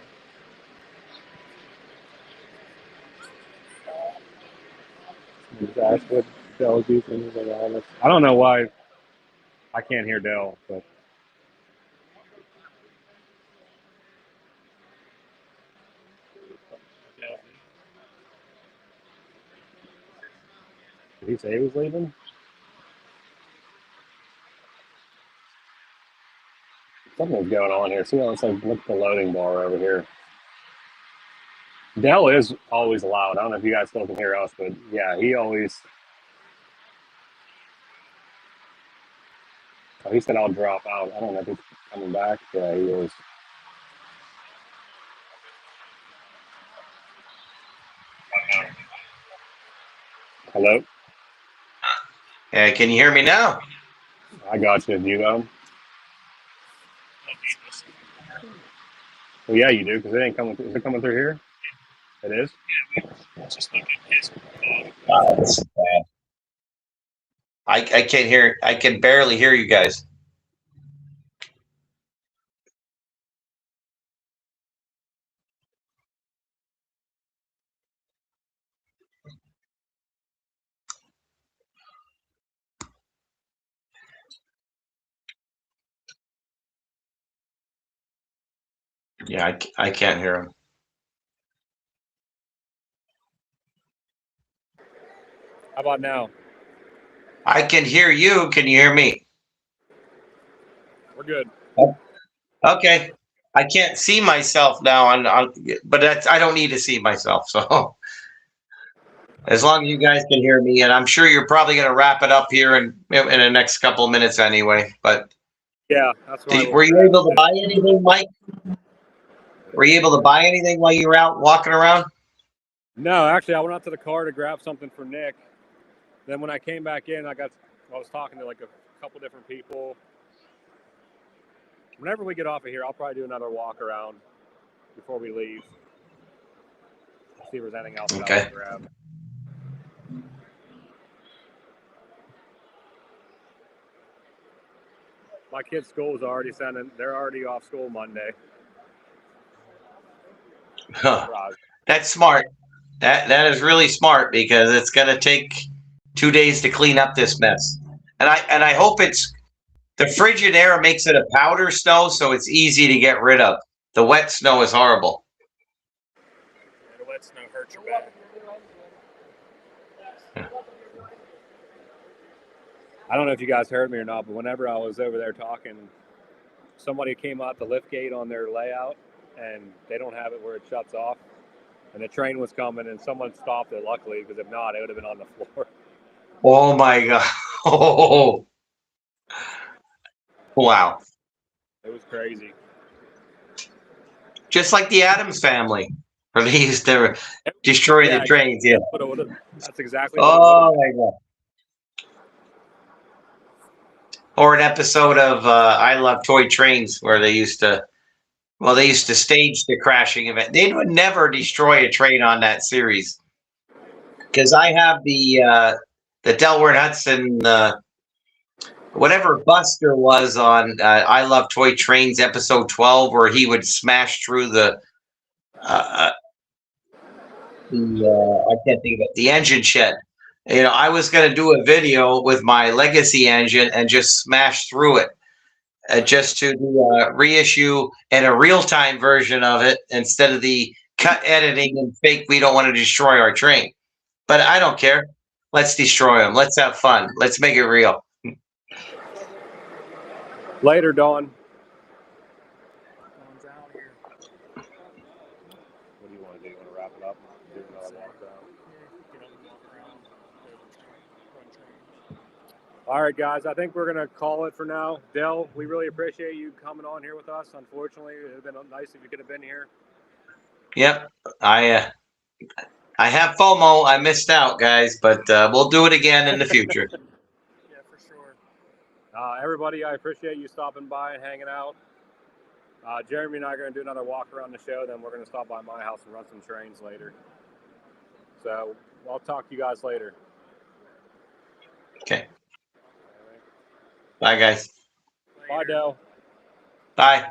Just ask what Dell's using. I don't know why I can't hear Dell, but did he say he was leaving? Something's going on here. See how it's like, look at the loading bar over here. Dell is always loud. I don't know if you guys still can hear us, but yeah, he always. Oh, he said I'll drop out. I don't know if he's coming back. Yeah, he is. Hello? Can you hear me now? I got you. Do you know? Well, yeah, you do, because it ain't coming. Is it coming through here? It is? Just look at his. This is bad. I can't hear. I can barely hear you guys. Yeah, I can't hear him. How about now? I can hear you. Can you hear me? We're good. Okay. I can't see myself now but I don't need to see myself. So as long as you guys can hear me, and I'm sure you're probably going to wrap it up here in the next couple of minutes anyway. But yeah, that's right. Were you able to buy anything, Mike? Were you able to buy anything while you were out walking around? No, actually, I went out to the car to grab something for Nick. Then when I came back in, I was talking to like a couple different people. whenever we get off of here, I'll probably do another walk around before we leave. See if there's anything else that I Okay. can grab. My kids' school is already sending. They're already off school Monday. Huh. Surprise. That's smart. That is really smart because it's going to take 2 days to clean up this mess. And I hope it's the frigid air makes it a powder snow, so it's easy to get rid of. The wet snow is horrible. The wet snow hurts your back. I don't know if you guys heard me or not, but whenever I was over there talking, somebody came out the lift gate on their layout, and they don't have it where it shuts off. And the train was coming, and someone stopped it, luckily, because if not, it would have been on the floor. Oh my God! Oh, wow! It was crazy. Just like the Addams family, where they used to destroy the trains. Yeah. That's exactly what it would Oh have. my God! Or an episode of I Love Toy Trains where they used to stage the crashing event. They would never destroy a train on that series because I have the Delaware and Hudson whatever Buster was on I Love Toy Trains episode 12 where he would smash through the I can't think of it, the engine shed. You know, I was going to do a video with my legacy engine and just smash through it. Just to do a reissue and a real-time version of it instead of the cut editing and fake. We don't want to destroy our train, but I don't care. Let's destroy them. Let's have fun. Let's make it real. Later, Dawn. Dawn's out here. What do you want to do? You want to wrap it up? Do another walk around? Get up and walk around. Go to the train, run trains. All right, guys. I think we're going to call it for now. Dell, we really appreciate you coming on here with us. Unfortunately, it would have been nice if you could have been here. Yep. I have FOMO. I missed out, guys, but we'll do it again in the future. Yeah, for sure. Everybody, I appreciate you stopping by and hanging out. Jeremy and I are going to do another walk around the show. Then we're going to stop by my house and run some trains later. So I'll talk to you guys later. Okay. Bye, guys. Bye, Dell. Bye.